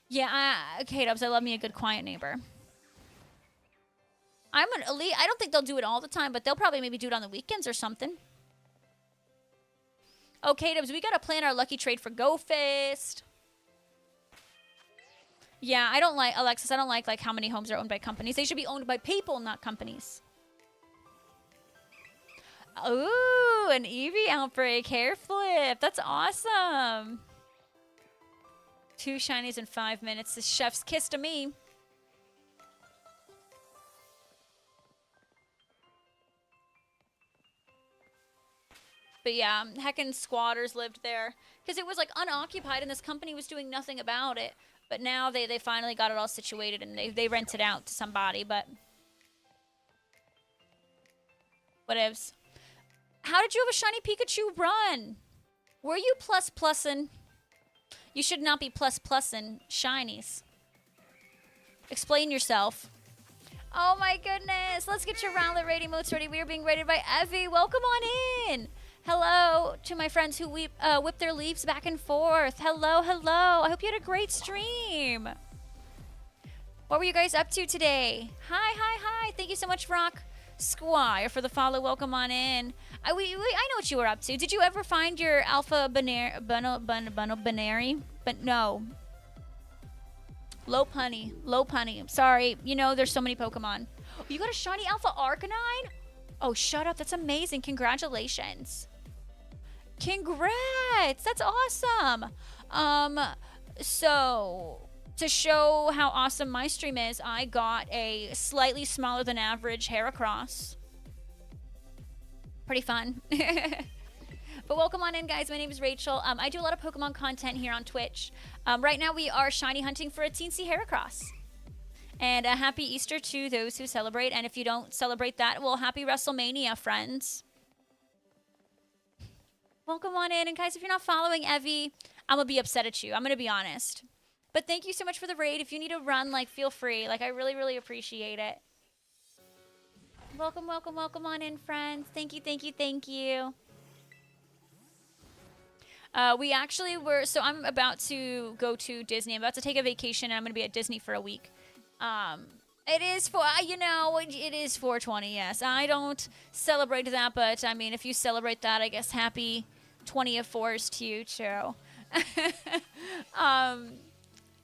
Yeah, K-Dubs, I love me a good quiet neighbor. I'm an elite. I don't think they'll do it all the time, but they'll probably maybe do it on the weekends or something. Oh, K-Dubs, we gotta plan our lucky trade for Go Fist. Yeah, I don't like, Alexis, I don't like how many homes are owned by companies. They should be owned by people, not companies. Ooh, an Eevee outbreak, hair flip. That's awesome. 2 shinies in 5 minutes. The chef's kiss to me. But yeah, heckin' squatters lived there. Because it was like unoccupied and this company was doing nothing about it. But now they finally got it all situated and they rent it out to somebody, but whatevs. How did you have a shiny Pikachu run? Were you plussing? You should not be plussing shinies. Explain yourself. Oh my goodness. Let's get your Rowlet rating modes ready. We are being rated by Evie. Welcome on in. Hello to my friends who whip their leaves back and forth. Hello, hello. I hope you had a great stream. What were you guys up to today? Hi. Thank you so much, Rock Squire, for the follow. Welcome on in. I know what you were up to. Did you ever find your Alpha Banary? But no. Lopunny. Sorry. You know, there's so many Pokemon. Oh, you got a shiny Alpha Arcanine? Oh, shut up. That's amazing. Congratulations. Congrats. That's awesome. So to show how awesome my stream is, I got a slightly smaller than average Heracross. Pretty fun. But welcome on in, guys. My name is Rachel. I do a lot of Pokemon content here on Twitch. Right now we are shiny hunting for a Teensy Heracross. And a happy Easter to those who celebrate. And if you don't celebrate that, well, happy WrestleMania, friends. Welcome on in. And guys, if you're not following Evie, I'm going to be upset at you. I'm going to be honest. But thank you so much for the raid. If you need a run, like, feel free. Like, I really, really appreciate it. Welcome on in, friends. Thank you. We actually were, so I'm about to go to Disney. I'm about to take a vacation, and I'm going to be at Disney for a week. It is it is 420, yes. I don't celebrate that, but I mean, if you celebrate that, I guess happy 20th fours to you, too.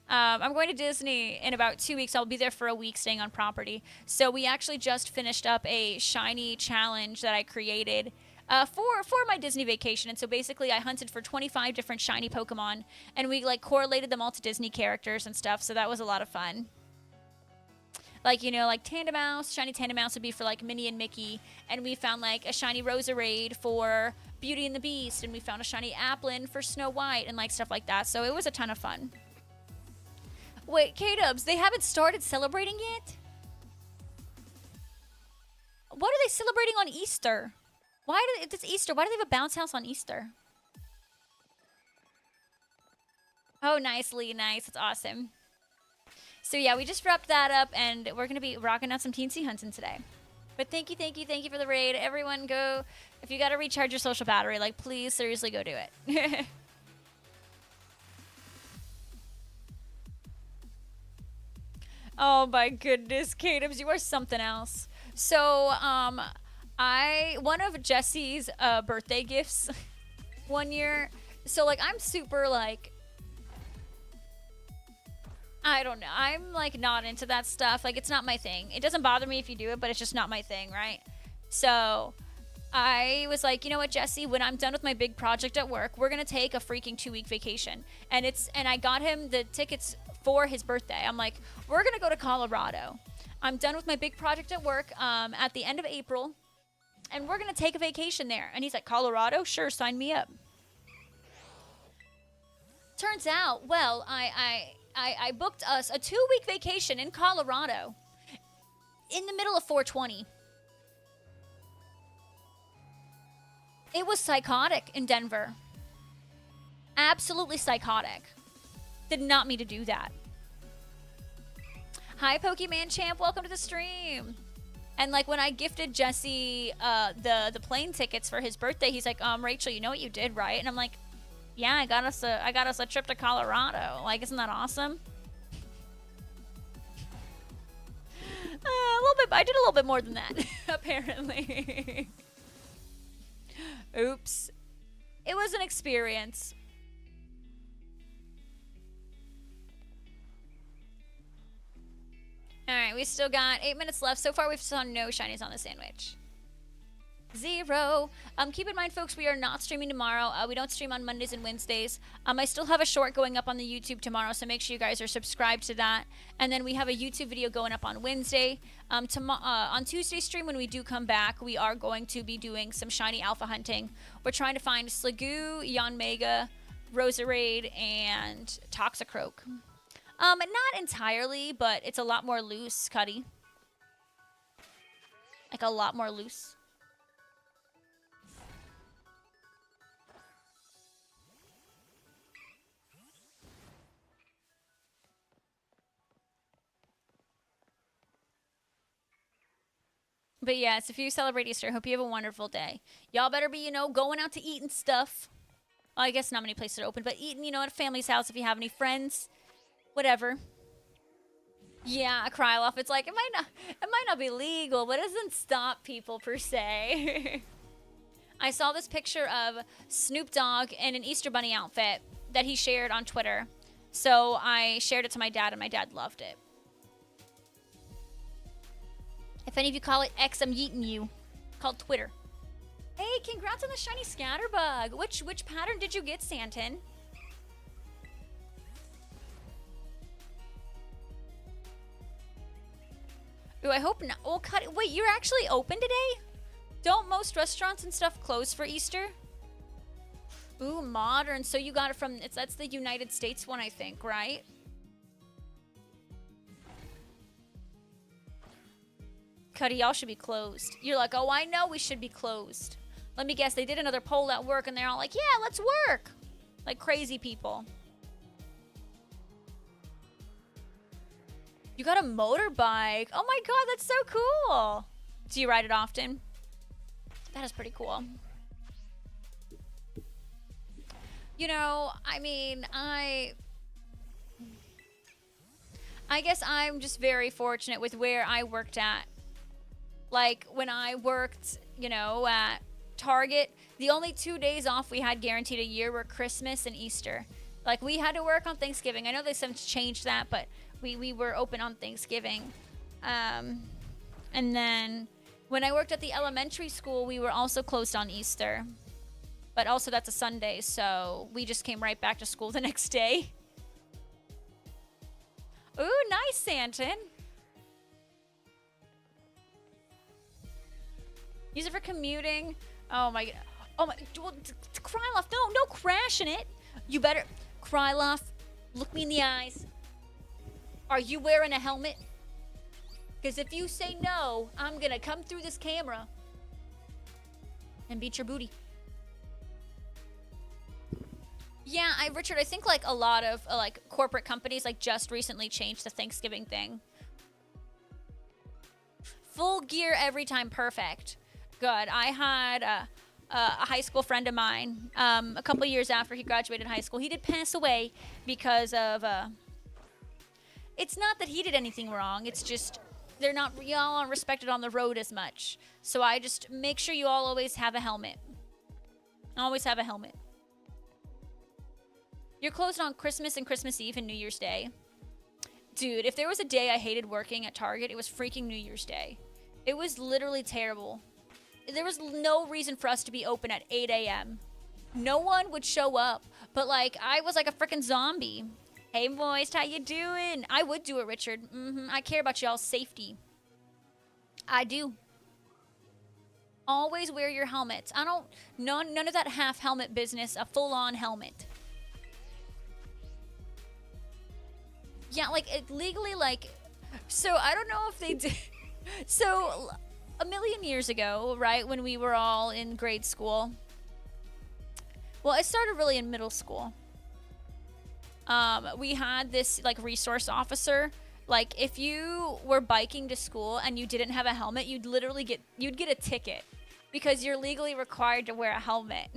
I'm going to Disney in about 2 weeks. I'll be there for a week staying on property. So we actually just finished up a shiny challenge that I created for my Disney vacation. And so basically I hunted for 25 different shiny Pokemon, and we like correlated them all to Disney characters and stuff. So that was a lot of fun. Like, you know, like Tandemouse, shiny Tandemouse would be for like Minnie and Mickey. And we found like a shiny Roserade for Beauty and the Beast. And we found a shiny Applin for Snow White and like stuff like that. So it was a ton of fun. Wait, K-Dubs, they haven't started celebrating yet? What are they celebrating on Easter? If it's Easter, why do they have a bounce house on Easter? Oh, nice, Lee, nice. That's awesome. So yeah, we just wrapped that up, and we're going to be rocking out some Teensy hunting today. But thank you for the raid. Everyone go, if you got to recharge your social battery, like, please, seriously, go do it. Oh my goodness, Cadams, you are something else. So, one of Jesse's birthday gifts one year. So like I'm super like I don't know. I'm like not into that stuff. Like it's not my thing. It doesn't bother me if you do it, but it's just not my thing, right? So I was like, you know what, Jesse, when I'm done with my big project at work, we're gonna take a freaking 2-week vacation. And I got him the tickets for his birthday. I'm like, we're gonna go to Colorado. I'm done with my big project at work at the end of April, and we're gonna take a vacation there. And he's like, Colorado? Sure, sign me up. Turns out, well, I booked us a 2-week vacation in Colorado in the middle of 420. It was psychotic in Denver. Absolutely psychotic. Did not mean to do that. Hi, Pokemon Champ. Welcome to the stream. And like when I gifted Jesse the plane tickets for his birthday, he's like, Rachel, you know what you did, right? And I'm like, yeah, I got us a trip to Colorado. Like, isn't that awesome? A little bit. I did a little bit more than that, apparently. Oops. It was an experience. Alright, we still got 8 minutes left. So far, we've saw no shinies on the sandwich. 0. Keep in mind, folks, we are not streaming tomorrow. We don't stream on Mondays and Wednesdays. I still have a short going up on the YouTube tomorrow, so make sure you guys are subscribed to that. And then we have a YouTube video going up on Wednesday. On Tuesday's stream, when we do come back, we are going to be doing some shiny alpha hunting. We're trying to find Sliggoo, Yanmega, Roserade, and Toxicroak. Not entirely, but it's a lot more loose, Cuddy. Like a lot more loose. But yes, if you celebrate Easter, I hope you have a wonderful day. Y'all better be, going out to eat and stuff. Well, I guess not many places are open, but eating, at a family's house if you have any friends. Whatever. Yeah, a cry-off. It's like, it might not be legal, but it doesn't stop people per se. I saw this picture of Snoop Dogg in an Easter Bunny outfit that he shared on Twitter. So I shared it to my dad, and my dad loved it. If any of you call it X, I'm yeeting you. Called Twitter. Hey, congrats on the shiny Scatterbug. Which pattern did you get, Santin? Ooh, I hope not. Oh, wait, you're actually open today? Don't most restaurants and stuff close for Easter? Ooh, modern. So you got it from, that's the United States one, I think, right? Cuddy, y'all should be closed. You're like, oh, I know we should be closed. Let me guess, they did another poll at work, and they're all like, yeah, let's work. Like crazy people. You got a motorbike. Oh my god, that's so cool. Do you ride it often? That is pretty cool. I mean, I guess I'm just very fortunate with where I worked at. Like, when I worked, at Target, the only 2 days off we had guaranteed a year were Christmas and Easter. Like, we had to work on Thanksgiving. I know they've since changed that, but we were open on Thanksgiving. And then when I worked at the elementary school, we were also closed on Easter. But also that's a Sunday, so we just came right back to school the next day. Ooh, nice, Santin. Use it for commuting. Oh my god. Oh my. Well, Kryloff, no crashing it. You better. Kryloff, look me in the eyes. Are you wearing a helmet? Because if you say no, I'm gonna come through this camera and beat your booty. Yeah, Richard, I think like a lot of corporate companies just recently changed the Thanksgiving thing. Full gear every time, perfect. Good. I had a high school friend of mine a couple years after he graduated high school. He did pass away because of it's not that he did anything wrong. It's just y'all aren't respected on the road as much. So I just make sure you all always have a helmet. Always have a helmet. You're closed on Christmas and Christmas Eve and New Year's Day. Dude, if there was a day I hated working at Target, it was freaking New Year's Day. It was literally terrible. There was no reason for us to be open at 8 a.m. No one would show up. But, like, I was like a freaking zombie. Hey, Moist, how you doing? I would do it, Richard. I care about y'all's safety. I do. Always wear your helmets. None of that half helmet business. A full-on helmet. Yeah, like, legally, like... So, I don't know if they did... So, a million years ago, right, when we were all in grade school... Well, I started really in middle school. We had this, like, resource officer. Like, if you were biking to school and you didn't have a helmet, you'd literally get a ticket. Because you're legally required to wear a helmet.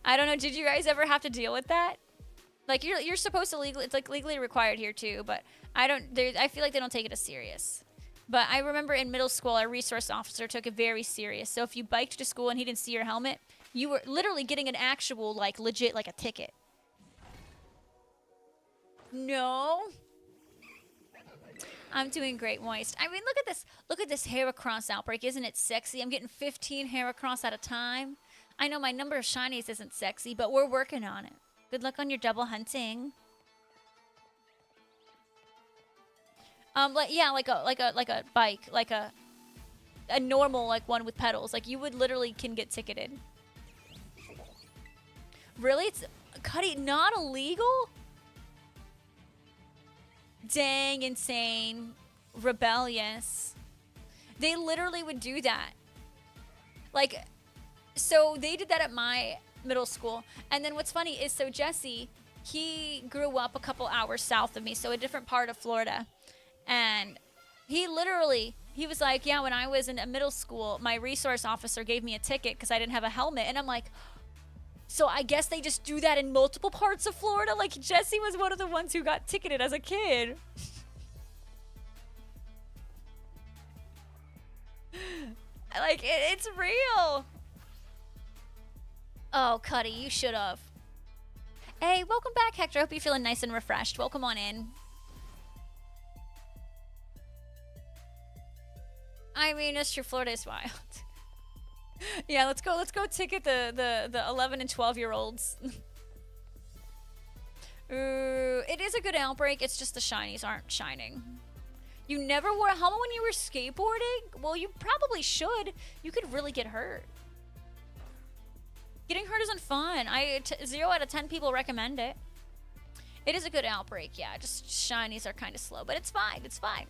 I don't know, did you guys ever have to deal with that? Like, you're supposed to it's like legally required here too, but I feel like they don't take it as serious. But I remember in middle school, our resource officer took it very serious. So if you biked to school and he didn't see your helmet, you were literally getting an actual, like, legit, like, a ticket. No. I'm doing great, Moist. I mean, look at this. Look at this Heracross outbreak. Isn't it sexy? I'm getting 15 Heracross at a time. I know my number of shinies isn't sexy, but we're working on it. Good luck on your double hunting. Like a bike, like a normal, like, one with pedals. Like, you would literally can get ticketed. Really? It's Cuddy, not illegal? Dang, insane. Rebellious. They literally would do that. Like, so they did that at my middle school. And then what's funny is, so Jesse, he grew up a couple hours south of me, so a different part of Florida. And he was like, yeah, when I was in middle school, my resource officer gave me a ticket because I didn't have a helmet. And I'm like, so I guess they just do that in multiple parts of Florida? Like, Jesse was one of the ones who got ticketed as a kid. Like, it's real. Oh, Cuddy, you should have. Hey, welcome back, Hector. I hope you're feeling nice and refreshed. Welcome on in. I mean, it's true. Florida is wild. Yeah, let's go ticket the 11 and 12-year-olds. Ooh, it is a good outbreak. It's just the shinies aren't shining. You never wore a helmet when you were skateboarding? Well, you probably should. You could really get hurt. Getting hurt isn't fun. 0 out of 10 people recommend it. It is a good outbreak, yeah. Just shinies are kind of slow, but it's fine. It's fine.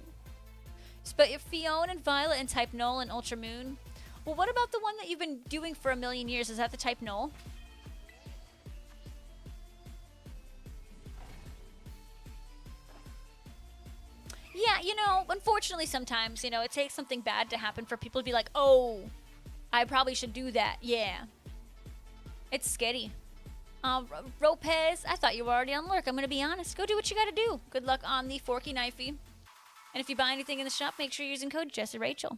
But if Fiona and Violet and Type Null and Ultra Moon... Well, what about the one that you've been doing for a million years? Is that the Type Null? Yeah, you know, unfortunately sometimes, you know, it takes something bad to happen for people to be like, oh, I probably should do that. Yeah. It's scary. Ropez, I thought you were already on lurk. I'm going to be honest. Go do what you got to do. Good luck on the Forky Knifey. And if you buy anything in the shop, make sure you're using code JessieRachel.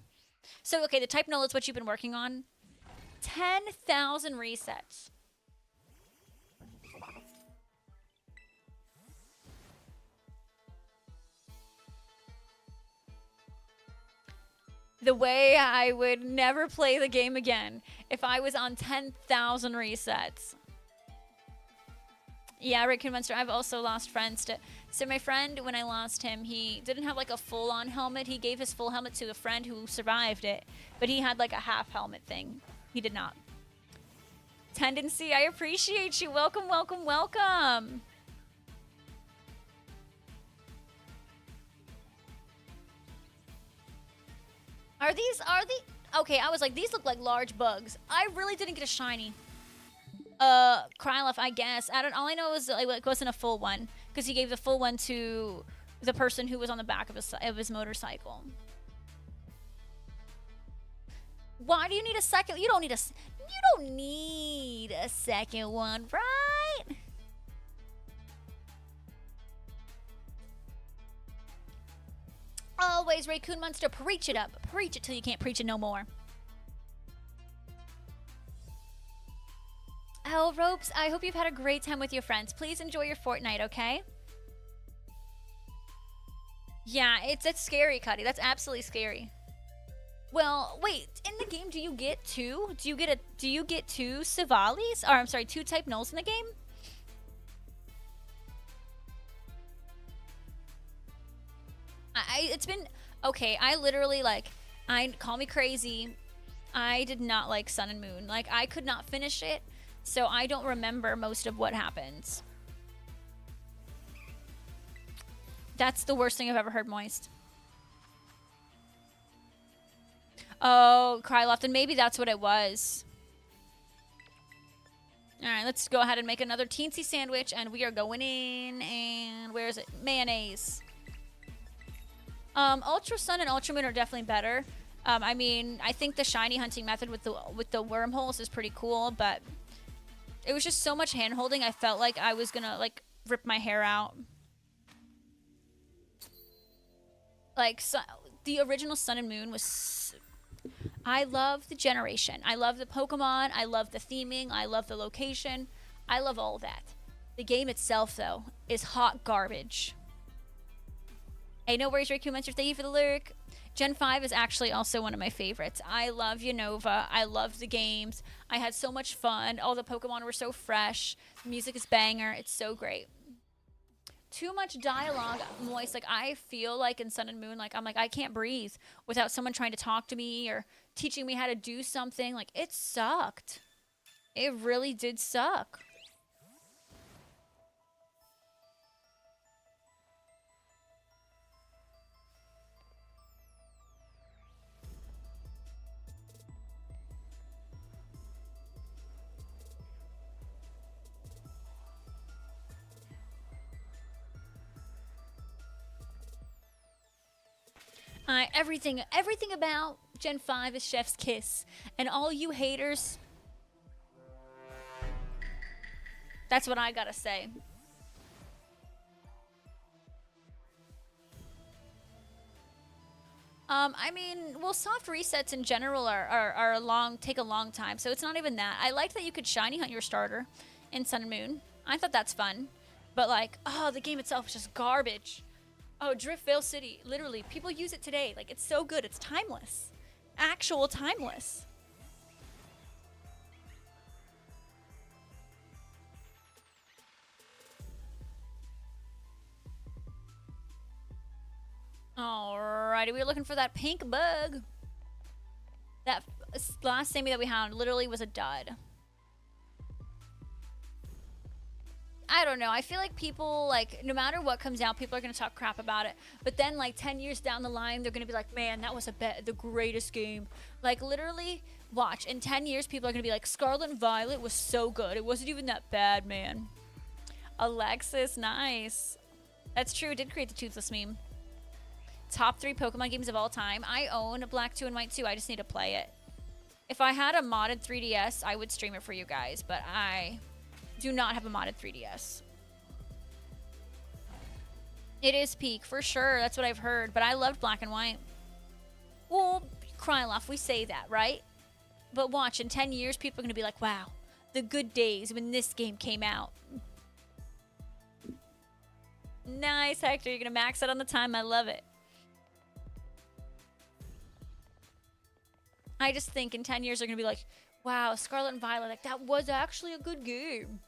So, okay, the Type Null is what you've been working on. 10,000 resets. The way I would never play the game again if I was on 10,000 resets. Yeah, Rick Monster, I've also lost friends to... So my friend, when I lost him, he didn't have like a full-on helmet. He gave his full helmet to a friend who survived it. But he had like a half helmet thing. He did not. Tendency, I appreciate you. Welcome, welcome, welcome. Are these... Okay, I was like, these look like large bugs. I really didn't get a shiny. Krylov, I guess. All I know is it wasn't a full one. Because he gave the full one to the person who was on the back of his motorcycle. Why do you need a second? You don't need a second one, right? Always, Raccoon Monster, preach it up. Preach it till you can't preach it no more. Oh, Ropes, I hope you've had a great time with your friends. Please enjoy your Fortnite, okay? Yeah, it's scary, Cuddy. That's absolutely scary. Well, wait, in the game, do you get two? Do you get two Sivalis? Or, I'm sorry, two type nulls in the game? It's been, okay, I literally, like, call me crazy. I did not like Sun and Moon. Like, I could not finish it, so I don't remember most of what happens. That's the worst thing I've ever heard, Moist. Oh, Kryloft, and maybe that's what it was. Alright, let's go ahead and make another teensy sandwich, and we are going in, and where is it? Mayonnaise. Ultra Sun and Ultra Moon are definitely better. I mean, I think the shiny hunting method with the wormholes is pretty cool, but it was just so much hand-holding, I felt like I was gonna, like, rip my hair out. Like, the original Sun and Moon was... I love the generation. I love the Pokemon. I love the theming. I love the location. I love all that. The game itself, though, is hot garbage. Hey, no worries, Riku Monster. Thank you for the lurk. Gen 5 is actually also one of my favorites. I love Unova. I love the games. I had so much fun. All the Pokemon were so fresh. The music is banger. It's so great. Too much dialogue, Moist. Like, I feel like in Sun and Moon, like, I'm like, I can't breathe without someone trying to talk to me or teaching me how to do something. Like, it sucked. It really did suck. Everything about Gen 5 is chef's kiss. And all you haters, that's what I gotta say. I mean, well, soft resets in general take a long time, so it's not even that. I liked that you could shiny hunt your starter in Sun and Moon. I thought that's fun. But like, oh, the game itself is just garbage. Oh, Driftvale City. Literally, people use it today. Like, it's so good. It's timeless. Actual timeless. Alrighty, we were looking for that pink bug. That last Sammy that we had literally was a dud. I don't know. I feel like people, like, no matter what comes out, people are going to talk crap about it. But then, like, 10 years down the line, they're going to be like, man, that was the greatest game. Like, literally, watch. In 10 years, people are going to be like, Scarlet and Violet was so good. It wasn't even that bad, man. Alexis, nice. That's true. It did create the Toothless meme. Top 3 Pokemon games of all time. I own Black 2 and White 2. I just need to play it. If I had a modded 3DS, I would stream it for you guys. But I do not have a modded 3DS. It is peak, for sure. That's what I've heard. But I loved Black and White. Well, Kryloff, we say that, right? But watch, in 10 years, people are going to be like, wow, the good days when this game came out. Nice, Hector. You're going to max out on the time. I love it. I just think in 10 years, they're going to be like, wow, Scarlet and Violet, like, that was actually a good game.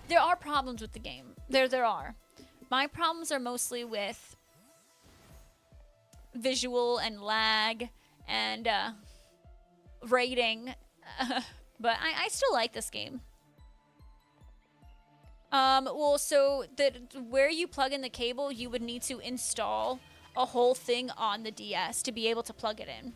There are problems with the game. There are. My problems are mostly with visual and lag and rating. But I still like this game. Well, so where you plug in the cable, you would need to install a whole thing on the DS to be able to plug it in.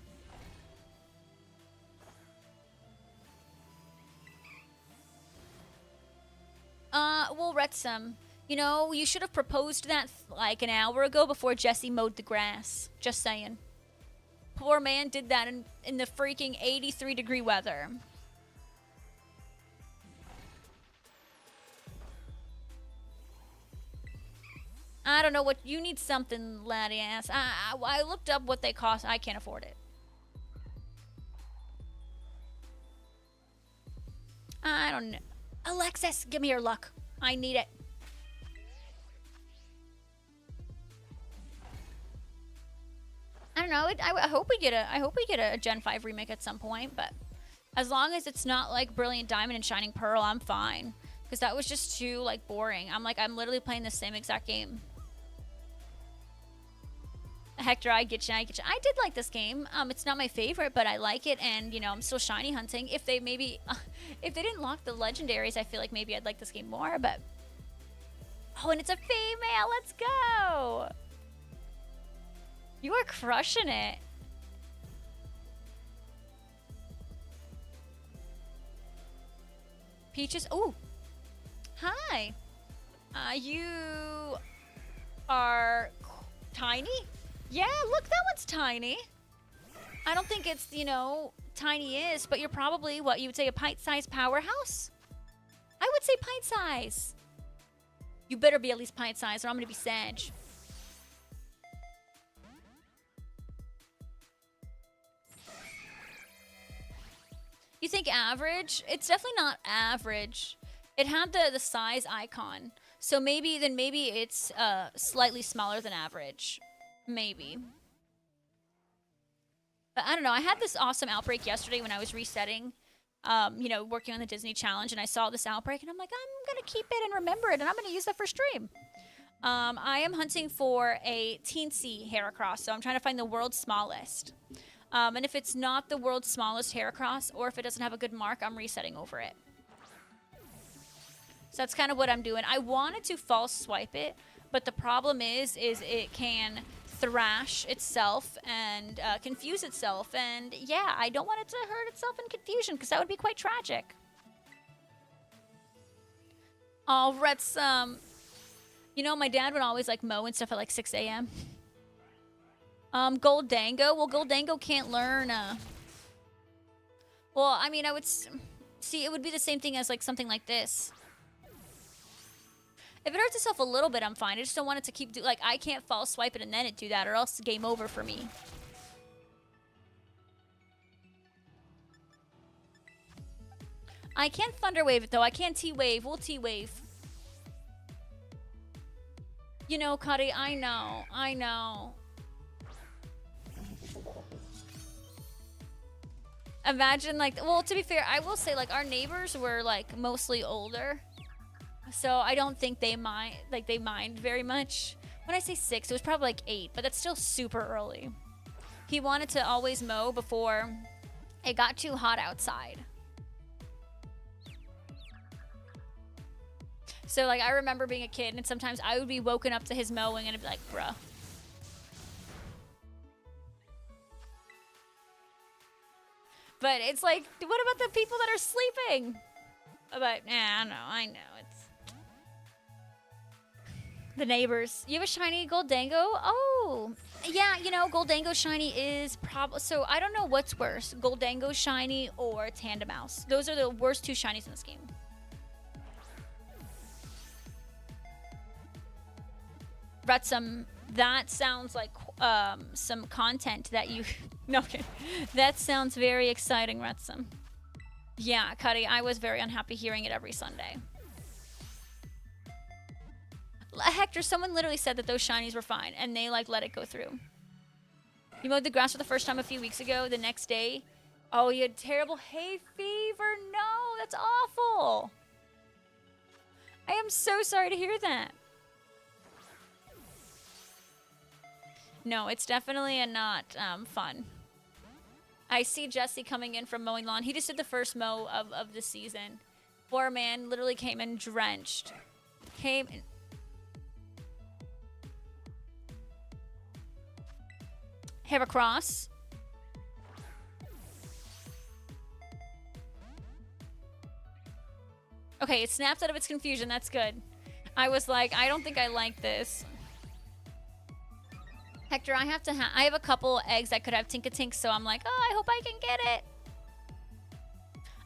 Well, Retsum, you know, you should have proposed that like an hour ago before Jesse mowed the grass. Just saying. Poor man did that in the freaking 83-degree weather. I don't know what you need. Something, laddie ass. I looked up what they cost. I can't afford it. I don't know. Alexis, give me your luck. I need it. I don't know. I hope we get a Gen 5 remake at some point, but as long as it's not like Brilliant Diamond and Shining Pearl, I'm fine. Because that was just too like boring. I'm literally playing the same exact game. Hector, I get you. I did like this game. It's not my favorite, but I like it, and you know, I'm still shiny hunting. If they if they didn't lock the legendaries, I feel like maybe I'd like this game more. But oh, and it's a female. Let's go. You are crushing it. Peaches. Oh, hi. You are tiny. Yeah, look, that one's tiny. I don't think it's, you know, tiny-ish, but you're probably, what, you would say a pint-sized powerhouse? I would say pint-size. You better be at least pint-size, or I'm going to be sad. You think average? It's definitely not average. It had the size icon. So maybe it's slightly smaller than average. Maybe. But I don't know. I had this awesome outbreak yesterday when I was resetting, you know, working on the Disney challenge, and I saw this outbreak, and I'm like, I'm going to keep it and remember it, and I'm going to use that for stream. I am hunting for a Teensy Heracross, so I'm trying to find the world's smallest. And if it's not the world's smallest Heracross, or if it doesn't have a good mark, I'm resetting over it. So that's kind of what I'm doing. I wanted to false swipe it, but the problem is it can thrash itself and confuse itself, and yeah, I don't want it to hurt itself in confusion, because that would be quite tragic. Oh, Rets, you know, my dad would always like mow and stuff at like 6 a.m. Goldango? Well, Goldango can't learn, well, I mean, I would see, it would be the same thing as like something like this. If it hurts itself a little bit, I'm fine. I just don't want it to keep like, I can't false swipe it and then it do that, or else game over for me. I can't Thunder Wave it though. I can't T-Wave. We'll T-Wave. You know, Cuddy, I know. I know. Imagine like, well, to be fair, I will say like our neighbors were like mostly older. So I don't think they mind very much. When I say 6, it was probably like 8, but that's still super early. He wanted to always mow before it got too hot outside. So like I remember being a kid, and sometimes I would be woken up to his mowing, and it'd be like, bruh. But it's like, what about the people that are sleeping? But nah, I know it's the neighbors. You have a shiny Goldango? Oh, yeah. You know, Goldango shiny is probably, so I don't know what's worse, Goldango shiny or Tandemaus. Those are the worst 2 shinies in this game. Rutsum, that sounds like some content that you... No, okay. That sounds very exciting, Rutsum. Yeah, Cuddy, I was very unhappy hearing it every Sunday. Hector, someone literally said that those shinies were fine, and they, like, let it go through. You mowed the grass for the first time a few weeks ago. The next day, oh, you had terrible hay fever. No, that's awful. I am so sorry to hear that. No, it's definitely not fun. I see Jesse coming in from mowing lawn. He just did the first mow of the season. Poor man literally came in drenched. Came in. Heracross. Okay, it snapped out of its confusion. That's good. I was like, I don't think I like this. Hector, I have a couple eggs that could have Tinkatinks, so I'm like, oh, I hope I can get it.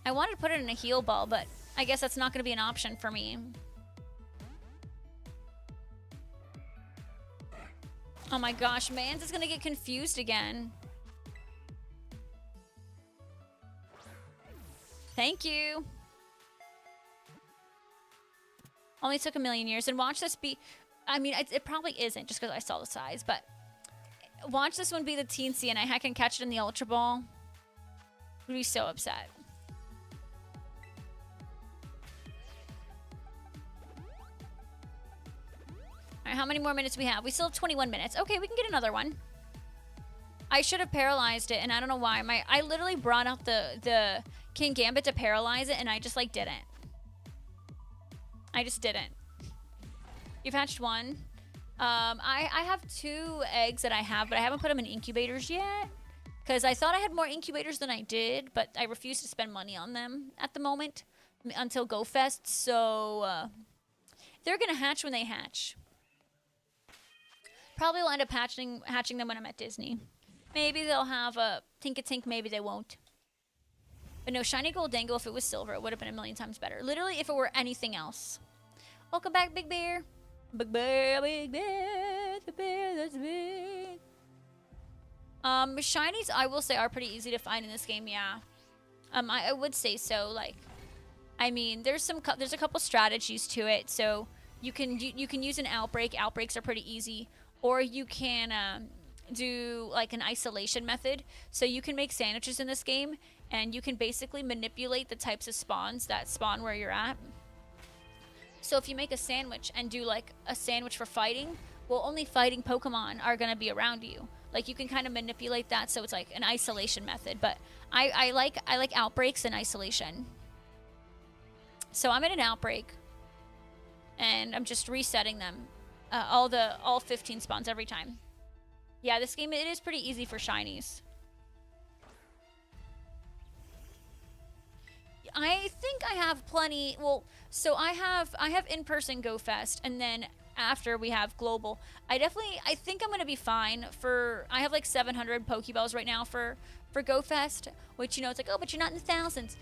I wanted to put it in a heal ball, but I guess that's not going to be an option for me. Oh my gosh, Mans is gonna get confused again. Thank you. Only took 1,000,000 years. And watch this be... I mean, it probably isn't just because I saw the size, but... Watch this one be the Teensy and I can catch it in the Ultra Ball. I'd be so upset. Alright, how many more minutes do we have? We still have 21 minutes. Okay, we can get another one. I should have paralyzed it, and I don't know why. I literally brought out the King Gambit to paralyze it, and I just, like, didn't. I just didn't. You've hatched one. I have 2 eggs that I have, but I haven't put them in incubators yet. Because I thought I had more incubators than I did, but I refuse to spend money on them at the moment. Until Go Fest, so... they're gonna hatch when they hatch. Probably will end up hatching them when I'm at Disney. Maybe they'll have a Tink-a-Tink, maybe they won't. But no, Shiny Gold Dango, if it was silver, it would have been 1,000,000 times better. Literally, if it were anything else. Welcome back, Big Bear. Big Bear, Big Bear, the bear that's big. Shinies, I will say, are pretty easy to find in this game, yeah. I would say so, like... I mean, there's a couple strategies to it, so you can use an outbreak. Outbreaks are pretty easy. Or you can do like an isolation method. So you can make sandwiches in this game, and you can basically manipulate the types of spawns that spawn where you're at. So if you make a sandwich and do like a sandwich for fighting, well, only fighting Pokemon are gonna be around you. Like you can kind of manipulate that, so it's like an isolation method. But I like outbreaks and isolation. So I'm in an outbreak, and I'm just resetting them. All 15 spawns every time. Yeah, this game, it is pretty easy for shinies. I think I have plenty. Well, so I have in-person Go Fest, and then after we have global. I think I'm gonna be fine for. I have like 700 Pokeballs right now for Go Fest, which, you know, it's like, oh, but you're not in the thousands.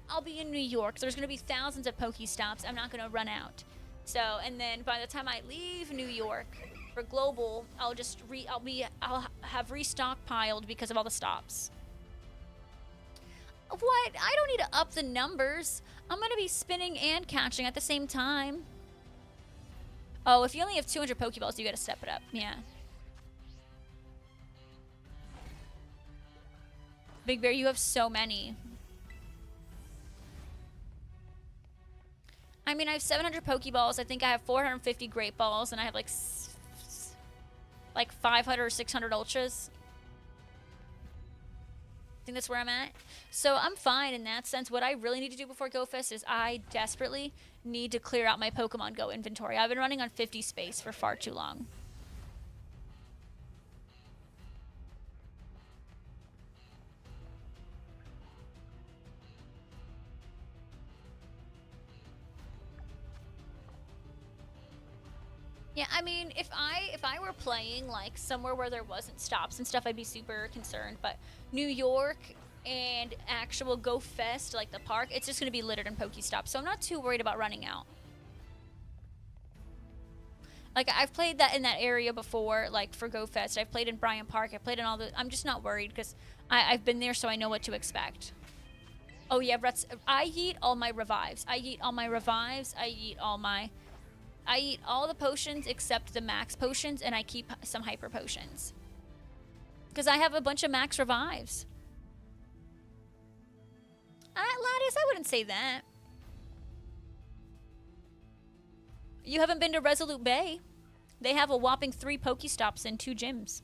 I'll be in New York, so there's gonna be thousands of Pokestops. I'm not gonna run out. So, and then by the time I leave New York for global, I'll have restockpiled because of all the stops. What? I don't need to up the numbers. I'm gonna be spinning and catching at the same time. Oh, if you only have 200 Pokeballs, you gotta step it up. Yeah. Big Bear, you have so many. I mean, I have 700 Pokeballs. I think I have 450 Great Balls, and I have like 500 or 600 Ultras. I think that's where I'm at. So I'm fine in that sense. What I really need to do before Go Fest is I desperately need to clear out my Pokemon Go inventory. I've been running on 50 space for far too long. Yeah, I mean, if I were playing like somewhere where there wasn't stops and stuff, I'd be super concerned. But New York and actual Go Fest, like the park, it's just gonna be littered in Pokestops, so I'm not too worried about running out. Like, I've played that in that area before, like for Go Fest. I've played in Bryant Park. I played in all the. I'm just not worried because I've been there, so I know what to expect. Oh yeah, I eat all my revives. I eat all the potions except the max potions, and I keep some hyper potions. Because I have a bunch of max revives. Lattice, I wouldn't say that. You haven't been to Resolute Bay. They have a whopping 3 Pokestops and 2 gyms.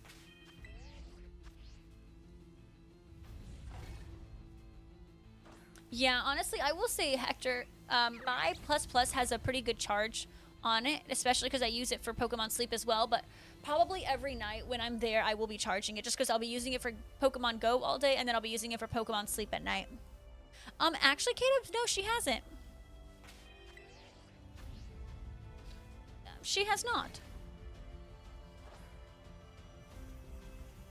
Yeah, honestly, I will say, Hector, my plus has a pretty good charge on it, especially because I use it for Pokemon Sleep as well, but probably every night when I'm there, I will be charging it, just because I'll be using it for Pokemon Go all day, and then I'll be using it for Pokemon Sleep at night. Actually, Caleb, no, she hasn't. She has not.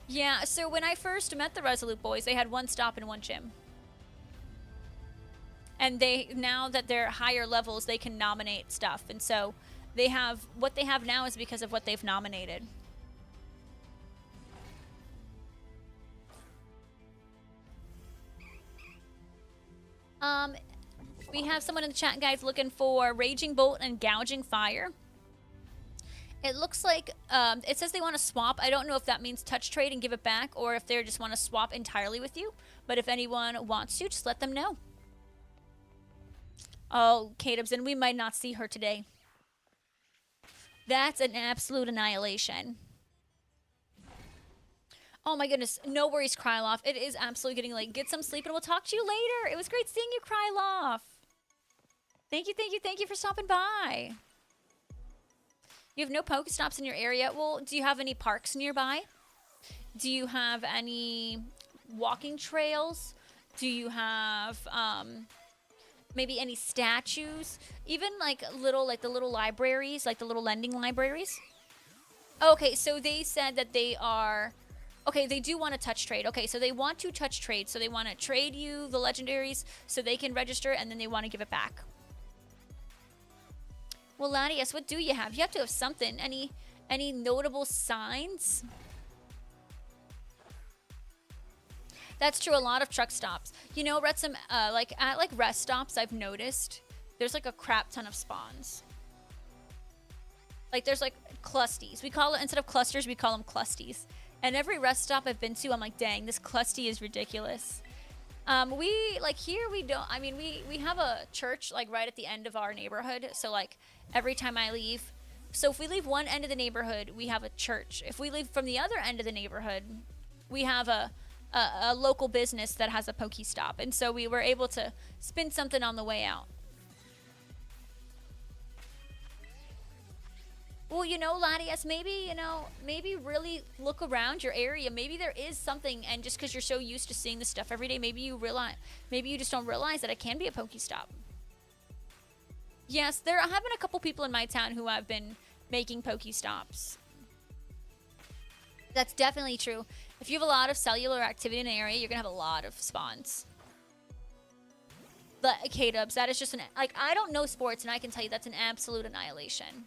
Yeah, so when I first met the Resolute boys, they had 1 stop and 1 gym. And now that they're higher levels, they can nominate stuff. And so what they have now is because of what they've nominated. Um, we have someone in the chat, guys, looking for Raging Bolt and Gouging Fire. It looks like, it says they want to swap. I don't know if that means touch trade and give it back, or if they just want to swap entirely with you. But if anyone wants to, just let them know. Oh, Kateb's, and we might not see her today. That's an absolute annihilation. Oh my goodness. No worries, Kryloff. It is absolutely getting late. Get some sleep and we'll talk to you later. It was great seeing you, Kryloff. Thank you for stopping by. You have no Pokestops in your area. Well, do you have any parks nearby? Do you have any walking trails? Do you have maybe any statues? Even like the little libraries, like the little lending libraries? Okay, so they said that they are... Okay, they do want to touch trade. Okay, so they want to touch trade. So they want to trade you the legendaries so they can register, and then they want to give it back. Well, Latias, what do you have? You have to have something. Any notable signs? That's true. A lot of truck stops. You know, at rest stops, I've noticed there's like a crap ton of spawns. Like there's like clusties. We call it, instead of clusters, we call them clusties. And every rest stop I've been to, I'm like, dang, this clusty is ridiculous. We have a church like right at the end of our neighborhood. So like every time I leave, so if we leave one end of the neighborhood, we have a church. If we leave from the other end of the neighborhood, we have a local business that has a Pokestop. And so we were able to spin something on the way out. Well, you know, Latias, maybe really look around your area. Maybe there is something, and just because you're so used to seeing this stuff every day, maybe you just don't realize that it can be a Pokestop. Yes, there have been a couple people in my town who have been making Pokestops. That's definitely true. If you have a lot of cellular activity in an area, you're going to have a lot of spawns. But, K-Dubs, that is just I don't know sports, and I can tell you that's an absolute annihilation.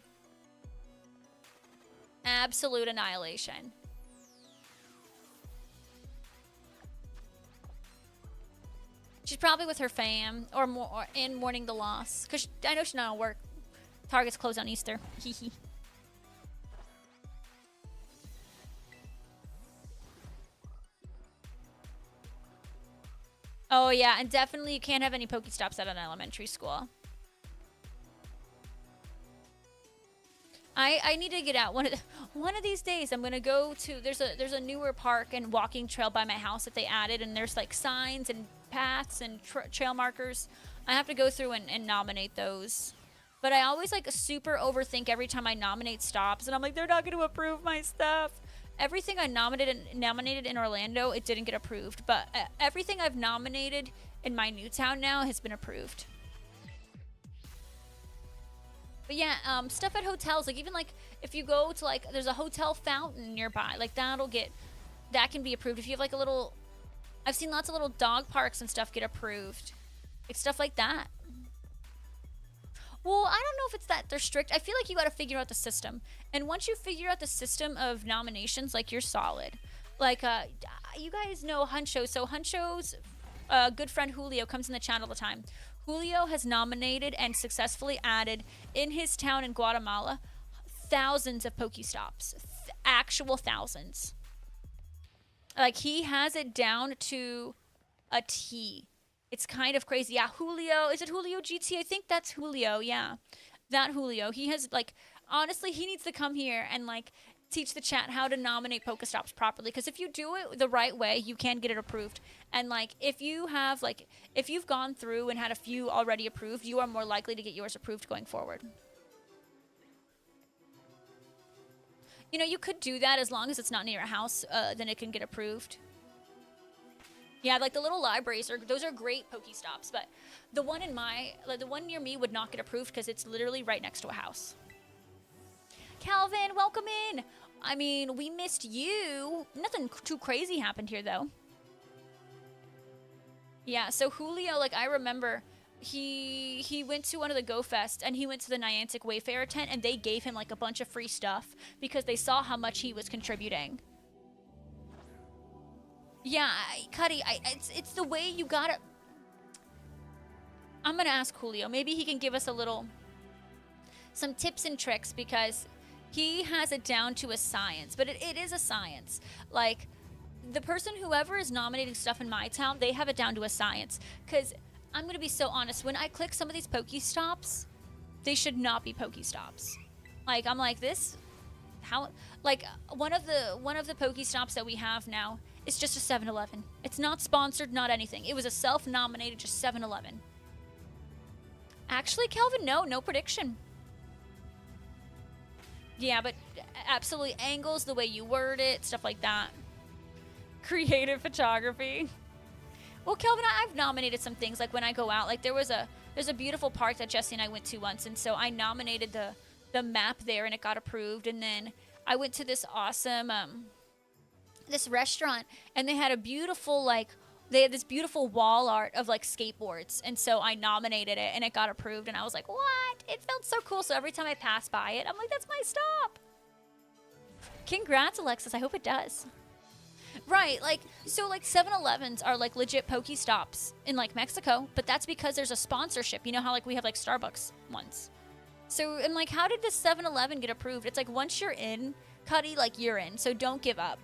Absolute annihilation. She's probably with her fam or in mourning the loss, because I know she's not at work. Target's closed on Easter. Hee. Oh yeah, and definitely you can't have any Pokestops at an elementary school. I need to get out. One of these days I'm gonna go to, there's a newer park and walking trail by my house that they added, and there's like signs and paths and trail markers. I have to go through and nominate those. But I always like super overthink every time I nominate stops, and I'm like, they're not gonna approve my stuff. Everything I nominated in Orlando, it didn't get approved, but everything I've nominated in my new town now has been approved. But yeah, stuff at hotels, like even like if you go to like, there's a hotel fountain nearby, like that can be approved. If you have like a little, I've seen lots of little dog parks and stuff get approved. Like stuff like that. Well, I don't know if it's that they're strict. I feel like you got to figure out the system. And once you figure out the system of nominations, like you're solid. Like, you guys know Huncho. So Huncho's good friend Julio comes in the chat all the time. Julio has nominated and successfully added in his town in Guatemala thousands of Pokestops. Actual thousands. Like, he has it down to a T. It's kind of crazy. Yeah, Julio. Is it Julio GT? I think that's Julio. Yeah. That Julio. He has, like, honestly, he needs to come here and, like, teach the chat how to nominate Pokestops properly. Because if you do it the right way, you can get it approved. And, like, if you have, like, if you've gone through and had a few already approved, you are more likely to get yours approved going forward. You know, you could do that as long as it's not near a house, then it can get approved. Yeah, like the little libraries, those are great Pokestops, but the one the one near me would not get approved because it's literally right next to a house. Calvin, welcome in. I mean, we missed you. Nothing too crazy happened here, though. Yeah, so Julio, like, I remember he went to one of the Go Fest, and he went to the Niantic Wayfarer tent, and they gave him, like, a bunch of free stuff because they saw how much he was contributing. Yeah, Cuddy, it's the way you gotta... I'm gonna ask Julio. Maybe he can give us some tips and tricks, because he has it down to a science. But it is a science. Like, the person, whoever is nominating stuff in my town, they have it down to a science. Because I'm gonna be so honest, when I click some of these Pokestops, they should not be Pokestops. Like, I'm like, this, how, like, one of the Pokestops that we have now is just a 7-Eleven. It's not sponsored, not anything. It was a self-nominated, just 7-Eleven. Actually, Kelvin, no prediction. Yeah, but absolutely angles, the way you word it, stuff like that. Creative photography. Well, Kelvin, I've nominated some things, like when I go out. Like, there's a beautiful park that Jesse and I went to once, and so I nominated the map there, and it got approved. And then I went to this awesome this restaurant, and they had a beautiful, like, they had this beautiful wall art of, like, skateboards, and so I nominated it, and it got approved, and I was like, what? It felt so cool. So every time I pass by it, I'm like, that's my stop. Congrats, Alexis. I hope it does. Right, like, so, like, 7-Elevens are, like, legit Pokestops in, like, Mexico, but that's because there's a sponsorship. You know how, like, we have, like, Starbucks ones. So, I'm like, how did this 7-Eleven get approved? It's like, once you're in, Cuddy, like, you're in, so don't give up.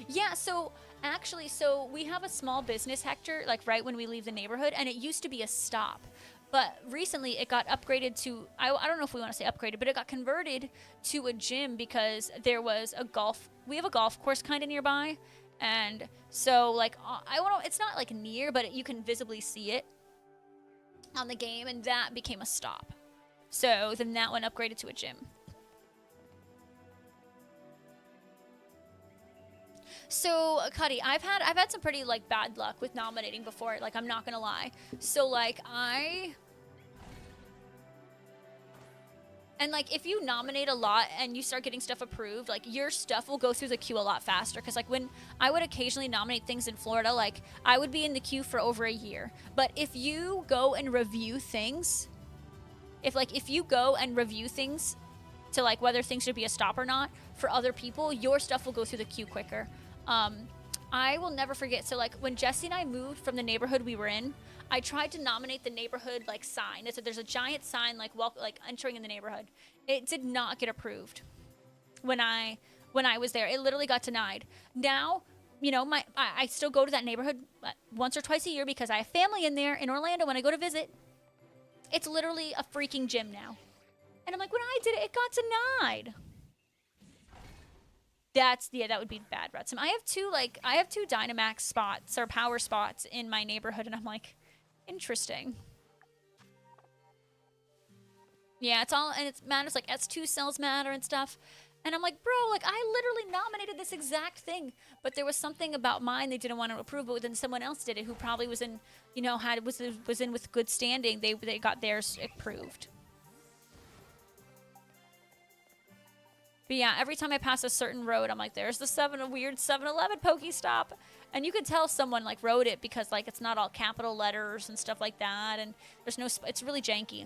Yeah, so actually, so we have a small business hectare, like, right when we leave the neighborhood, and it used to be a stop. But recently it got upgraded to, I don't know if we want to say upgraded, but it got converted to a gym because there was we have a golf course kind of nearby. And so, like, it's not, like, near, but you can visibly see it on the game, and that became a stop. So then that one upgraded to a gym. So, Cuddy, I've had some pretty, like, bad luck with nominating before, like, I'm not gonna lie. So, like, and, like, if you nominate a lot and you start getting stuff approved, like, your stuff will go through the queue a lot faster. Because, like, when I would occasionally nominate things in Florida, like, I would be in the queue for over a year. But if you go and review things, if you go and review things to, like, whether things should be a stop or not, for other people, your stuff will go through the queue quicker. I will never forget. So, like, when Jesse and I moved from the neighborhood we were in, I tried to nominate the neighborhood, like, sign. There's a giant sign, like, entering in the neighborhood. It did not get approved when I was there. It literally got denied. Now, you know, I still go to that neighborhood once or twice a year because I have family in there in Orlando when I go to visit. It's literally a freaking gym now. And I'm like, when I did it, it got denied. That would be bad, Rutsum. I have two Dynamax spots or power spots in my neighborhood, and I'm like, interesting. Yeah, it's all, and it matters, like, S2 cells matter and stuff. And I'm like, bro, like, I literally nominated this exact thing, but there was something about mine they didn't want to approve, but then someone else did it who probably was in, you know, was in with good standing. They got theirs approved. But yeah, every time I pass a certain road, I'm like, there's the weird 7-Eleven Pokestop. And you could tell someone, like, wrote it because, like, it's not all capital letters and stuff like that. And there's no, it's really janky.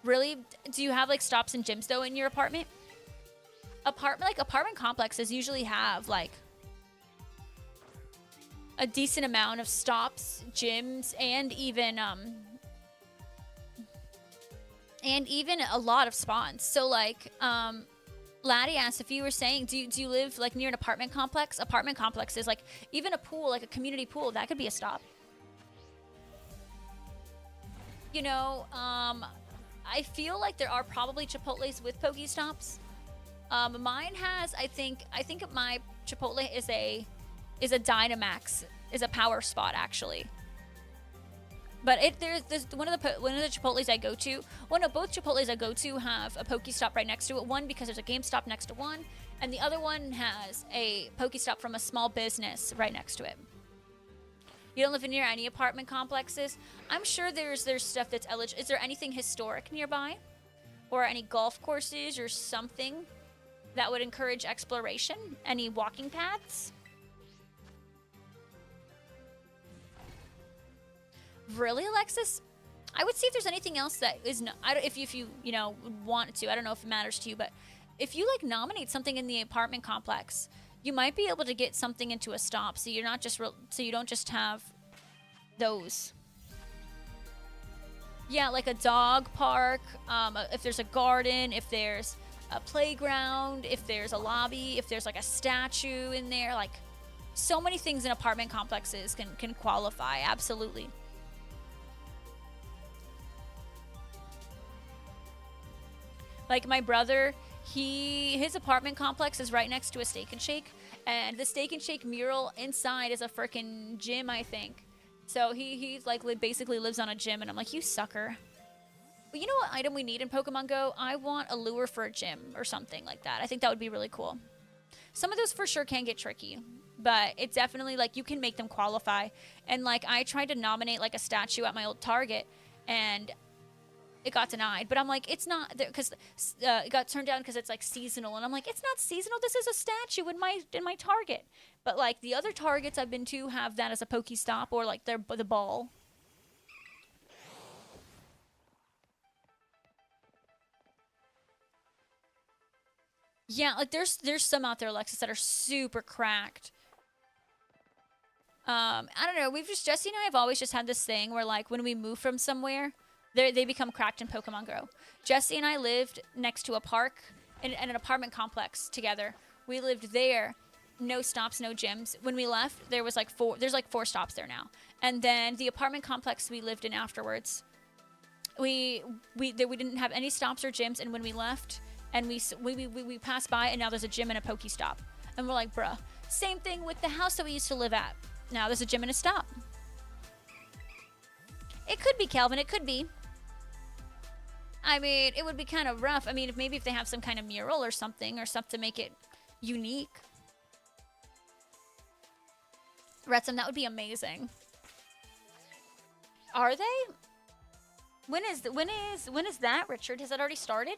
Really? Do you have, like, stops and gyms, though, in your apartment? Apartment complexes usually have, like, a decent amount of stops, gyms, and even a lot of spawns. So, like, Laddie asked if you were saying, do you live, like, near an apartment complex? Apartment complexes, like, even a pool, like a community pool, that could be a stop. You know, I feel like there are probably Chipotles with Pokestops. Mine has, I think my Chipotle is a Dynamax, is a power spot, actually. But there's one of the Chipotles I go to. Well, no, both Chipotles I go to have a Pokestop right next to it. One because there's a GameStop next to one, and the other one has a Pokestop from a small business right next to it. You don't live near any apartment complexes? I'm sure there's stuff that's eligible. Is there anything historic nearby, or any golf courses or something that would encourage exploration? Any walking paths? Really, Alexis? I would see if there's anything else that is not, if you you know, want to. I don't know if it matters to you, but if you, like, nominate something in the apartment complex, you might be able to get something into a stop, so you're not just so you don't just have those. Yeah, like a dog park, if there's a garden, if there's a playground, if there's a lobby, if there's like a statue in there, like so many things in apartment complexes can qualify, absolutely. Like my brother, his apartment complex is right next to a Steak and Shake, and the Steak and Shake mural inside is a freaking gym, I think. So he's like basically lives on a gym, and I'm like, you sucker. But you know what item we need in Pokemon Go? I want a lure for a gym or something like that. I think that would be really cool. Some of those for sure can get tricky, but it's definitely like you can make them qualify. And like I tried to nominate like a statue at my old Target, and it got denied. But I'm like, it's not there because it got turned down because it's like seasonal, and I'm like, it's not seasonal. This is a statue in my Target. But like the other Targets I've been to have that as a Pokestop or like the ball. Yeah, like there's some out there, Alexis, that are super cracked. I don't know. Jesse and I have always just had this thing where like when we move from somewhere, they become cracked in Pokemon Go. Jesse and I lived next to a park and an apartment complex together. We lived there, no stops, no gyms. When we left, there's like 4 stops there now. And then the apartment complex we lived in afterwards, we didn't have any stops or gyms. And when we left, and we passed by, and now there's a gym and a Pokestop. And we're like, bruh. Same thing with the house that we used to live at. Now there's a gym and a stop. It could be, Calvin. It could be. I mean, it would be kind of rough. I mean, if they have some kind of mural or something to make it unique. Retsum, that would be amazing. Are they? When is that, Richard? Has that already started?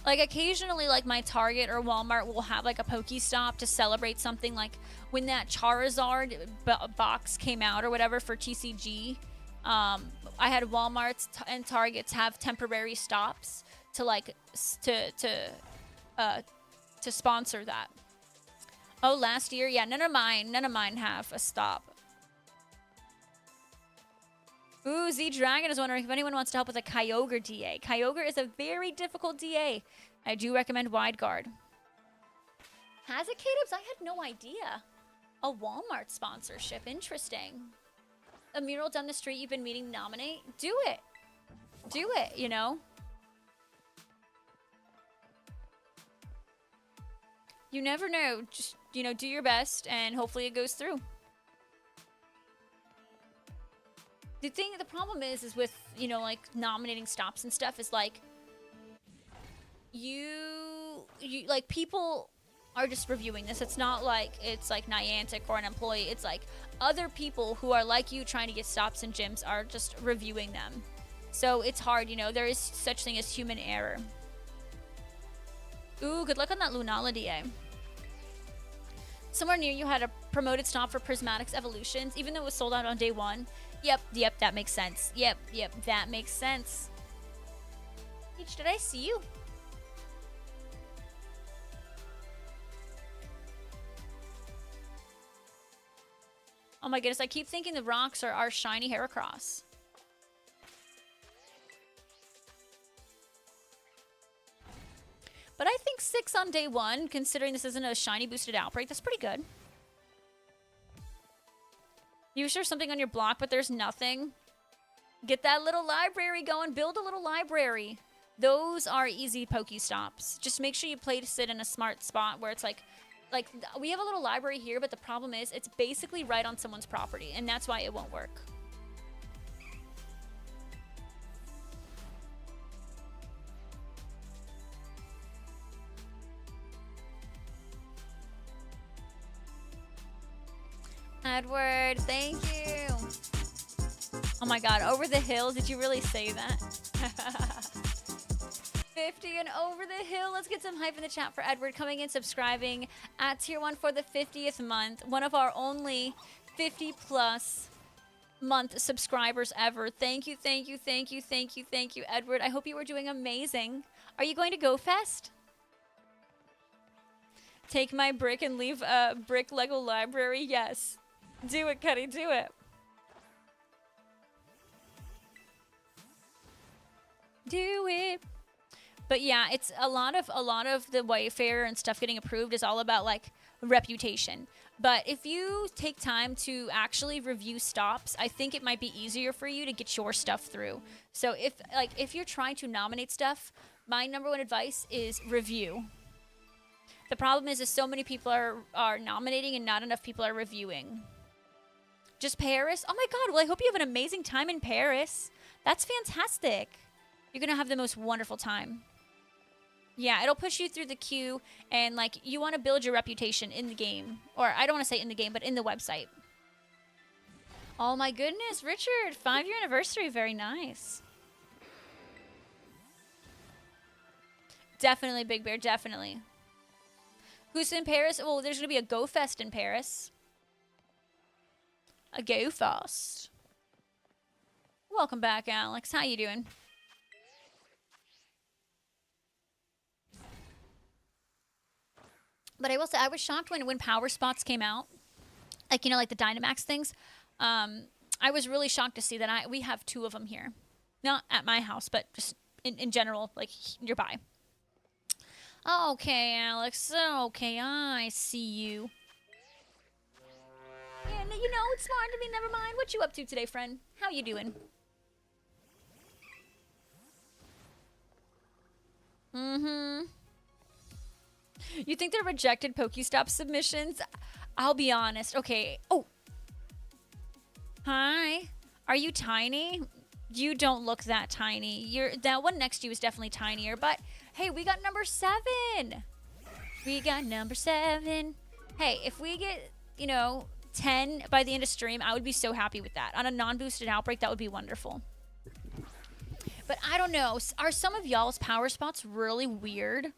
Like occasionally, like my Target or Walmart will have like a Pokestop to celebrate something. Like when that Charizard box came out or whatever for TCG, I had Walmarts and Targets have temporary stops to like to sponsor that. Oh, last year, yeah. None of mine have a stop. Ooh, Z Dragon is wondering if anyone wants to help with a Kyogre DA. Kyogre is a very difficult DA. I do recommend Wide Guard. Has it, K-Dubs? I had no idea. A Walmart sponsorship. Interesting. A mural down the street you've been meaning to nominate? Do it. Do it, you know? You never know. Just, you know, do your best and hopefully it goes through. The problem is with, you know, like nominating stops and stuff is like you like people are just reviewing this. It's not like it's like Niantic or an employee. It's like other people who are like you trying to get stops and gyms are just reviewing them. So it's hard, you know, there is such thing as human error. Ooh, good luck on that Lunala DA. Somewhere near you had a promoted stop for Prismatic's Evolutions, even though it was sold out on day 1. Yep, that makes sense. Yep, that makes sense. Peach, did I see you? Oh my goodness, I keep thinking the rocks are our shiny Heracross. But I think 6 on day 1, considering this isn't a shiny boosted outbreak, that's pretty good. You sure something on your block, but there's nothing? Get that little library going. Build a little library. Those are easy Pokestops. Just make sure you place it in a smart spot where it's like we have a little library here, but the problem is it's basically right on someone's property, and that's why it won't work. Edward, thank you. Oh my god, over the hill? Did you really say that? 50 and over the hill. Let's get some hype in the chat for Edward coming in, subscribing at tier 1 for the 50th month. One of our only 50 plus month subscribers ever. Thank you, thank you, thank you, thank you, thank you, Edward. I hope you are doing amazing. Are you going to Go Fest? Take my brick and leave a brick Lego library? Yes. Do it, Cuddy, do it. Do it. But yeah, it's a lot of the Wayfarer and stuff getting approved is all about like reputation. But if you take time to actually review stops, I think it might be easier for you to get your stuff through. So if you're trying to nominate stuff, my number one advice is review. The problem is so many people are nominating and not enough people are reviewing. Just Paris? Oh my god, well I hope you have an amazing time in Paris. That's fantastic. You're gonna have the most wonderful time. Yeah, it'll push you through the queue, and like you want to build your reputation in the game. Or I don't want to say in the game, but in the website. Oh my goodness, Richard, 5-year anniversary, very nice. Definitely, Big Bear, definitely. Who's in Paris? Well, there's going to be a Go Fest in Paris. A Go Fest. Welcome back, Alex. How you doing? But I will say, I was shocked when Power Spots came out. Like, you know, like the Dynamax things. I was really shocked to see that we have 2 of them here. Not at my house, but just in general, like nearby. Okay, Alex. Okay, I see you. Yeah, you know, it's smart to me. Never mind. What you up to today, friend? How you doing? Mm-hmm. You think they're rejected Pokestop submissions? I'll be honest. Okay. Oh. Hi. Are you tiny? You don't look that tiny. That one next to you is definitely tinier. But hey, we got number 7. We got number 7. Hey, if we get, you know, 10 by the end of stream, I would be so happy with that. On a non-boosted outbreak, that would be wonderful. But I don't know. Are some of y'all's power spots really weird?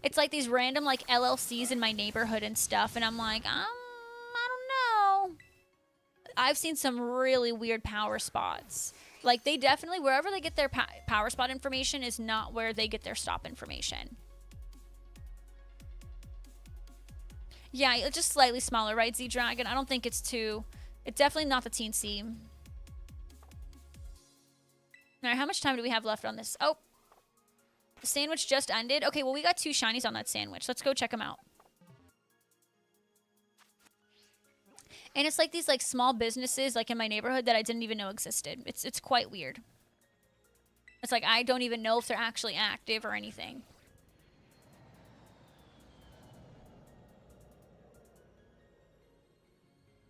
It's like these random like LLCs in my neighborhood and stuff, and I'm like, I don't know. I've seen some really weird power spots. Like they definitely, wherever they get their power spot information is not where they get their stop information. Yeah, it's just slightly smaller, right, Z-Dragon? I don't think it's too... It's definitely not the Teensy. Alright, how much time do we have left on this? Oh. The sandwich just ended. Okay, well, we got 2 shinies on that sandwich. Let's go check them out. And it's like these like small businesses like in my neighborhood that I didn't even know existed. It's quite weird. It's like I don't even know if they're actually active or anything.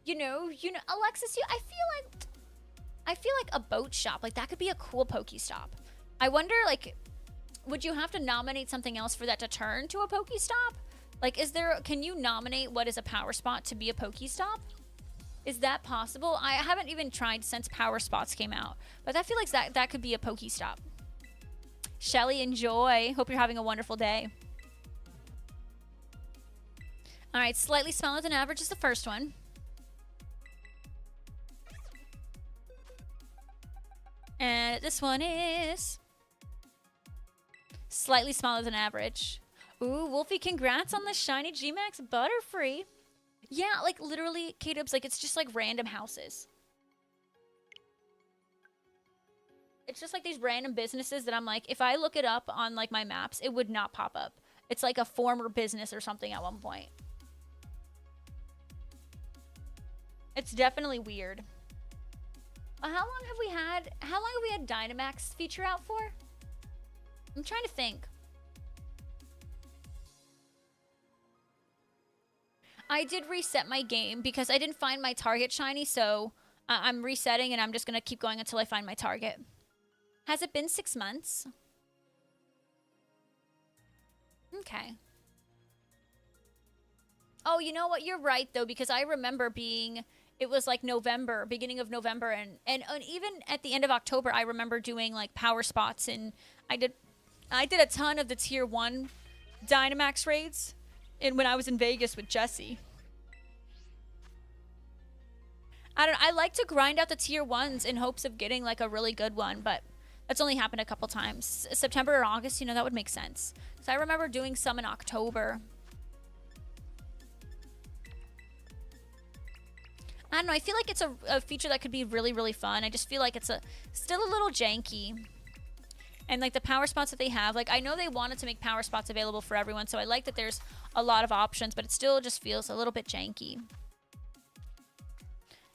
You know, Alexis, I feel like a boat shop, like that could be a cool Pokestop. I wonder, like, would you have to nominate something else for that to turn to a Pokestop? Like, can you nominate what is a power spot to be a Pokestop? Is that possible? I haven't even tried since Power Spots came out, but I feel like that could be a Pokestop. Shelly, enjoy. Hope you're having a wonderful day. All right, slightly smaller than average is the first one. And this one is slightly smaller than average. Ooh, Wolfie, congrats on the shiny G-Max Butterfree. Yeah, like literally, K-Dubs, like it's just like random houses. It's just like these random businesses that I'm like, if I look it up on like my maps, it would not pop up. It's like a former business or something at one point. It's definitely weird. How long have we had Dynamax feature out for? I'm trying to think. I did reset my game because I didn't find my target shiny, so I'm resetting and I'm just going to keep going until I find my target. Has it been 6 months? Okay. Oh, you know what? You're right, though, because I remember it was like November, beginning of November, and even at the end of October, I remember doing like power spots, and I did a ton of the tier 1 Dynamax raids when I was in Vegas with Jesse. I like to grind out the tier 1s in hopes of getting like a really good one, but that's only happened a couple times. September or August, you know, that would make sense. So I remember doing some in October. I don't know, I feel like it's a feature that could be really, really fun. I just feel like it's still a little janky. And like the power spots that they have, like I know they wanted to make power spots available for everyone, so I like that there's a lot of options, but it still just feels a little bit janky.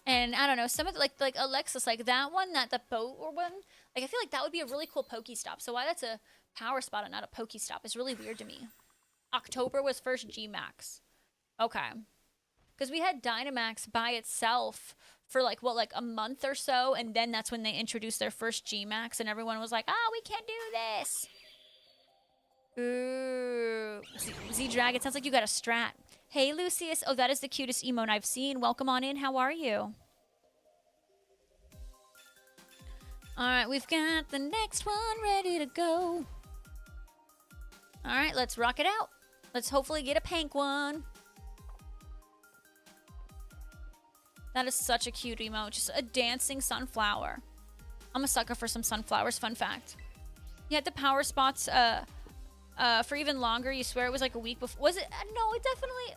And I don't know, some of the, like Alexis, like that one, the boat or one, like I feel like that would be a really cool Pokestop. So why that's a power spot and not a Pokestop is really weird to me. October was first G-Max. Okay. Because we had Dynamax by itself for like, what, like a month or so, and then that's when they introduced their first G-Max, and everyone was like, oh, we can't do this. Ooh. Z-Dragon, sounds like you got a strat. Hey, Lucius. Oh, that is the cutest emote I've seen. Welcome on in. How are you? All right, we've got the next one ready to go. All right, let's rock it out. Let's hopefully get a pink one. That is such a cute emote. Just a dancing sunflower. I'm a sucker for some sunflowers, fun fact. You had the power spots for even longer. You swear it was like a week before. Was it? No, it definitely...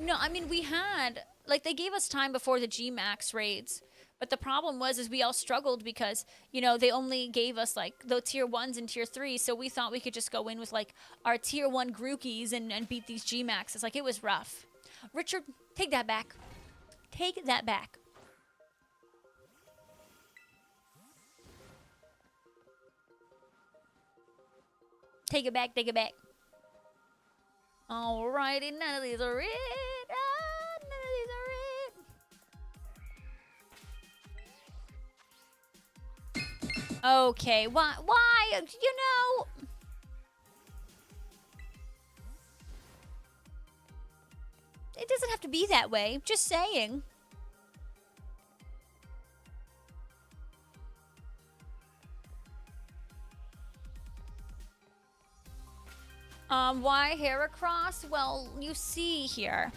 No, I mean, we had... Like, they gave us time before the G-Max raids. But the problem was, is we all struggled because, you know, they only gave us, like, the tier 1s and tier 3s. So we thought we could just go in with, like, our tier 1 Grookies and beat these G-Maxes. Like, it was rough. Richard, take that back. Take that back. Take it back, take it back. Alrighty, none of these are it. None of these are it. Okay, why? You know... It doesn't have to be that way. Just saying. Why Heracross? Well, you see here.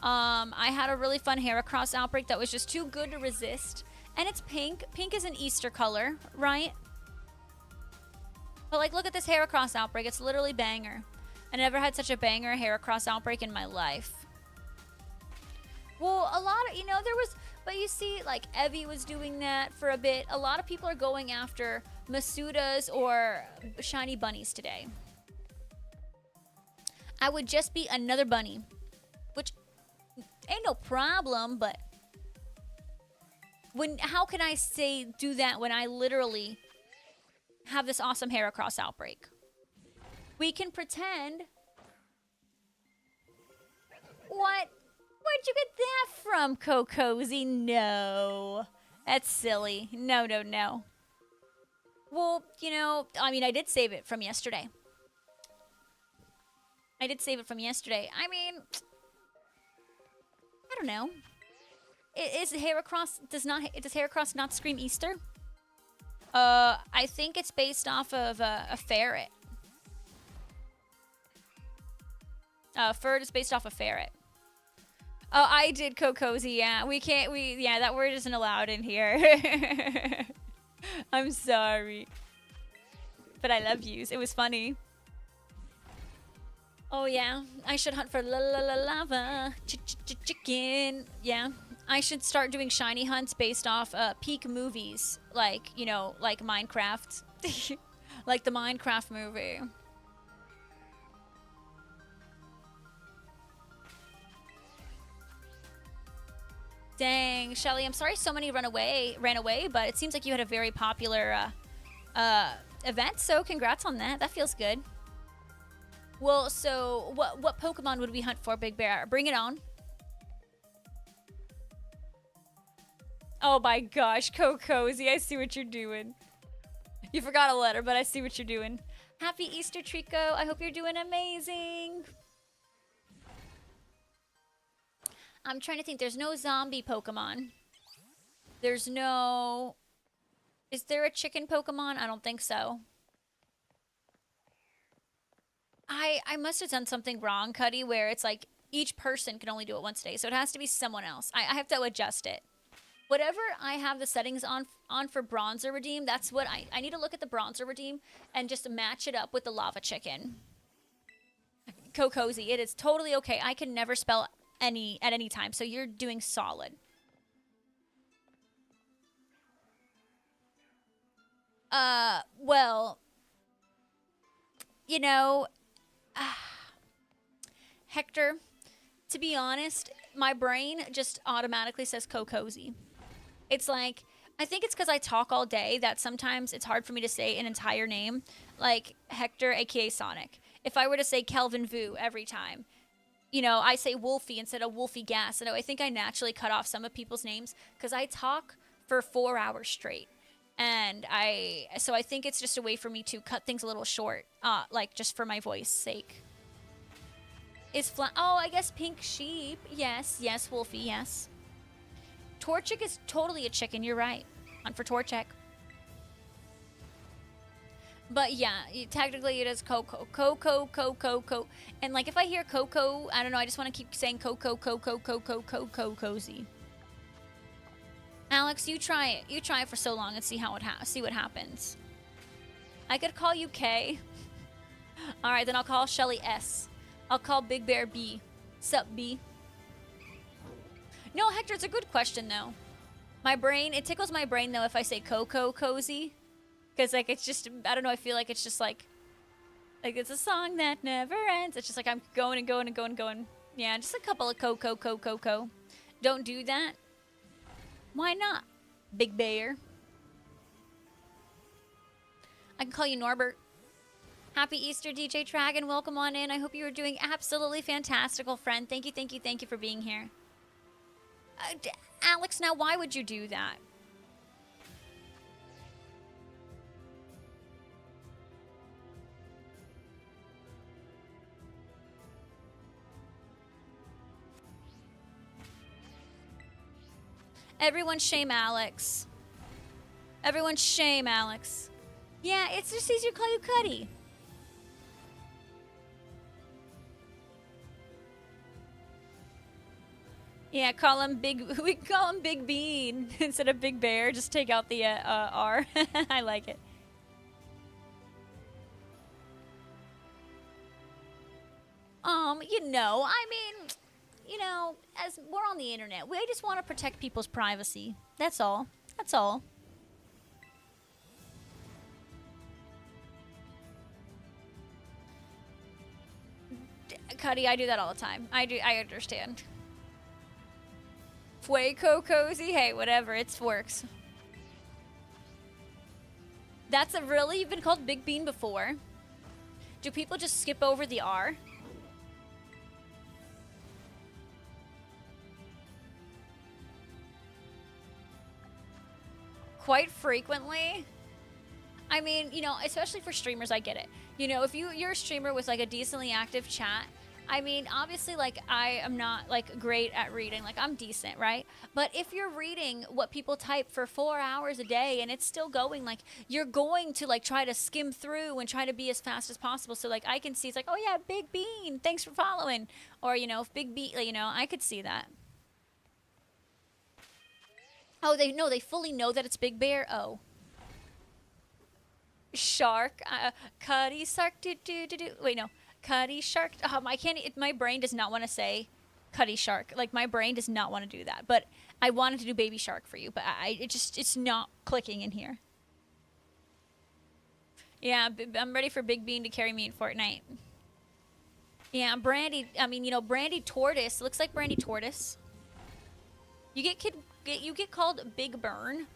I had a really fun Heracross outbreak that was just too good to resist. And it's pink. Pink is an Easter color, right? But like, look at this Heracross outbreak. It's literally banger. I never had such a banger Heracross outbreak in my life. Well, a lot of, you know, there was, but you see, like, Evie was doing that for a bit. A lot of people are going after Masudas or shiny bunnies today. I would just be another bunny, which ain't no problem, but how can I say do that when I literally have this awesome Heracross outbreak? We can pretend. What? Where'd you get that from, Cocozy? No. That's silly. No, no, no. Well, you know, I mean, I did save it from yesterday. I mean, I don't know. Is Heracross, does Heracross not scream Easter? I think it's based off of a ferret. Ferd is based off a ferret. Oh, I did Cocozy, yeah. Yeah, that word isn't allowed in here. I'm sorry. But I love yous. It was funny. Oh, yeah. I should hunt for lava. Chicken. Yeah. I should start doing shiny hunts based off peak movies. Like, you know, like Minecraft. Like the Minecraft movie. Dang, Shelly, I'm sorry so many ran away, but it seems like you had a very popular event, so congrats on that. That feels good. Well, so what Pokemon would we hunt for, Big Bear? Bring it on. Oh my gosh, Cocozy, I see what you're doing. You forgot a letter, but I see what you're doing. Happy Easter, Trico. I hope you're doing amazing. I'm trying to think. There's no zombie Pokemon. There's no... Is there a chicken Pokemon? I don't think so. I must have done something wrong, Cuddy, where it's like each person can only do it once a day, so it has to be someone else. I have to adjust it. Whatever I have the settings on for bronzer redeem, that's what I need to look at the bronzer redeem and just match it up with the lava chicken. Cozy, it is totally okay. I can never spell any at any time, so you're doing solid. Well, you know, Hector, to be honest, my brain just automatically says Cozy. It's like, I think it's because I talk all day that sometimes it's hard for me to say an entire name, like Hector, aka Sonic. If I were to say Kelvin Vu every time, you know, I say Wolfie instead of Wolfie Gas. And I think I naturally cut off some of people's names because I talk for 4 hours straight. And so I think it's just a way for me to cut things a little short, like just for my voice sake. Is oh, I guess Pink Sheep. Yes, yes, Wolfie, yes. Torchic is totally a chicken, you're right. On for Torchic. But yeah, technically it is Coco. Coco. And like if I hear Coco, I don't know, I just want to keep saying Coco, Cozy. Alex, you try it. You try it for so long and see how see what happens. I could call you K. All right, then I'll call Shelly S. I'll call Big Bear B. Sup, B? No, Hector, it's a good question, though. My brain, it tickles my brain, though, if I say Cozy. Because, like, it's just, I don't know, I feel like it's just like it's a song that never ends. It's just like I'm going and going and going and going. Yeah, just a couple of Coco. Don't do that. Why not, Big Bear? I can call you Norbert. Happy Easter, DJ Dragon. Welcome on in. I hope you are doing absolutely fantastical, friend. Thank you for being here. Alex, now why would you do that? Everyone shame Alex. Everyone shame Alex. Yeah, it's just easier to call you Cuddy. Yeah, call him Big. We call him Big Bean instead of Big Bear. Just take out the R. I like it. You know, I mean, you know, as we're on the internet, we just want to protect people's privacy. That's all. That's all. Cuddy, I do that all the time. I understand. Fuego Cozy? Hey, whatever. It works. That's a really... You've been called Big Bean before. Do people just skip over the R? Quite frequently. I mean, you know, especially for streamers, I get it. You know, if you're a streamer with like a decently active chat, I mean, obviously, like, I am not, like, great at reading. Like, I'm decent, right? But if you're reading what people type for 4 hours a day and it's still going, like, you're going to, like, try to skim through and try to be as fast as possible. So, like, I can see, it's like, oh, yeah, Big Bean, thanks for following. Or, you know, if Big Bean, you know, I could see that. Oh, they fully know that it's Big Bear? Oh. Shark. Cuddy, Sark, do. Wait, no. Cuddy Shark. I can't. My brain does not want to say Cuddy Shark. Like, my brain does not want to do that. But I wanted to do Baby Shark for you. But it's not clicking in here. Yeah, I'm ready for Big Bean to carry me in Fortnite. Yeah, Brandy. I mean, you know, Brandy Tortoise. Looks like Brandy Tortoise. You get called Big Burn.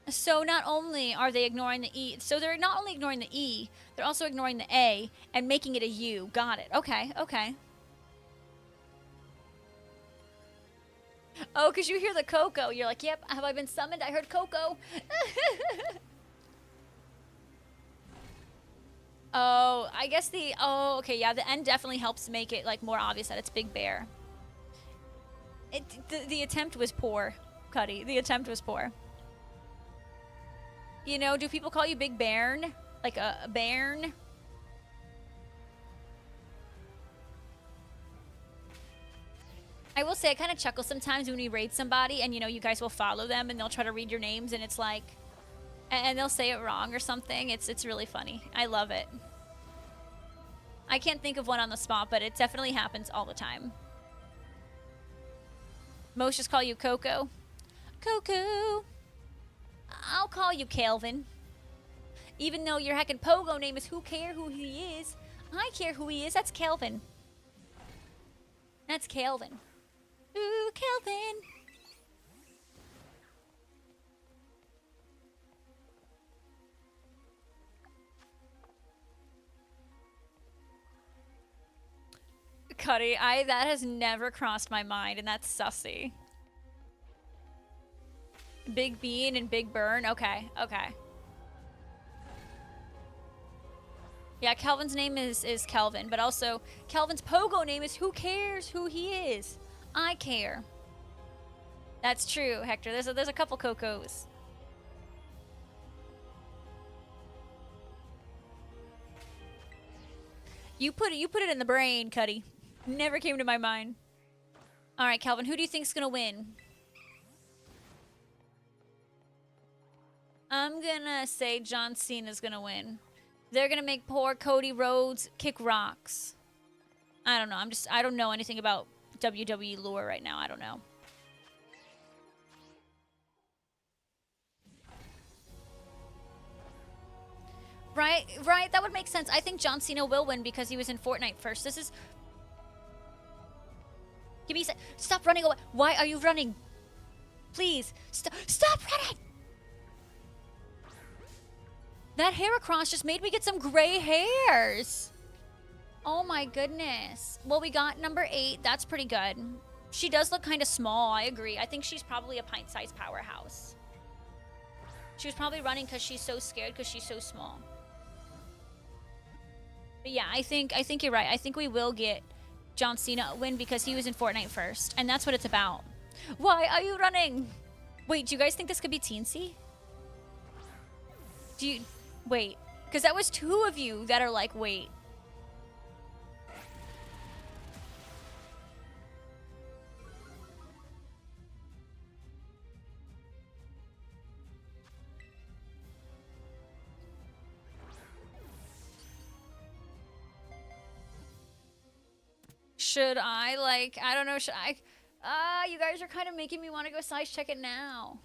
So not only are they ignoring the E, so they're not only ignoring the E, they're also ignoring the A and making it a U. Got it. Okay, okay. Oh, because you hear the Coco. You're like, yep, have I been summoned? I heard Coco. Oh, I guess oh, okay, yeah, the N definitely helps make it, like, more obvious that it's Big Bear. The attempt was poor, Cuddy. The attempt was poor. You know, do people call you Big Bairn? Like a bairn? I will say I kind of chuckle sometimes when we raid somebody and, you know, you guys will follow them and they'll try to read your names and it's like, and they'll say it wrong or something. It's really funny. I love it. I can't think of one on the spot, but it definitely happens all the time. Most just call you Coco. Coco. I'll call you Calvin. Even though your heckin' pogo name is who care who he is. I care who he is. That's Calvin. That's Calvin. Ooh, Calvin. Cuddy, that has never crossed my mind, and that's sussy. Big Bean and Big Burn. Okay, okay. Yeah, Calvin's name is Kelvin, but also Kelvin's pogo name is who cares who he is. I care. That's true, Hector. There's a couple Cocos. You put it in the brain, Cuddy. Never came to my mind. All right, Calvin, who do you think's gonna win? I'm gonna say John Cena's gonna win. They're gonna make poor Cody Rhodes kick rocks. I don't know. I don't know anything about WWE lore right now. I don't know. Right, right. That would make sense. I think John Cena will win because he was in Fortnite first. This is... Give me a sec. Stop running away. Why are you running? Please. Stop running! That Heracross just made me get some gray hairs. Oh my goodness. Well, we got number 8. That's pretty good. She does look kind of small. I agree. I think she's probably a pint-sized powerhouse. She was probably running because she's so scared because she's so small. But yeah, I think you're right. I think we will get John Cena a win because he was in Fortnite first. And that's what it's about. Why are you running? Wait, do you guys think this could be Teensy? Do you... Wait. Because that was 2 of you that are like, wait. Should I, like, I don't know, should I? You guys are kind of making me want to go size check it now.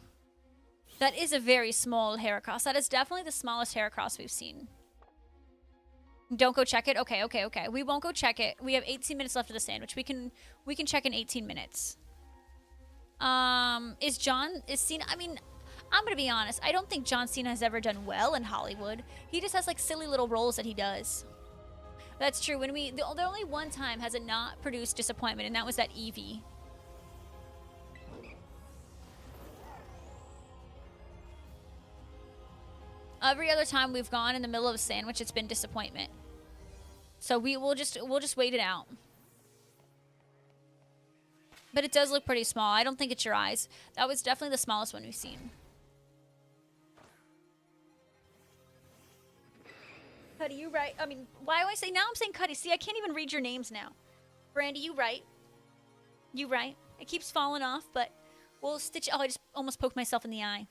That is a very small Heracross. That is definitely the smallest Heracross we've seen. Don't go check it? Okay, okay, okay. We won't go check it. We have 18 minutes left of the sandwich. We can check in 18 minutes. Is Cena, I mean, I'm gonna be honest. I don't think John Cena has ever done well in Hollywood. He just has, like, silly little roles that he does. That's true. When the only one time has it not produced disappointment, and that was that Eevee. Every other time we've gone in the middle of a sandwich, it's been disappointment. So we'll just wait it out. But it does look pretty small. I don't think it's your eyes. That was definitely the smallest one we've seen. Cuddy, you right. I mean, why do I say now? I'm saying Cuddy. See, I can't even read your names now. Brandy, you right. You right. It keeps falling off, but we'll stitch. Oh, I just almost poked myself in the eye.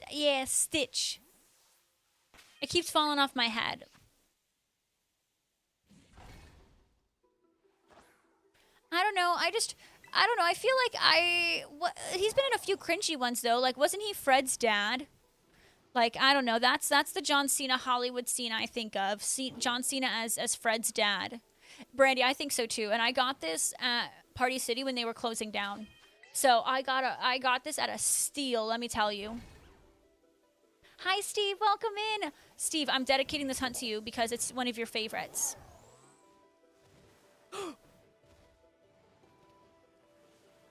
Yeah, Stitch. It keeps falling off my head. I don't know. I don't know. I feel like he's been in a few cringy ones, though. Like, wasn't he Fred's dad? Like, I don't know. That's the John Cena Hollywood scene I think of. John Cena as Fred's dad. Brandy, I think so, too. And I got this at Party City when they were closing down. So I got this at a steal, let me tell you. Hi, Steve. Welcome in. Steve, I'm dedicating this hunt to you because it's one of your favorites.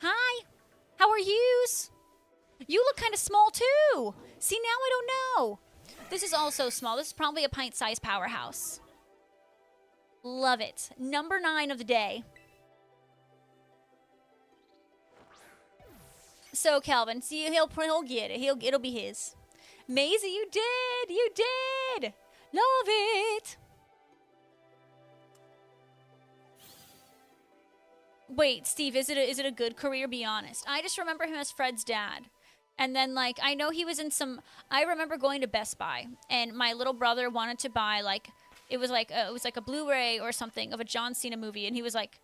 Hi. How are yous? You look kind of small, too. See, now I don't know. This is also small. This is probably a pint-sized powerhouse. Love it. Number 9 of the day. So, Calvin, see, he'll get it. It'll be his. Maisie, you did! You did! Love it! Wait, Steve, is it a good career? Be honest. I just remember him as Fred's dad. And then, like, I know he was in some... I remember going to Best Buy, and my little brother wanted to buy, like... It was like a Blu-ray or something of a John Cena movie, and he was like...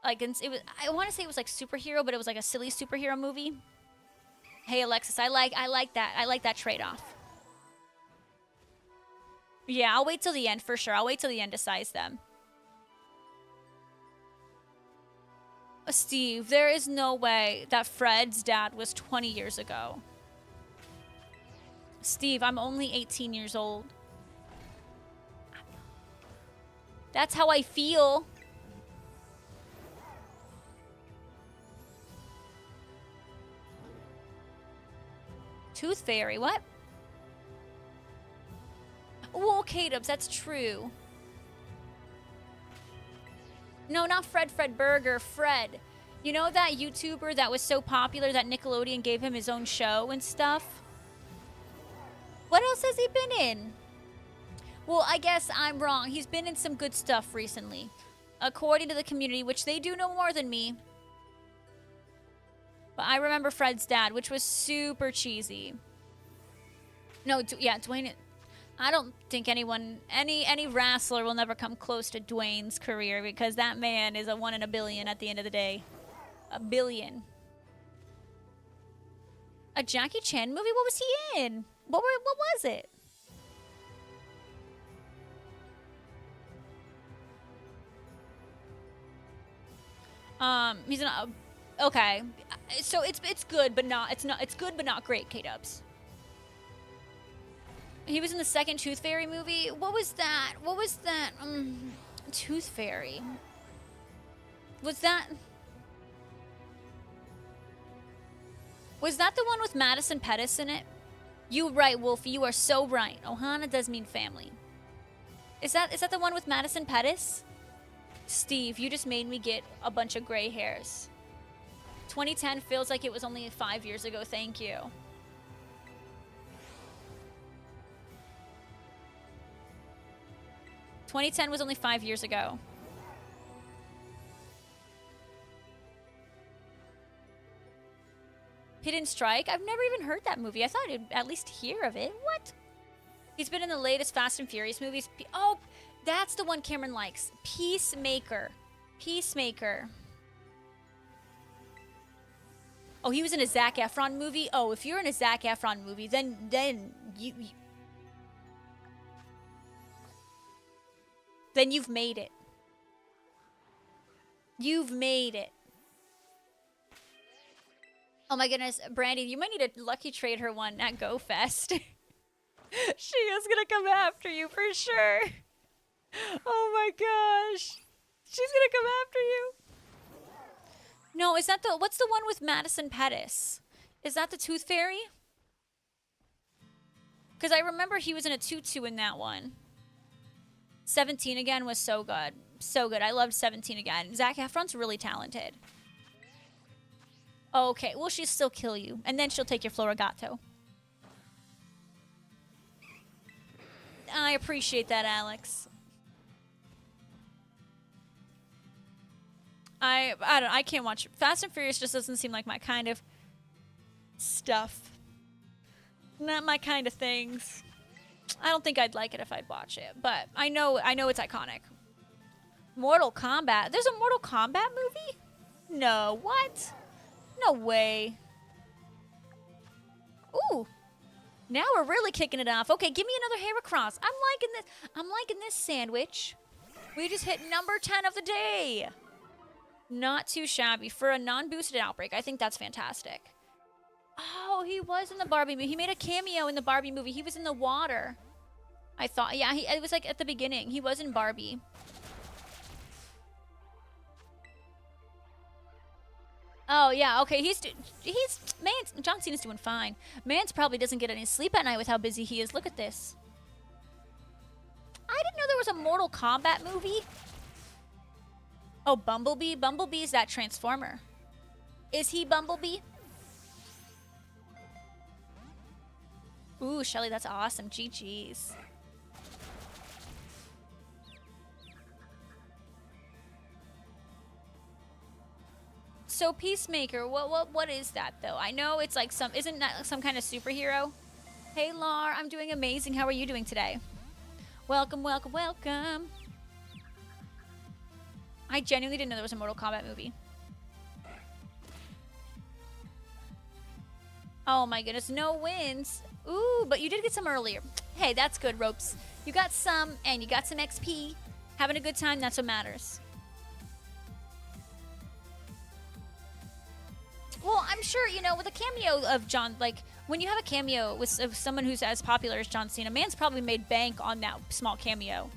it was... I want to say it was, like, superhero, but it was, like, a silly superhero movie. Hey, Alexis, I like that. I like that trade-off. Yeah, I'll wait till the end, for sure. I'll wait till the end to size them. Steve, there is no way that Fred's dad was 20 years ago. Steve, I'm only 18 years old. That's how I feel. Tooth Fairy, what? Well, K-Dubs, that's true. No, not Fred Burger, Fred. You know that YouTuber that was so popular that Nickelodeon gave him his own show and stuff? What else has he been in? Well, I guess I'm wrong. He's been in some good stuff recently. According to the community, which they do know more than me. But I remember Fred's dad, which was super cheesy. No, yeah, Dwayne... I don't think anyone, any wrestler will never come close to Dwayne's career because that man is a 1 in a billion at the end of the day. A billion. A Jackie Chan movie? What was he in? What was it? He's not okay. So it's good, but it's good, but not great. K-Dubs. He was in the second Tooth Fairy movie. What was that? What was that? Tooth Fairy. Was that the one with Madison Pettis in it? You right, Wolfie. You are so right. Ohana does mean family. Is that the one with Madison Pettis? Steve, you just made me get a bunch of gray hairs. 2010 feels like it was only 5 years ago. Thank you. '10 was only 5 years ago. Hidden Strike? I've never even heard that movie. I thought I'd at least hear of it. What? He's been in the latest Fast and Furious movies. Oh, that's the one Cameron likes. Peacemaker. Peacemaker. Oh, he was in a Zac Efron movie? Oh, if you're in a Zac Efron movie, then you've made it. You've made it. Oh my goodness, Brandy, you might need to lucky trade her one at GoFest. She is gonna come after you for sure. Oh my gosh. She's gonna come after you. No, is that what's the one with Madison Pettis? Is that the Tooth Fairy? Because I remember he was in a tutu in that one. 17 Again was so good. So good. I loved 17 Again. Zac Efron's really talented. Okay, well, she'll still kill you. And then she'll take your Florigato. I appreciate that, Alex. I don't know. I can't watch Fast and Furious. Just doesn't seem like my kind of stuff. Not my kind of things. I don't think I'd like it if I'd watch it, but I know it's iconic. Mortal Kombat. There's a Mortal Kombat movie? No, what? No way. Ooh. Now we're really kicking it off. Okay, give me another Heracross. I'm liking this sandwich. We just hit number 10 of the day. Not too shabby for a non-boosted Outbreak. I think that's fantastic. Oh, he was in the Barbie movie. He made a cameo in the Barbie movie. He was in the water. I thought, yeah, it was like at the beginning. He was in Barbie. Oh, yeah, okay. John Cena's doing fine. Mance probably doesn't get any sleep at night with how busy he is. Look at this. I didn't know there was a Mortal Kombat movie. Oh, Bumblebee? Bumblebee's that Transformer. Is he Bumblebee? Ooh, Shelly, that's awesome. GG's. So Peacemaker, what is that though? I know it's like isn't that some kind of superhero? Hey Lar, I'm doing amazing. How are you doing today? Welcome, welcome, welcome. I genuinely didn't know there was a Mortal Kombat movie. Oh my goodness, no wins. Ooh, but you did get some earlier. Hey, that's good, Ropes. You got some, and you got some XP. Having a good time, that's what matters. Well, I'm sure, you know, with a cameo of John, like, when you have a cameo with someone who's as popular as John Cena, man's probably made bank on that small cameo.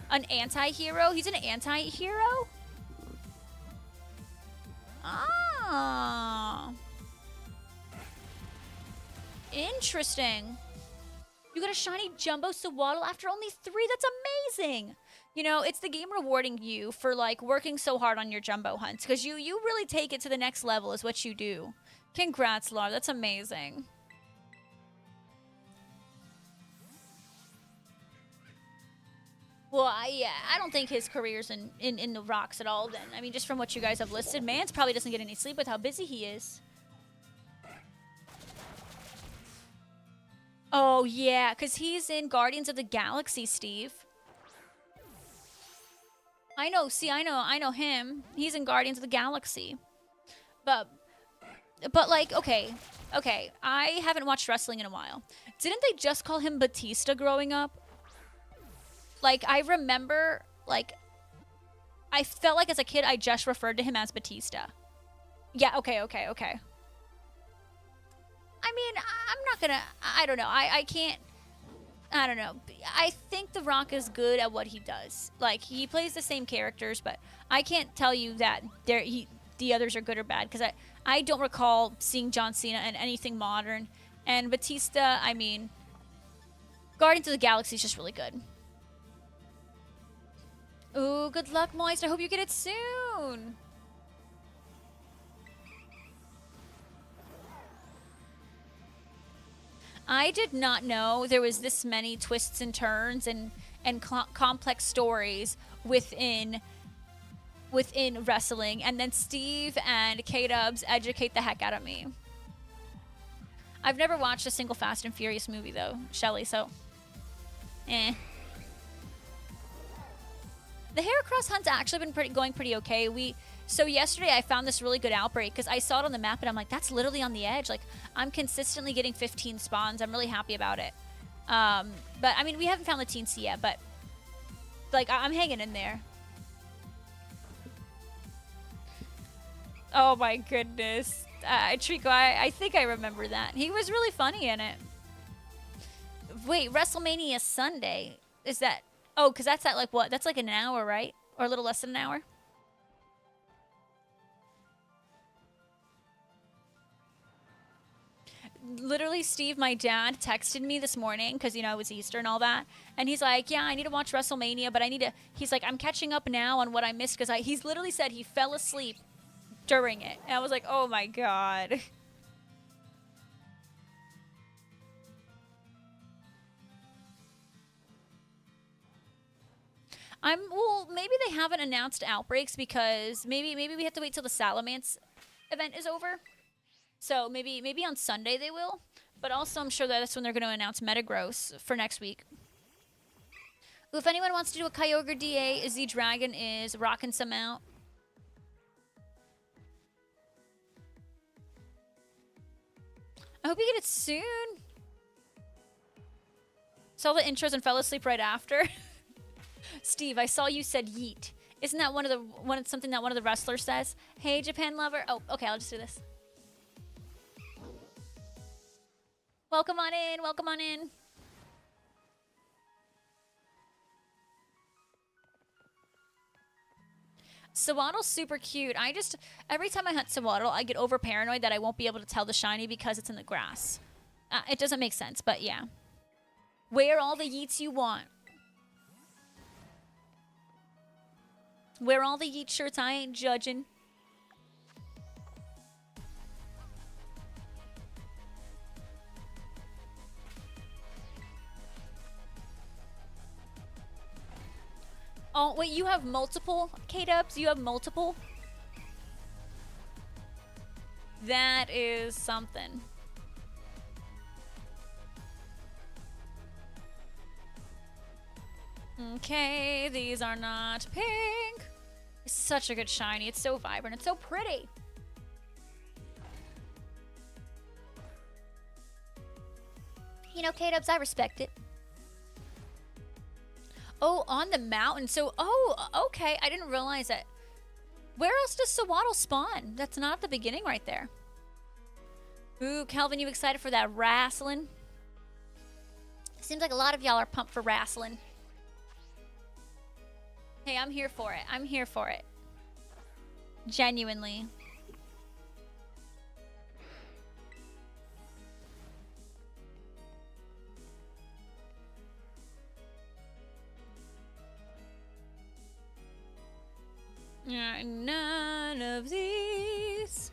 An anti-hero? He's an anti-hero? Ah. Interesting. You got a shiny Jumbo Sawaddle after only 3? That's amazing. You know, it's the game rewarding you for, like, working so hard on your Jumbo hunts. Because you really take it to the next level is what you do. Congrats, Lar. That's amazing. Well, I don't think his career's in the rocks at all then. I mean, just from what you guys have listed, Mans probably doesn't get any sleep with how busy he is. Oh, yeah, because he's in Guardians of the Galaxy, Steve. I know, see, I know him. He's in Guardians of the Galaxy. But like, okay, I haven't watched wrestling in a while. Didn't they just call him Batista growing up? Like, I remember, like, I felt like as a kid I just referred to him as Batista. Yeah, okay. I mean, I'm not gonna, I don't know, I can't, I don't know. I think The Rock is good at what he does. Like, he plays the same characters, but I can't tell you that the others are good or bad, because I don't recall seeing John Cena in anything modern. And Batista, I mean, Guardians of the Galaxy is just really good. Ooh, good luck, Moist. I hope you get it soon. I did not know there was this many twists and turns and complex stories within wrestling. And then Steve and K-Dubs educate the heck out of me. I've never watched a single Fast and Furious movie, though, Shelly, so... eh. The Heracross hunt's actually been going pretty okay. So yesterday I found this really good outbreak because I saw it on the map and I'm like, that's literally on the edge. Like, I'm consistently getting 15 spawns. I'm really happy about it. But I mean, we haven't found the Teensy yet, but like, I'm hanging in there. Oh my goodness. Trico, I think I remember that. He was really funny in it. Wait, WrestleMania Sunday. Is that... oh, because that's at like what? That's like an hour, right? Or a little less than an hour? Literally, Steve, my dad, texted me this morning because, you know, it was Easter and all that. And he's like, yeah, I need to watch WrestleMania, but I need to... he's like, I'm catching up now on what I missed because he's literally said he fell asleep during it. And I was like, oh my God. Well, maybe they haven't announced outbreaks because maybe we have to wait till the Salamence event is over. So maybe on Sunday they will. But also I'm sure that's when they're going to announce Metagross for next week. Ooh, if anyone wants to do a Kyogre DA, Z Dragon is rocking some out. I hope you get it soon. Saw the intros and fell asleep right after. Steve, I saw you said yeet. Isn't that something that one of the wrestlers says? Hey, Japan lover. Oh, okay, I'll just do this. Welcome on in. Welcome on in. Sawaddle's super cute. Every time I hunt Sawaddle, I get over paranoid that I won't be able to tell the shiny because it's in the grass. It doesn't make sense, but yeah. Wear all the yeets you want. Wear all the yeet shirts, I ain't judging. Oh, wait, you have multiple K-Dubs? You have multiple? That is something. Okay, these are not pink. It's such a good shiny. It's so vibrant. It's so pretty. You know, K-Dubs, I respect it. Oh, on the mountain. So, oh, okay. I didn't realize that. Where else does Sawaddle spawn? That's not at the beginning right there. Ooh, Kelvin, you excited for that wrestling? Seems like a lot of y'all are pumped for wrestling. Hey, I'm here for it. I'm here for it. Genuinely. None of these.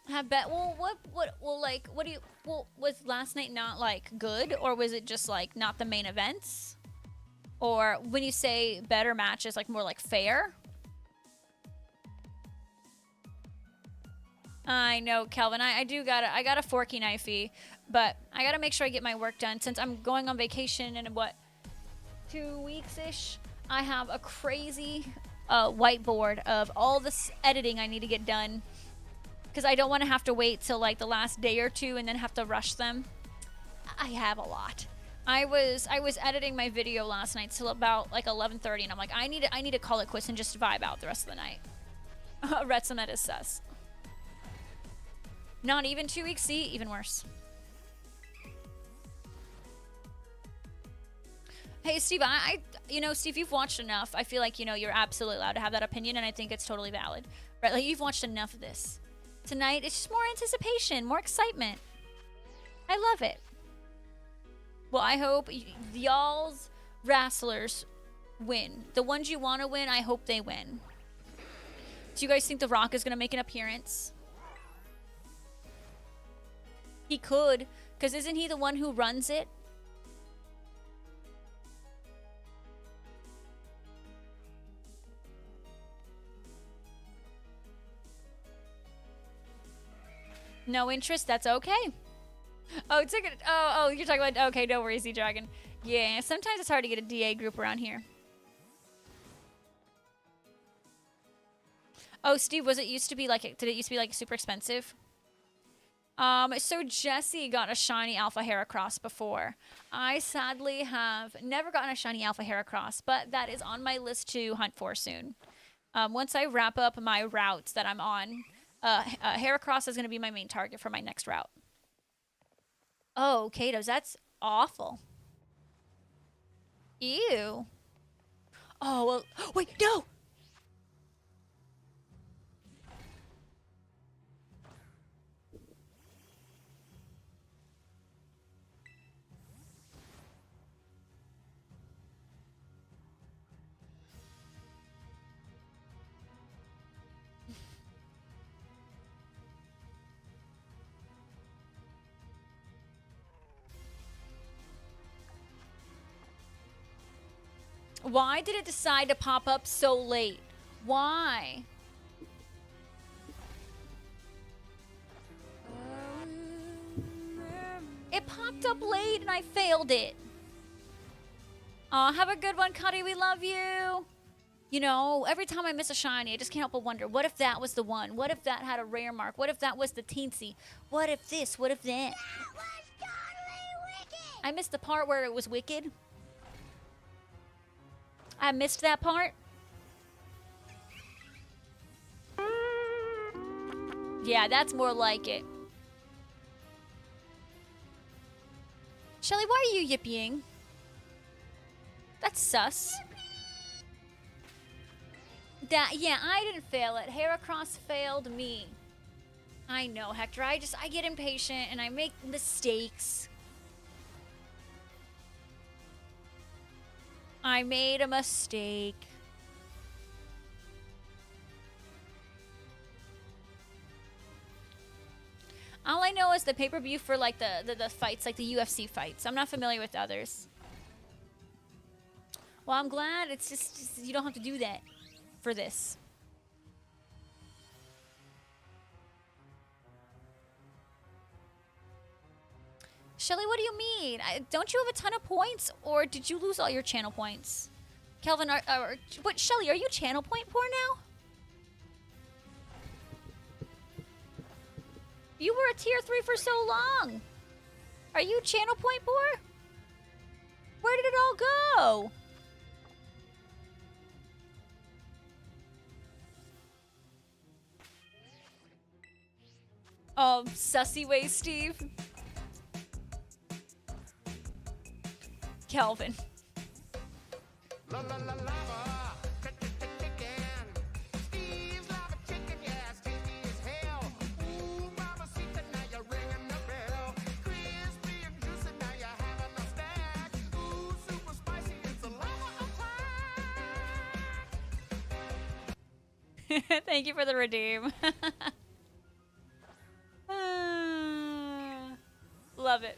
I bet. Well, what do you, well, was last night not, like, good? Or was it just, like, not the main events? Or when you say better matches, like, more like fair? I know, Kelvin. I got a forky knifey, but I gotta make sure I get my work done since I'm going on vacation in, what, 2 weeks-ish? I have a crazy whiteboard of all this editing I need to get done because I don't want to have to wait till like the last day or two and then have to rush them. I have a lot. I was editing my video last night till about like 11:30, and I'm like, I need to call it quits and just vibe out the rest of the night. Retsumet is sus. Not even 2 weeks. See, even worse. Hey, Steve, you know, Steve, you've watched enough. I feel like, you know, you're absolutely allowed to have that opinion, and I think it's totally valid. Right? Like, you've watched enough of this. Tonight, it's just more anticipation, more excitement. I love it. Well, I hope y'all's wrestlers win. The ones you want to win, I hope they win. Do you guys think The Rock is going to make an appearance? He could, because isn't he the one who runs it? No interest? That's okay. Oh, it's like oh, you're talking about, okay, no worries, Z-Dragon. Yeah, sometimes it's hard to get a DA group around here. Oh, Steve, did it used to be like super expensive? So Jesse got a shiny Alpha Heracross before. I sadly have never gotten a shiny Alpha Heracross, but that is on my list to hunt for soon. Once I wrap up my routes that I'm on, Heracross is going to be my main target for my next route. Oh, Katos, that's awful. Ew. Oh, well, wait, no! Why did it decide to pop up so late? Why? It popped up late and I failed it. Aw, have a good one, Cuddy. We love you. You know, every time I miss a shiny, I just can't help but wonder, what if that was the one? What if that had a rare mark? What if that was the Teensy? What if this? What if that? That was totally wicked. I missed the part where it was wicked. I missed that part. Yeah, that's more like it. Shelly, why are you yippying? That's sus. Yeah, I didn't fail it. Heracross failed me. I know, Hector. I get impatient and I make mistakes. I made a mistake. All I know is the pay-per-view for like the fights, like the UFC fights. I'm not familiar with others. Well, I'm glad it's just you don't have to do that for this. Shelly, what do you mean? Don't you have a ton of points, or did you lose all your channel points? Kelvin, what, Shelly, are you channel point poor now? You were a tier 3 for so long. Are you channel point poor? Where did it all go? Oh, sussy way, Steve. Kelvin. La, la, la, lava. Chicken. Steve's lava chicken, yeah, tasty as hell. Ooh, mama, Sita, now you're ringing the bell. Crispy and juicy, now you're having a snack. Ooh, super spicy, it's a lava attack. Thank you for the redeem. Love it.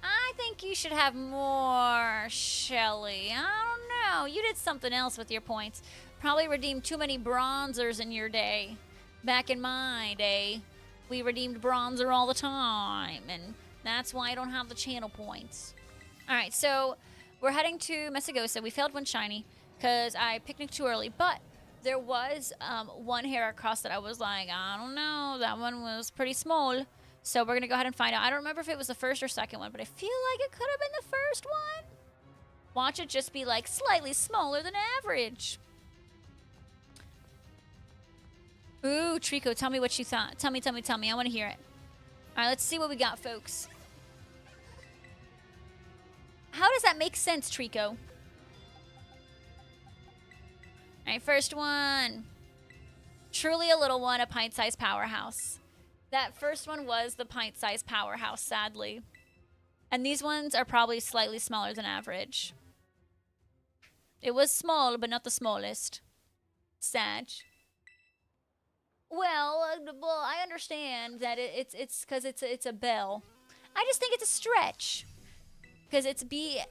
I think you should have more, Shelly. I don't know. You did something else with your points. Probably redeemed too many bronzers in your day. Back in my day, we redeemed bronzer all the time, and that's why I don't have the channel points. All right, so we're heading to Messagosa. We failed one shiny because I picnicked too early, but there was one Heracross that I was like, I don't know, that one was pretty small. So we're going to go ahead and find out. I don't remember if it was the first or second one, but I feel like it could have been the first one. Watch it just be like slightly smaller than average. Ooh, Trico, tell me what you thought. Tell me. I want to hear it. All right, let's see what we got, folks. How does that make sense, Trico? All right, first one. Truly a little one, a pint-sized powerhouse. That first one was the pint-sized powerhouse, sadly. And these ones are probably slightly smaller than average. It was small, but not the smallest. Sad. Well, I understand that it's because it's a bell. I just think it's a stretch. Because it's B-E-L-L-E.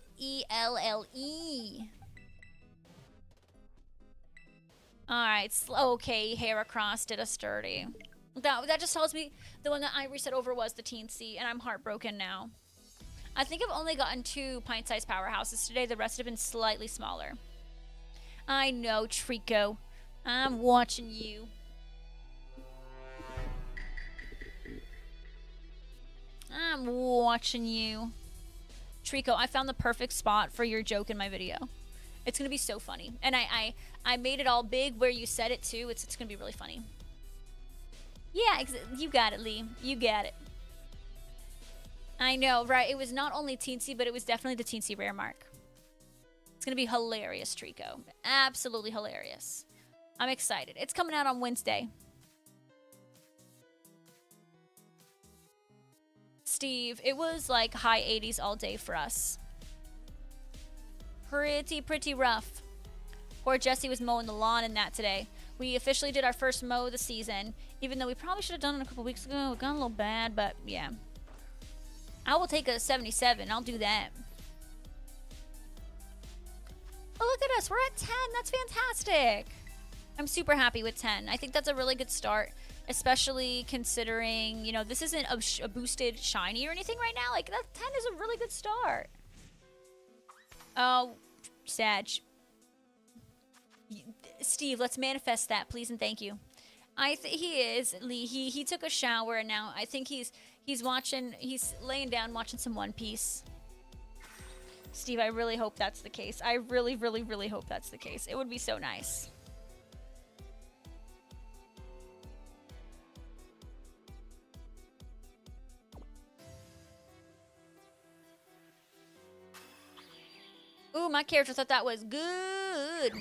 Alright, okay, Heracross did us dirty. That just tells me the one that I reset over was the Teensy, and I'm heartbroken now. I think I've only gotten 2 pint-sized powerhouses today. The rest have been slightly smaller. I know, Trico. I'm watching you. I'm watching you. Trico, I found the perfect spot for your joke in my video. It's going to be so funny. And I made it all big where you said it, too. It's going to be really funny. Yeah, you got it, Lee. You got it. I know, right? It was not only Teensy, but it was definitely the Teensy rare mark. It's going to be hilarious, Trico. Absolutely hilarious. I'm excited. It's coming out on Wednesday. Steve, it was like high 80s all day for us. Pretty rough. Poor Jesse was mowing the lawn in that today. We officially did our first mow of the season, even though we probably should have done it a couple weeks ago. It got a little bad, but yeah. I will take a 77. I'll do that. Oh, look at us. We're at 10. That's fantastic. I'm super happy with 10. I think that's a really good start, especially considering, you know, this isn't a boosted shiny or anything right now. Like, that 10 is a really good start. Oh, Sag. Steve, let's manifest that, please and thank you. He is, Lee. He took a shower and now I think he's laying down watching some One Piece. Steve, I really hope that's the case. I really hope that's the case. It would be so nice. Ooh, my character thought that was good.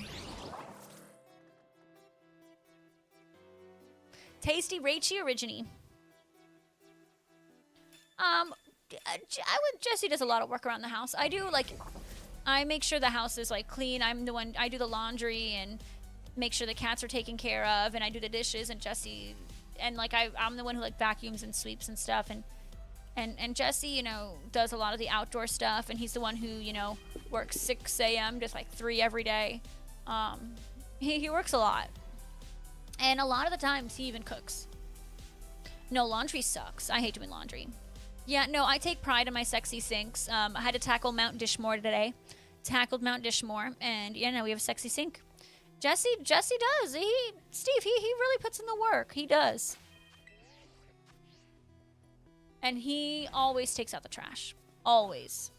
Tasty Rachy Origine. Jesse does a lot of work around the house. I make sure the house is like clean. I do the laundry and make sure the cats are taken care of, and I do the dishes, and Jesse, and like I'm the one who like vacuums and sweeps and stuff, and Jesse, you know, does a lot of the outdoor stuff, and he's the one who, you know, works 6 a.m. to like 3 every day. He works a lot. And a lot of the times he even cooks. No, laundry sucks. I hate doing laundry. Yeah, no, I take pride in my sexy sinks. I had to tackle Mount Dishmore today. Tackled Mount Dishmore, and yeah, now we have a sexy sink. Jesse does. Steve, he really puts in the work. He does. And he always takes out the trash. Always.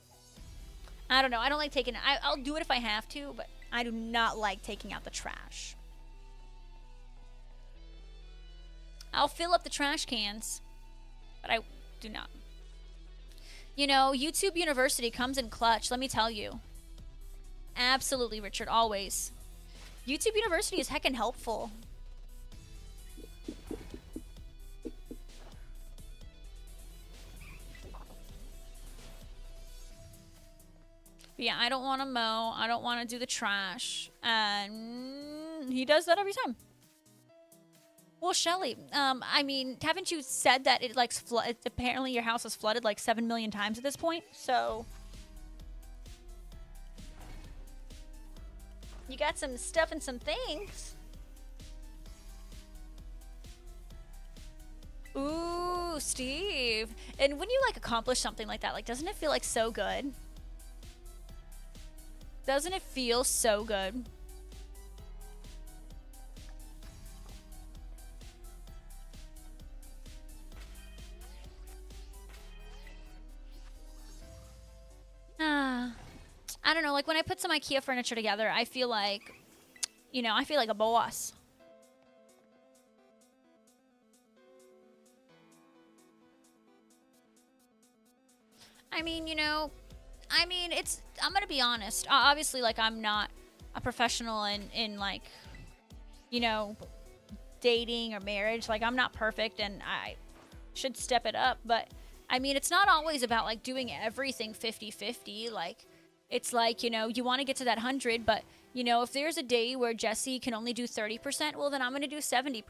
I don't know. I don't like taking it. I'll do it if I have to, but I do not like taking out the trash. I'll fill up the trash cans, but I do not. You know, YouTube University comes in clutch, let me tell you. Absolutely, Richard, always. YouTube University is heckin' helpful. But yeah, I don't want to mow. I don't want to do the trash. And he does that every time. Well, Shelly, I mean, haven't you said that it like apparently your house is flooded like 7 million times at this point? So you got some stuff and some things. Ooh, Steve. And when you like accomplish something like that, like doesn't it feel like so good? Doesn't it feel so good? I don't know, like when I put some IKEA furniture together, I feel like, you know, I feel like a boss. I mean, you know, I'm gonna be honest. Obviously, like, I'm not a professional in like, you know, dating or marriage. Like, I'm not perfect and I should step it up. But, I mean, it's not always about, like, doing everything 50-50. Like, it's like, you know, you want to get to that 100, but, you know, if there's a day where Jesse can only do 30%, well, then I'm going to do 70%.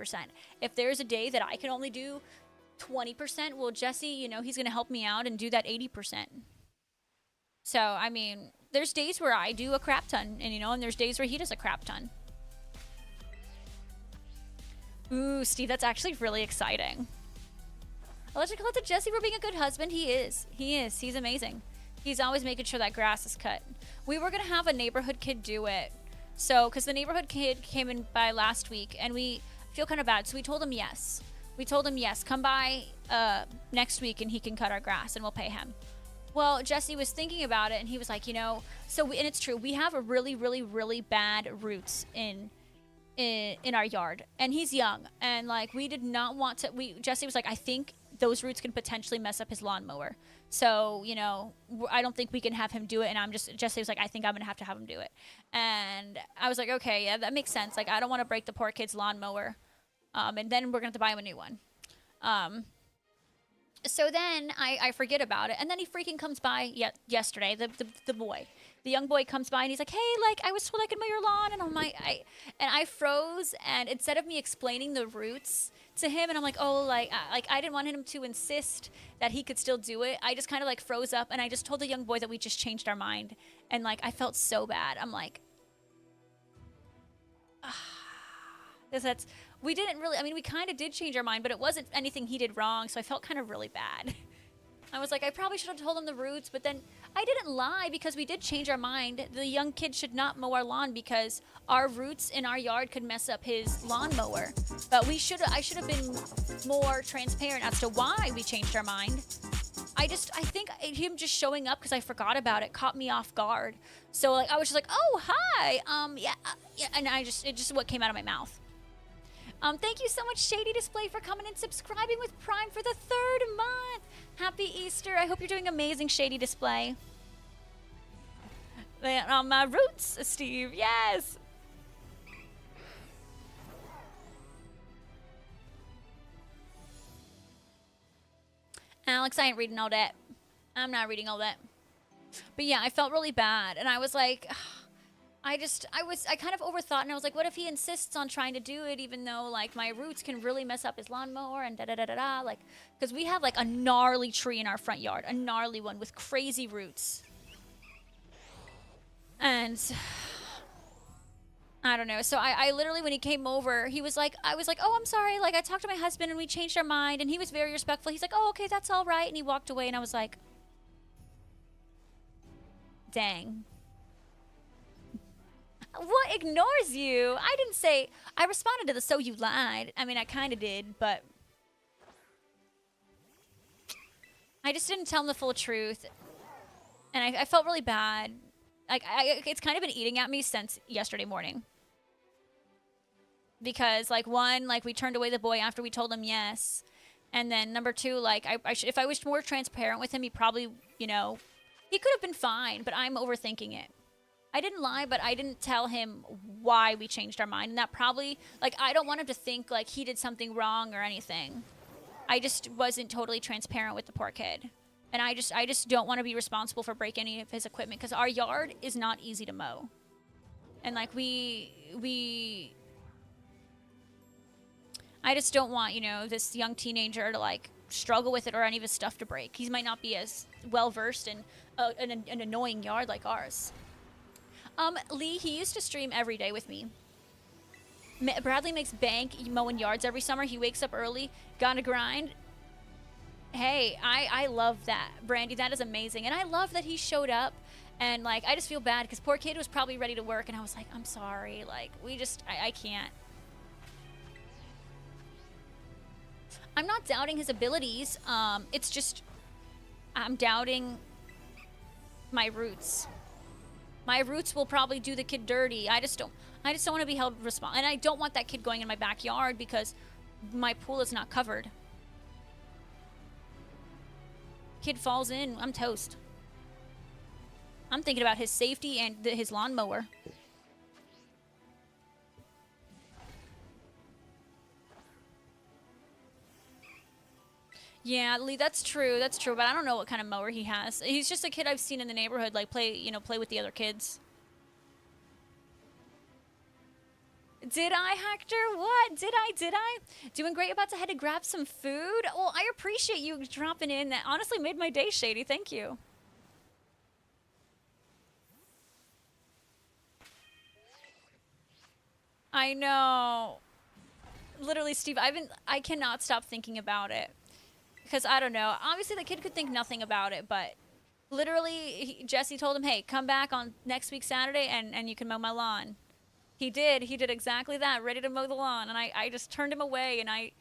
If there's a day that I can only do 20%, well, Jesse, you know, he's going to help me out and do that 80%. So, I mean, there's days where I do a crap ton, and, you know, and there's days where he does a crap ton. Ooh, Steve, that's actually really exciting. Electrical to Jesse for being a good husband. He is. He's amazing. He's always making sure that grass is cut. We were going to have a neighborhood kid do it. So, because the neighborhood kid came in by last week, and we feel kind of bad. So we told him yes. Come by next week, and he can cut our grass, and we'll pay him. Well, Jesse was thinking about it, and he was like, you know, and it's true. We have a really, really, really bad roots in our yard, and he's young, and like we did not want to. Jesse was like, I think those roots can potentially mess up his lawnmower. So, you know, I don't think we can have him do it. And Jesse was like, I think I'm going to have him do it. And I was like, okay, yeah, that makes sense. Like, I don't want to break the poor kid's lawnmower. And then we're going to have to buy him a new one. So then I forget about it. And then he freaking comes by yesterday, the boy. The young boy comes by and he's like, hey, like, I was told I could mow your lawn. And I froze. And instead of me explaining the roots to him, and I'm like, oh, like I didn't want him to insist that he could still do it. I just kind of like froze up, and I just told the young boy that we just changed our mind. And like, I felt so bad. I'm like, we didn't really, I mean, we kind of did change our mind, but it wasn't anything he did wrong. So I felt kind of really bad. I was like, I probably should have told him the roots, but then I didn't lie because we did change our mind. The young kid should not mow our lawn because our roots in our yard could mess up his lawnmower. But I should have been more transparent as to why we changed our mind. I think him just showing up because I forgot about it caught me off guard. So like I was just like, oh hi, yeah, and it just what came out of my mouth. Thank you so much, Shady Display, for coming and subscribing with Prime for the 3rd month. Happy Easter. I hope you're doing amazing, Shady Display. On my roots, Steve. Yes. Alex, I ain't reading all that. I'm not reading all that. But yeah, I felt really bad. And I was like, I kind of overthought, and I was like, what if he insists on trying to do it, even though, like, my roots can really mess up his lawnmower and da-da-da-da-da, like, because we have, like, a gnarly tree in our front yard, a gnarly one with crazy roots. And I don't know. So I literally, when he came over, he was like, I was like, oh, I'm sorry. Like, I talked to my husband and we changed our mind. And he was very respectful. He's like, oh, okay, that's all right. And he walked away. And I was like, dang. What ignores you? I didn't say, I responded to the so you lied. I mean, I kind of did, but I just didn't tell him the full truth. And I felt really bad. Like, it's kind of been eating at me since yesterday morning. Because, like, one, like, we turned away the boy after we told him yes. And then number two, like, if I was more transparent with him, he probably, you know, he could have been fine, but I'm overthinking it. I didn't lie, but I didn't tell him why we changed our mind. And that probably, like, I don't want him to think, like, he did something wrong or anything. I just wasn't totally transparent with the poor kid. And I just don't want to be responsible for breaking any of his equipment because our yard is not easy to mow. And, like, I just don't want, you know, this young teenager to, like, struggle with it or any of his stuff to break. He might not be as well-versed in an annoying yard like ours. Lee, he used to stream every day with me. Bradley makes bank mowing yards every summer. He wakes up early, gonna grind. Hey, I love that. Brandy, that is amazing. And I love that he showed up. And, like, I just feel bad because poor kid was probably ready to work. And I was like, I'm sorry. Like, I can't. I'm not doubting his abilities. It's just, I'm doubting my roots. My roots will probably do the kid dirty. I just don't want to be held responsible. And I don't want that kid going in my backyard because my pool is not covered. Kid falls in, I'm toast. I'm thinking about his safety and his lawnmower. Yeah, Lee, that's true. That's true. But I don't know what kind of mower he has. He's just a kid I've seen in the neighborhood, like, play with the other kids. Did I, Hector? What? Did I? Doing great. About to head to grab some food. Well, I appreciate you dropping in. That honestly made my day, Shady. Thank you. I know. Literally, Steve, I cannot stop thinking about it. Because, I don't know. Obviously, the kid could think nothing about it, but literally, Jesse told him, hey, come back on next week Saturday and you can mow my lawn. He did. He did exactly that, ready to mow the lawn. And I just turned him away, and I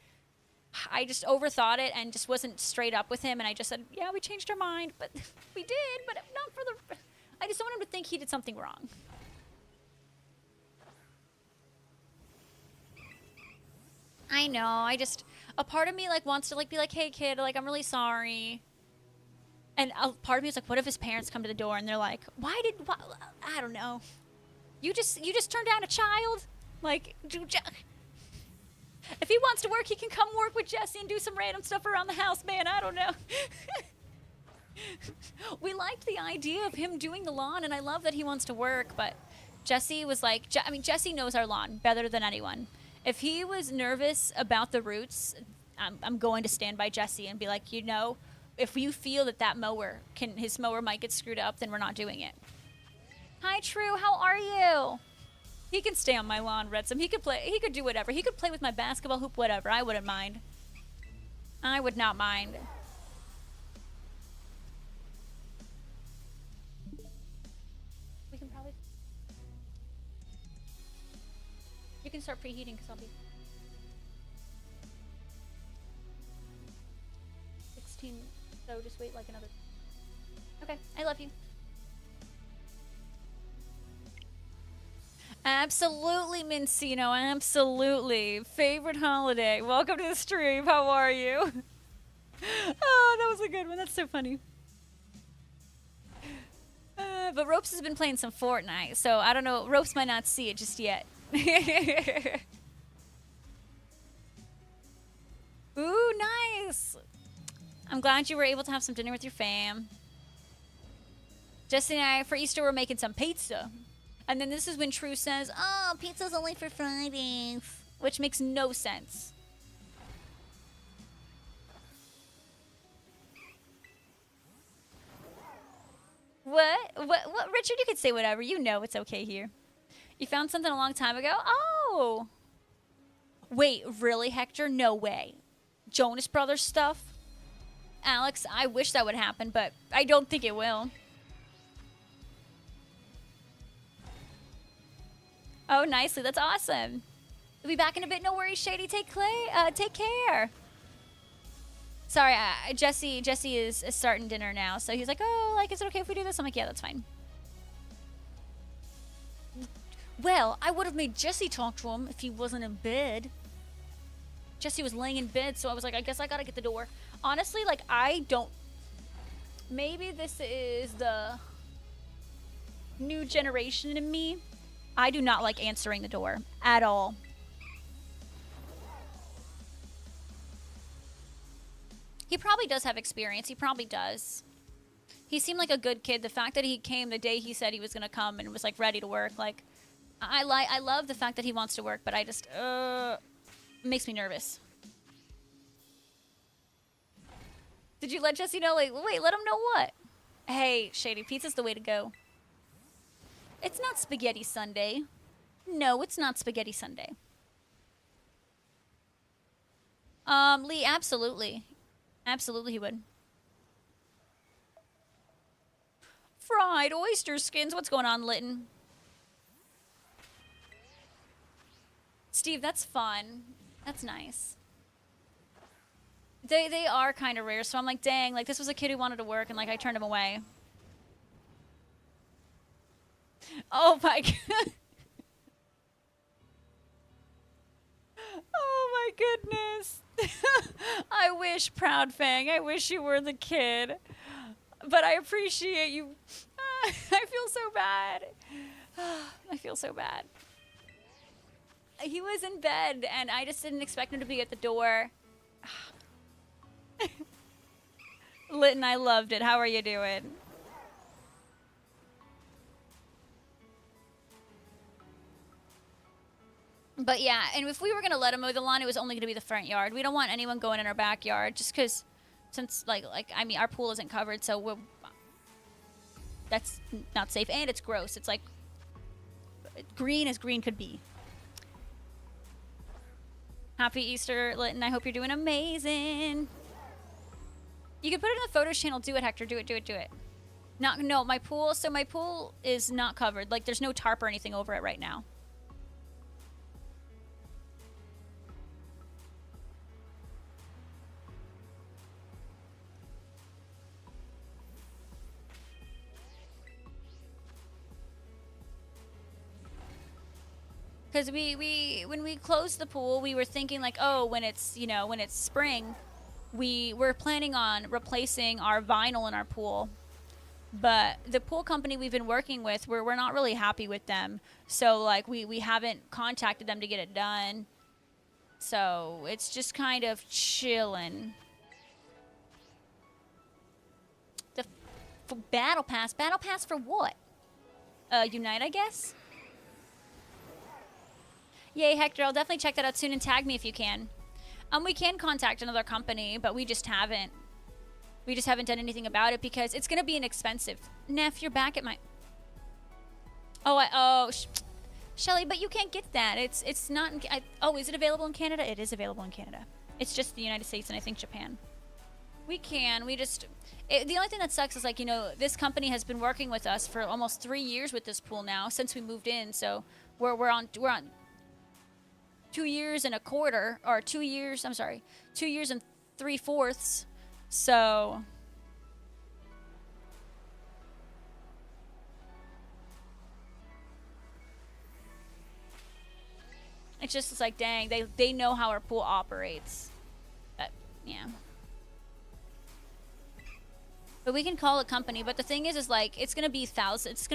just overthought it and just wasn't straight up with him. And I just said, yeah, we changed our mind, but we did, but not for the... I just don't want him to think he did something wrong. I know. A part of me, like, wants to, like, be like, hey, kid, like, I'm really sorry. And a part of me is like, what if his parents come to the door and they're like, why? I don't know. You just turned down a child? Like, if he wants to work, he can come work with Jesse and do some random stuff around the house, man. I don't know. We liked the idea of him doing the lawn, and I love that he wants to work, but Jesse was like, Jesse knows our lawn better than anyone. If he was nervous about the roots, I'm going to stand by Jesse and be like, you know, if you feel that his mower might get screwed up, then we're not doing it. Hi, True. How are you? He can stay on my lawn, Redsum. He could do whatever. He could play with my basketball hoop, whatever. I wouldn't mind. I would not mind. We can probably... You can start preheating because I'll be... 16, so just wait like another... Okay, I love you. Absolutely, Mincino, absolutely. Favorite holiday. Welcome to the stream. How are you? Oh, that was a good one. That's so funny. But Ropes has been playing some Fortnite, so I don't know. Ropes might not see it just yet. Ooh, nice. I'm glad you were able to have some dinner with your fam. Jesse and I, for Easter, we're making some pizza. And then this is when True says, oh, pizza's only for Fridays. Which makes no sense. What? Richard, you could say whatever. You know it's okay here. You found something a long time ago? Oh! Wait, really, Hector? No way. Jonas Brothers stuff? Alex, I wish that would happen, but I don't think it will. Oh, nicely. That's awesome. We'll be back in a bit. No worries, Shady. Take care. Sorry, Jesse is starting dinner now, so he's like, oh, like, is it okay if we do this? I'm like, yeah, that's fine. Well, I would have made Jesse talk to him if he wasn't in bed. Jesse was laying in bed, so I was like, I guess I gotta get the door. Honestly, like, I don't... Maybe this is the new generation in me. I do not like answering the door at all. He probably does have experience. He probably does. He seemed like a good kid. The fact that he came the day he said he was going to come and was, like, ready to work, like... I love the fact that he wants to work, but I just, makes me nervous. Did you let Jesse know? Like, wait, let him know what? Hey, Shady, pizza's the way to go. It's not Spaghetti Sunday. No, it's not Spaghetti Sunday. Lee, absolutely. Absolutely he would. Fried oyster skins. What's going on, Litton? Steve, that's fun. That's nice. They are kind of rare, so I'm like, dang, like, this was a kid who wanted to work, and, like, I turned him away. Oh, my God. Oh, my goodness. I wish, Proud Fang, I wish you were the kid. But I appreciate you. I feel so bad. I feel so bad. He was in bed, and I just didn't expect him to be at the door. Litton, I loved it. How are you doing? But yeah, and if we were going to let him mow the lawn, it was only going to be the front yard. We don't want anyone going in our backyard, just because, since, like, I mean, our pool isn't covered, so that's not safe, and it's gross. It's, like, green as green could be. Happy Easter, Litton. I hope you're doing amazing. You can put it in the photos channel. Do it, Hector. Do it, do it, do it. No, my pool. So my pool is not covered. Like, there's no tarp or anything over it right now. Because when we closed the pool, we were thinking like, oh, when it's, you know, when it's spring, we're planning on replacing our vinyl in our pool. But the pool company we've been working with, we're not really happy with them. So, like, we haven't contacted them to get it done. So, it's just kind of chilling. The Battle Pass? Battle Pass for what? Unite, I guess? Yay, Hector. I'll definitely check that out soon and tag me if you can. We can contact another company, but we just haven't. We just haven't done anything about it because it's going to be inexpensive. Neff, you're back at my... Shelly, but you can't get that. It's not... is it available in Canada? It is available in Canada. It's just the United States and I think Japan. We can. We just... the only thing that sucks is, like, you know, this company has been working with us for almost 3 years with this pool now since we moved in. So we're on 2 years and a quarter, or 2 years, I'm sorry, 2 years and 3/4. So it's just, it's like, dang, they know how our pool operates. But yeah. But we can call a company. But the thing is like, it's gonna be thousands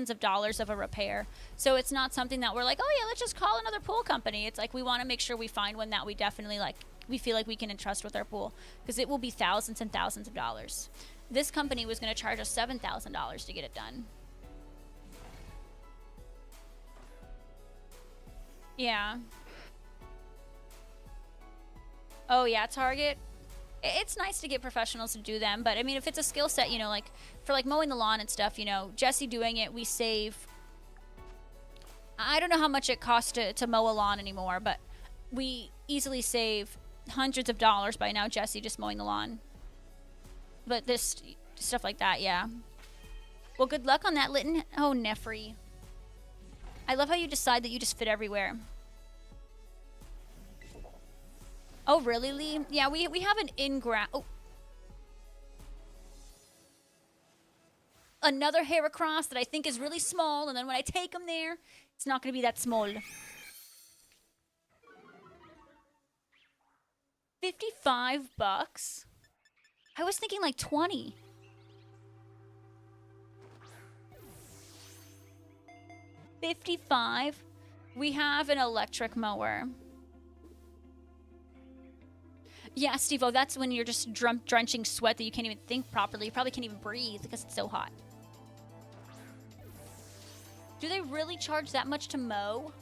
of dollars of a repair. So it's not something that we're like, oh yeah, let's just call another pool company. It's like, we want to make sure we find one that we definitely like, we feel like we can entrust with our pool, because it will be thousands and thousands of dollars. This company was gonna charge us $7,000 to get it done. Yeah. Oh yeah, Target. It's nice to get professionals to do them, but I mean, if it's a skill set, you know, like for like mowing the lawn and stuff, you know, Jesse doing it, we save I don't know how much it costs to mow a lawn anymore, but we easily save hundreds of dollars by now Jesse just mowing the lawn. But this stuff like that, yeah. Well, good luck on that, Litton. Oh, Nefri. I love how you decide that you just fit everywhere. Oh, really, Lee? Yeah, we have an in-ground... Oh. Another Heracross that I think is really small, and then when I take him there, it's not going to be that small. 55 bucks? I was thinking like 20. $55. We have an electric mower. Yeah, Steve-O, that's when you're just drenching sweat that you can't even think properly. You probably can't even breathe because it's so hot. Do they really charge that much to mow?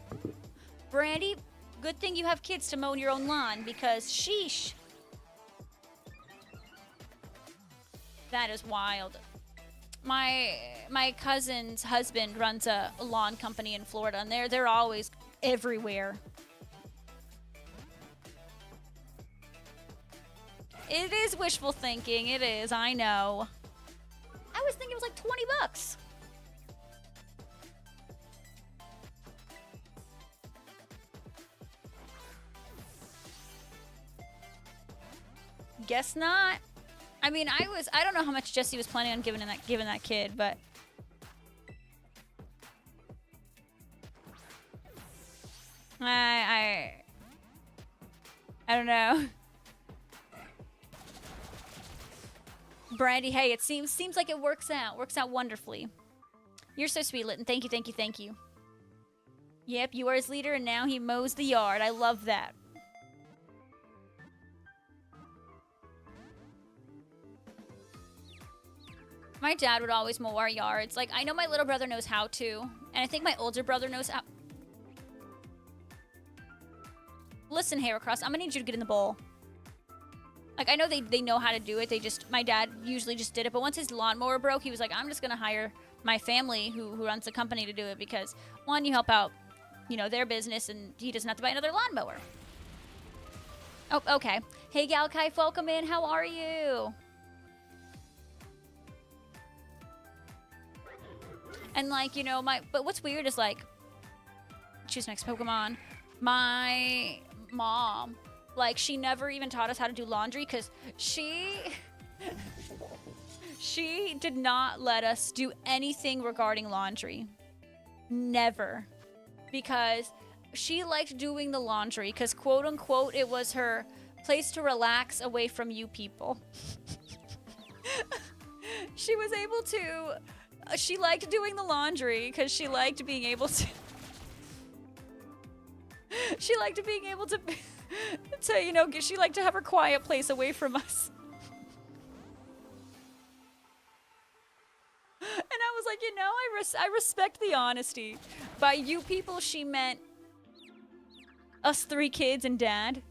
Brandy, good thing you have kids to mow your own lawn because sheesh. That is wild. My cousin's husband runs a lawn company in Florida, and they're always everywhere. It is wishful thinking. It is. I know. I was thinking it was like 20 bucks. Guess not. I mean, I don't know how much Jesse was planning on giving that kid, but I don't know. Brandy, hey, it seems like it works out. Works out wonderfully. You're so sweet, Litton. Thank you, thank you, thank you. Yep, you are his leader, and now he mows the yard. I love that. My dad would always mow our yards. Like, I know my little brother knows how to, and I think my older brother knows how. Listen, Heracross, I'm gonna need you to get in the bowl. Like, I know they know how to do it. My dad usually just did it, but once his lawnmower broke, he was like, I'm just gonna hire my family who runs the company to do it because, one, you help out, you know, their business, and he doesn't have to buy another lawnmower. Oh, okay. Hey, Galkai, welcome in. How are you? And, like, you know, but what's weird is, like, choose next Pokemon. My mom, like, she never even taught us how to do laundry because she did not let us do anything regarding laundry. Never. Because she liked doing the laundry because, quote unquote, it was her place to relax away from you people. She was able to... She liked doing the laundry because she liked being able to... She liked being able to, you know, she liked to have her quiet place away from us. And I was like, you know, I respect the honesty. By you people, she meant us 3 kids and Dad.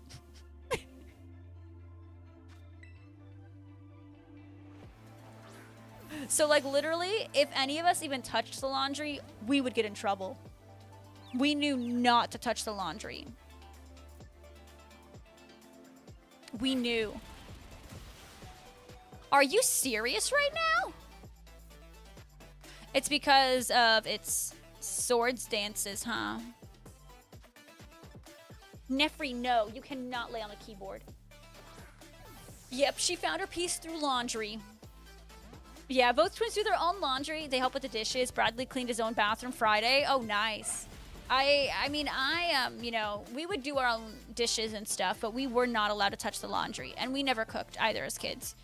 So, like, literally, if any of us even touched the laundry, we would get in trouble. We knew not to touch the laundry. We knew. Are you serious right now? It's because of its swords dances, huh? Nefri, no. You cannot lay on the keyboard. Yep, she found her peace through laundry. Yeah, both twins do their own laundry. They help with the dishes. Bradley cleaned his own bathroom Friday. Oh, nice. I mean, you know, we would do our own dishes and stuff, but we were not allowed to touch the laundry. And we never cooked either as kids.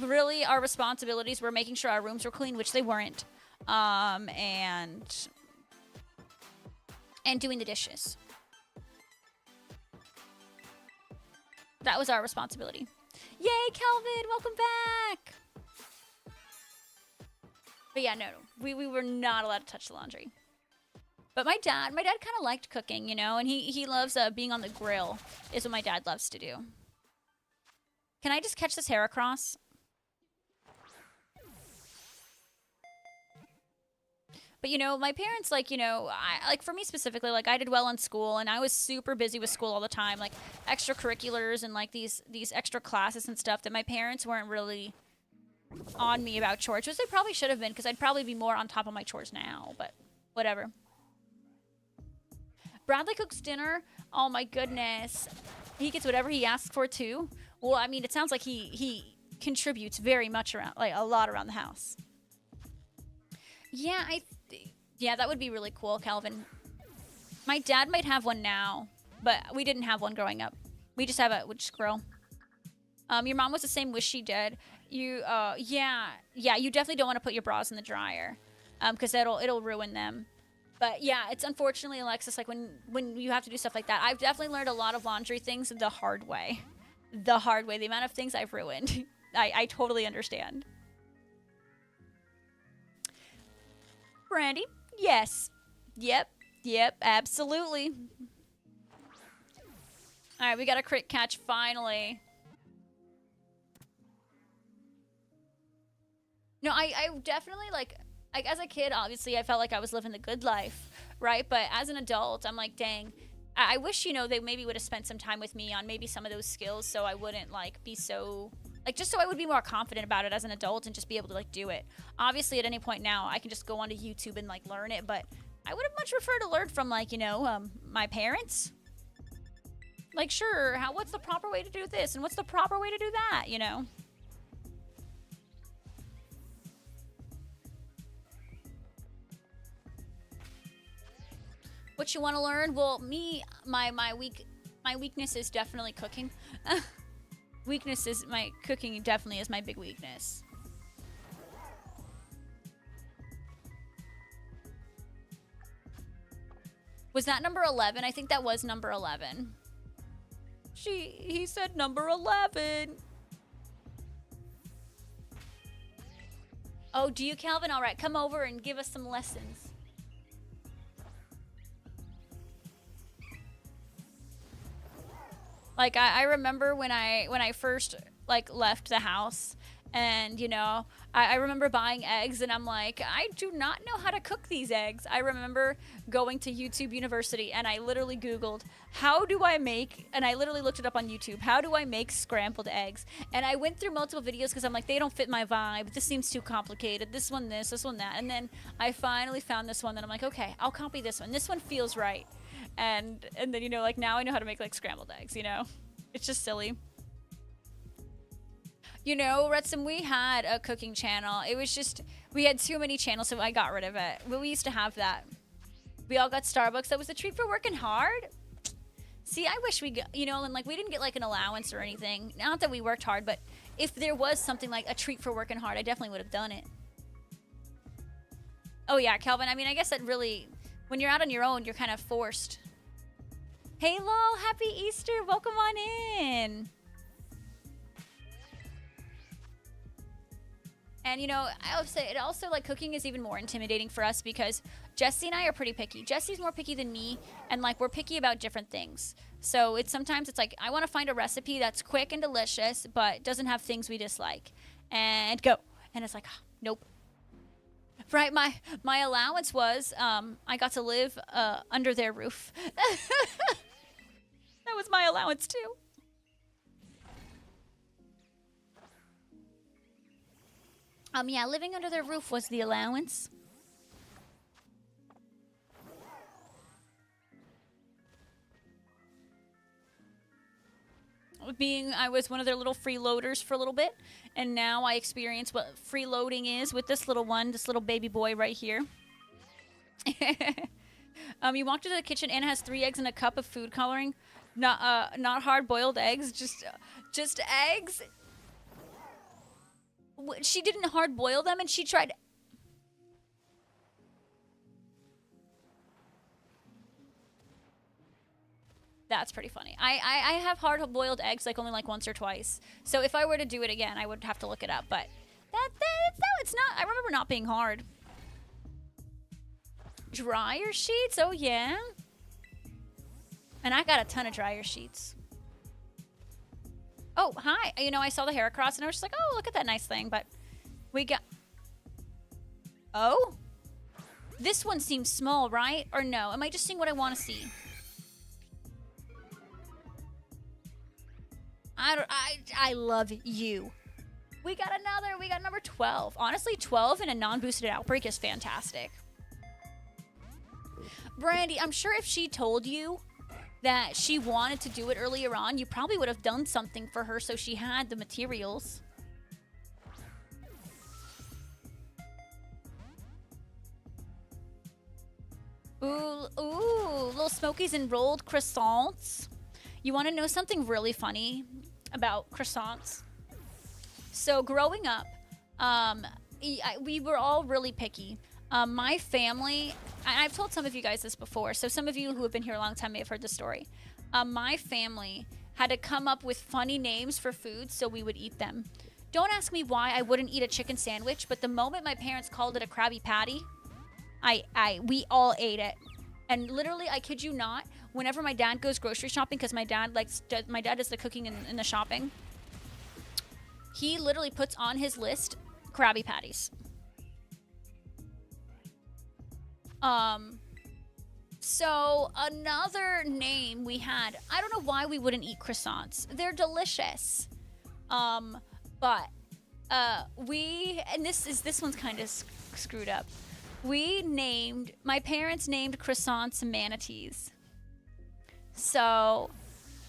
Really, our responsibilities were making sure our rooms were clean, which they weren't. And doing the dishes. That was our responsibility. Yay, Calvin! Welcome back! But yeah, no, we were not allowed to touch the laundry. But my dad kind of liked cooking, you know, and he loves being on the grill is what my dad loves to do. Can I just catch this Heracross? But, you know, my parents, like, you know, like for me specifically, like I did well in school and I was super busy with school all the time, like extracurriculars and like these extra classes and stuff that my parents weren't really on me about chores, which they probably should have been because I'd probably be more on top of my chores now, but whatever. Bradley cooks dinner. Oh my goodness. He gets whatever he asks for too. Well, I mean, it sounds like he contributes very much around, like a lot around the house. Yeah, yeah, that would be really cool, Calvin. My dad might have one now, but we didn't have one growing up. We just have a squirrel. Your mom was the same wish she did. You, yeah, you definitely don't want to put your bras in the dryer, because it'll ruin them. But yeah, it's unfortunately, Alexis, like when you have to do stuff like that. I've definitely learned a lot of laundry things the hard way. The hard way. The amount of things I've ruined. I totally understand. Brandy? Yes. Yep, absolutely. Alright, we got a crit catch finally. No, I definitely, like as a kid, obviously, I felt like I was living the good life, right? But as an adult, I'm like, dang, I wish, you know, they maybe would have spent some time with me on maybe some of those skills so I wouldn't, like, be so, like, just so I would be more confident about it as an adult and just be able to, like, do it. Obviously, at any point now, I can just go onto YouTube and, like, learn it, but I would have much preferred to learn from, like, you know, my parents. Like, sure, what's the proper way to do this and what's the proper way to do that, you know? What you want to learn? Well, me, my weakness is definitely cooking. Cooking definitely is my big weakness. Was that number 11? I think that was number 11. He said number 11. Oh, do you, Calvin? All right, come over and give us some lessons. Like, I remember when I first, like, left the house, and, you know, I remember buying eggs, and I'm like, I do not know how to cook these eggs. I remember going to YouTube University, and I literally Googled, how do I make, and I literally looked it up on YouTube, how do I make scrambled eggs? And I went through multiple videos, because I'm like, they don't fit my vibe, this seems too complicated, this one this one that, and then I finally found this one, and I'm like, okay, I'll copy this one feels right. And then, you know, like, now I know how to make, like, scrambled eggs, you know? It's just silly. You know, Retsim, we had a cooking channel. It was just, we had too many channels, so I got rid of it. But we used to have that. We all got Starbucks. That was a treat for working hard. See, I wish we got, you know, and, like, we didn't get, like, an allowance or anything. Not that we worked hard, but if there was something like a treat for working hard, I definitely would have done it. Oh, yeah, Calvin, I mean, I guess that really, when you're out on your own, you're kind of forced. Hey, lol, happy Easter. Welcome on in. And, you know, I would say it also, like, cooking is even more intimidating for us because Jesse and I are pretty picky. Jesse's more picky than me, and, like, we're picky about different things. So sometimes it's like, I want to find a recipe that's quick and delicious, but doesn't have things we dislike. And go. And it's like, oh, nope. Right, my allowance was, I got to live under their roof. That was my allowance, too. Yeah, living under their roof was the allowance. I was one of their little freeloaders for a little bit, and now I experience what freeloading is with this little one, this little baby boy right here. You walked into the kitchen. Anna has 3 eggs and a cup of food coloring. Not hard-boiled eggs, just eggs. She didn't hard-boil them, and she tried. That's pretty funny. I have hard-boiled eggs like only like once or twice. So if I were to do it again, I would have to look it up. But it's not. I remember not being hard. Dryer sheets? Oh yeah. And I got a ton of dryer sheets. Oh, hi. You know, I saw the Heracross and I was just like, oh, look at that nice thing. But we got... Oh? This one seems small, right? Or no? Am I just seeing what I want to see? I love you. We got another. We got number 12. Honestly, 12 in a non-boosted outbreak is fantastic. Brandy, I'm sure if she told you that she wanted to do it earlier on, you probably would have done something for her so she had the materials. Ooh, little Smokies and rolled croissants. You want to know something really funny about croissants? So growing up, we were all really picky. My family, I've told some of you guys this before, so some of you who have been here a long time may have heard the story. My family had to come up with funny names for foods so we would eat them. Don't ask me why I wouldn't eat a chicken sandwich, but the moment my parents called it a Krabby Patty, we all ate it. And literally, I kid you not, whenever my dad goes grocery shopping, because my dad does the cooking and the shopping, he literally puts on his list Krabby Patties. So another name we had, I don't know why we wouldn't eat croissants. They're delicious. But this one's kind of screwed up. My parents named croissants manatees. So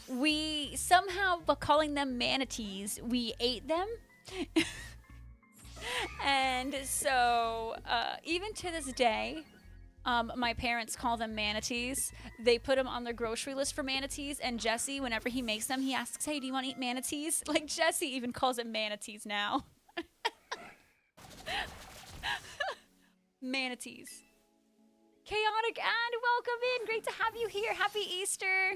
we somehow, by calling them manatees, we ate them. And so even to this day, my parents call them manatees. They put them on their grocery list for manatees, and Jesse, whenever he makes them, he asks, hey, do you want to eat manatees? Like, Jesse even calls it manatees now. Manatees. Chaotic and welcome in. Great to have you here. Happy Easter.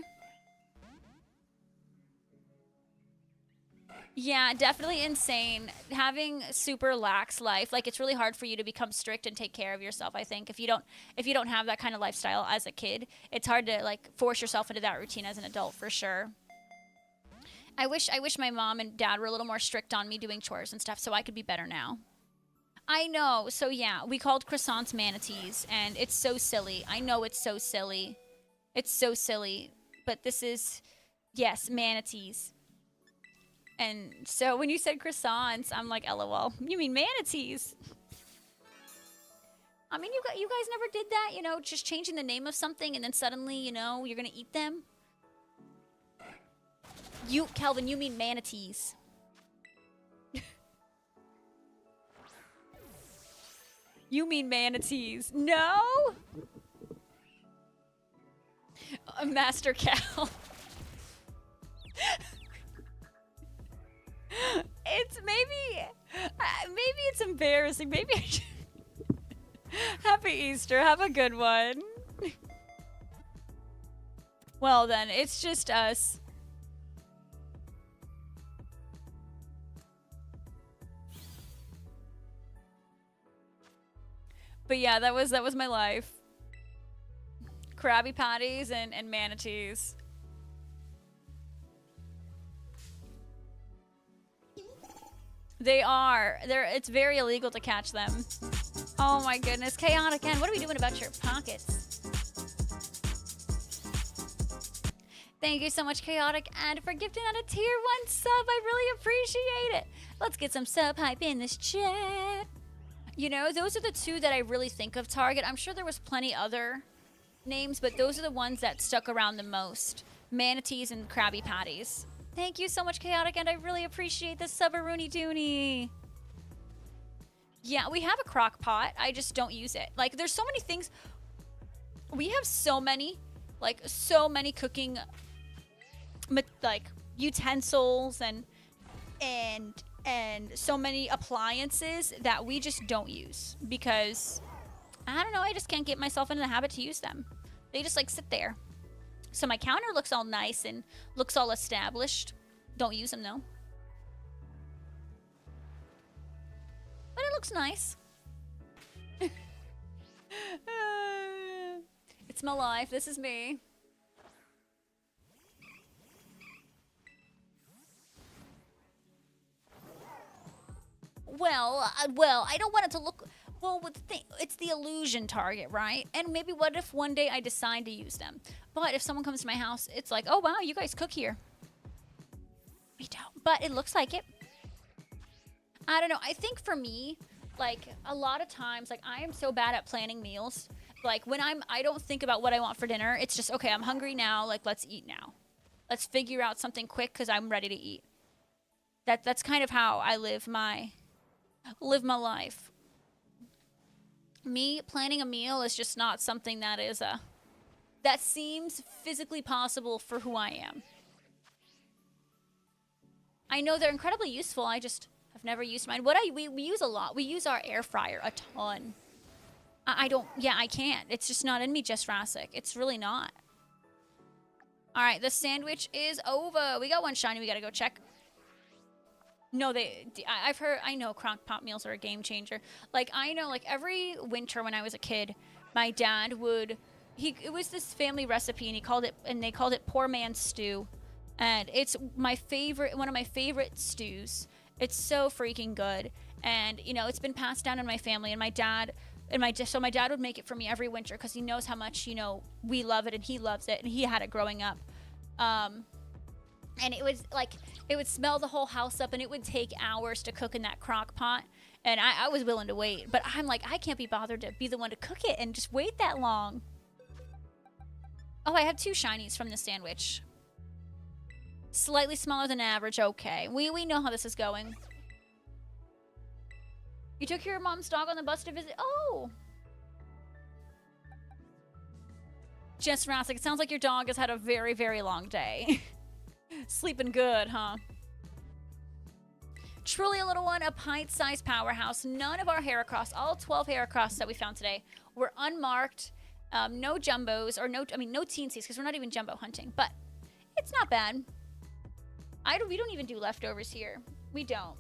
Yeah, definitely insane. Having super lax life, like it's really hard for you to become strict and take care of yourself. I think if you don't have that kind of lifestyle as a kid, it's hard to like force yourself into that routine as an adult for sure. I wish my mom and dad were a little more strict on me doing chores and stuff so I could be better now. I know. So yeah, we called croissants manatees, and it's so silly. I know it's so silly. It's so silly, but this is, yes, manatees. And so when you said croissants, I'm like, LOL. You mean manatees? I mean, you guys never did that, you know, just changing the name of something and then suddenly, you know, you're gonna eat them. Calvin, you mean manatees. You mean manatees. No? Master Cal. It's maybe it's embarrassing. Maybe I should. Happy Easter. Have a good one. Well then, it's just us. But yeah, that was my life. Krabby Patties and manatees. They are. It's very illegal to catch them. Oh my goodness. Chaotic N, what are we doing about your pockets? Thank you so much, Chaotic N, for gifting out a tier 1 sub. I really appreciate it. Let's get some sub hype in this chat. You know, those are the two that I really think of, Target. I'm sure there was plenty other names, but those are the ones that stuck around the most. Manatees and Krabby Patties. Thank you so much, Chaotic, and I really appreciate the sub-a-rooney dooney. Yeah, we have a crock pot. I just don't use it. Like, there's so many things. We have so many cooking, like, utensils and so many appliances that we just don't use because, I don't know, I just can't get myself into the habit to use them. They just, like, sit there. So my counter looks all nice and looks all established. Don't use them, though. But it looks nice. It's my life. This is me. Well, I don't want it to look... Well, it's the illusion target, right? And maybe what if one day I decide to use them? But if someone comes to my house, it's like, oh, wow, you guys cook here. We don't. But it looks like it. I don't know. I think for me, like, a lot of times, like, I am so bad at planning meals. Like, when I don't think about what I want for dinner. It's just, okay, I'm hungry now. Like, let's eat now. Let's figure out something quick because I'm ready to eat. That's kind of how I live my life. Me planning a meal is just not something that is that seems physically possible for who I am. I know they're incredibly useful. I just have never used mine. We use a lot. We use our air fryer a ton. I don't. Yeah, I can't. It's just not in me, Jess Rassic. It's really not. All right, the sandwich is over. We got one shiny. We gotta go check. No, I've heard, I know crock pot meals are a game changer. Like, I know, like, every winter when I was a kid, my dad would, it was this family recipe, and they called it poor man's stew. And it's my favorite, one of my favorite stews. It's so freaking good. And, you know, it's been passed down in my family, and my dad would make it for me every winter because he knows how much, you know, we love it and he loves it, and he had it growing up. And it was like, it would smell the whole house up, and it would take hours to cook in that crock pot. And I was willing to wait, but I'm like, I can't be bothered to be the one to cook it and just wait that long. Oh, I have 2 shinies from this sandwich. Slightly smaller than average. Okay, we know how this is going. You took your mom's dog on the bus to visit. Oh, Jess Rassic, it sounds like your dog has had a very, very long day. Sleeping good, huh? Truly a little one, a pint-sized powerhouse. None of our Heracross, all 12 Heracross that we found today, were unmarked. No jumbos, or no Teensies, because we're not even jumbo hunting. But it's not bad. We don't even do leftovers here. We don't.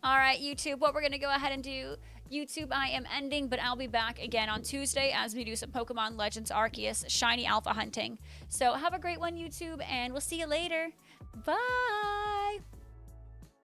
All right, YouTube, what we're going to go ahead and do. YouTube, I am ending, but I'll be back again on Tuesday as we do some Pokemon Legends Arceus Shiny Alpha hunting. So have a great one, YouTube, and we'll see you later. Bye!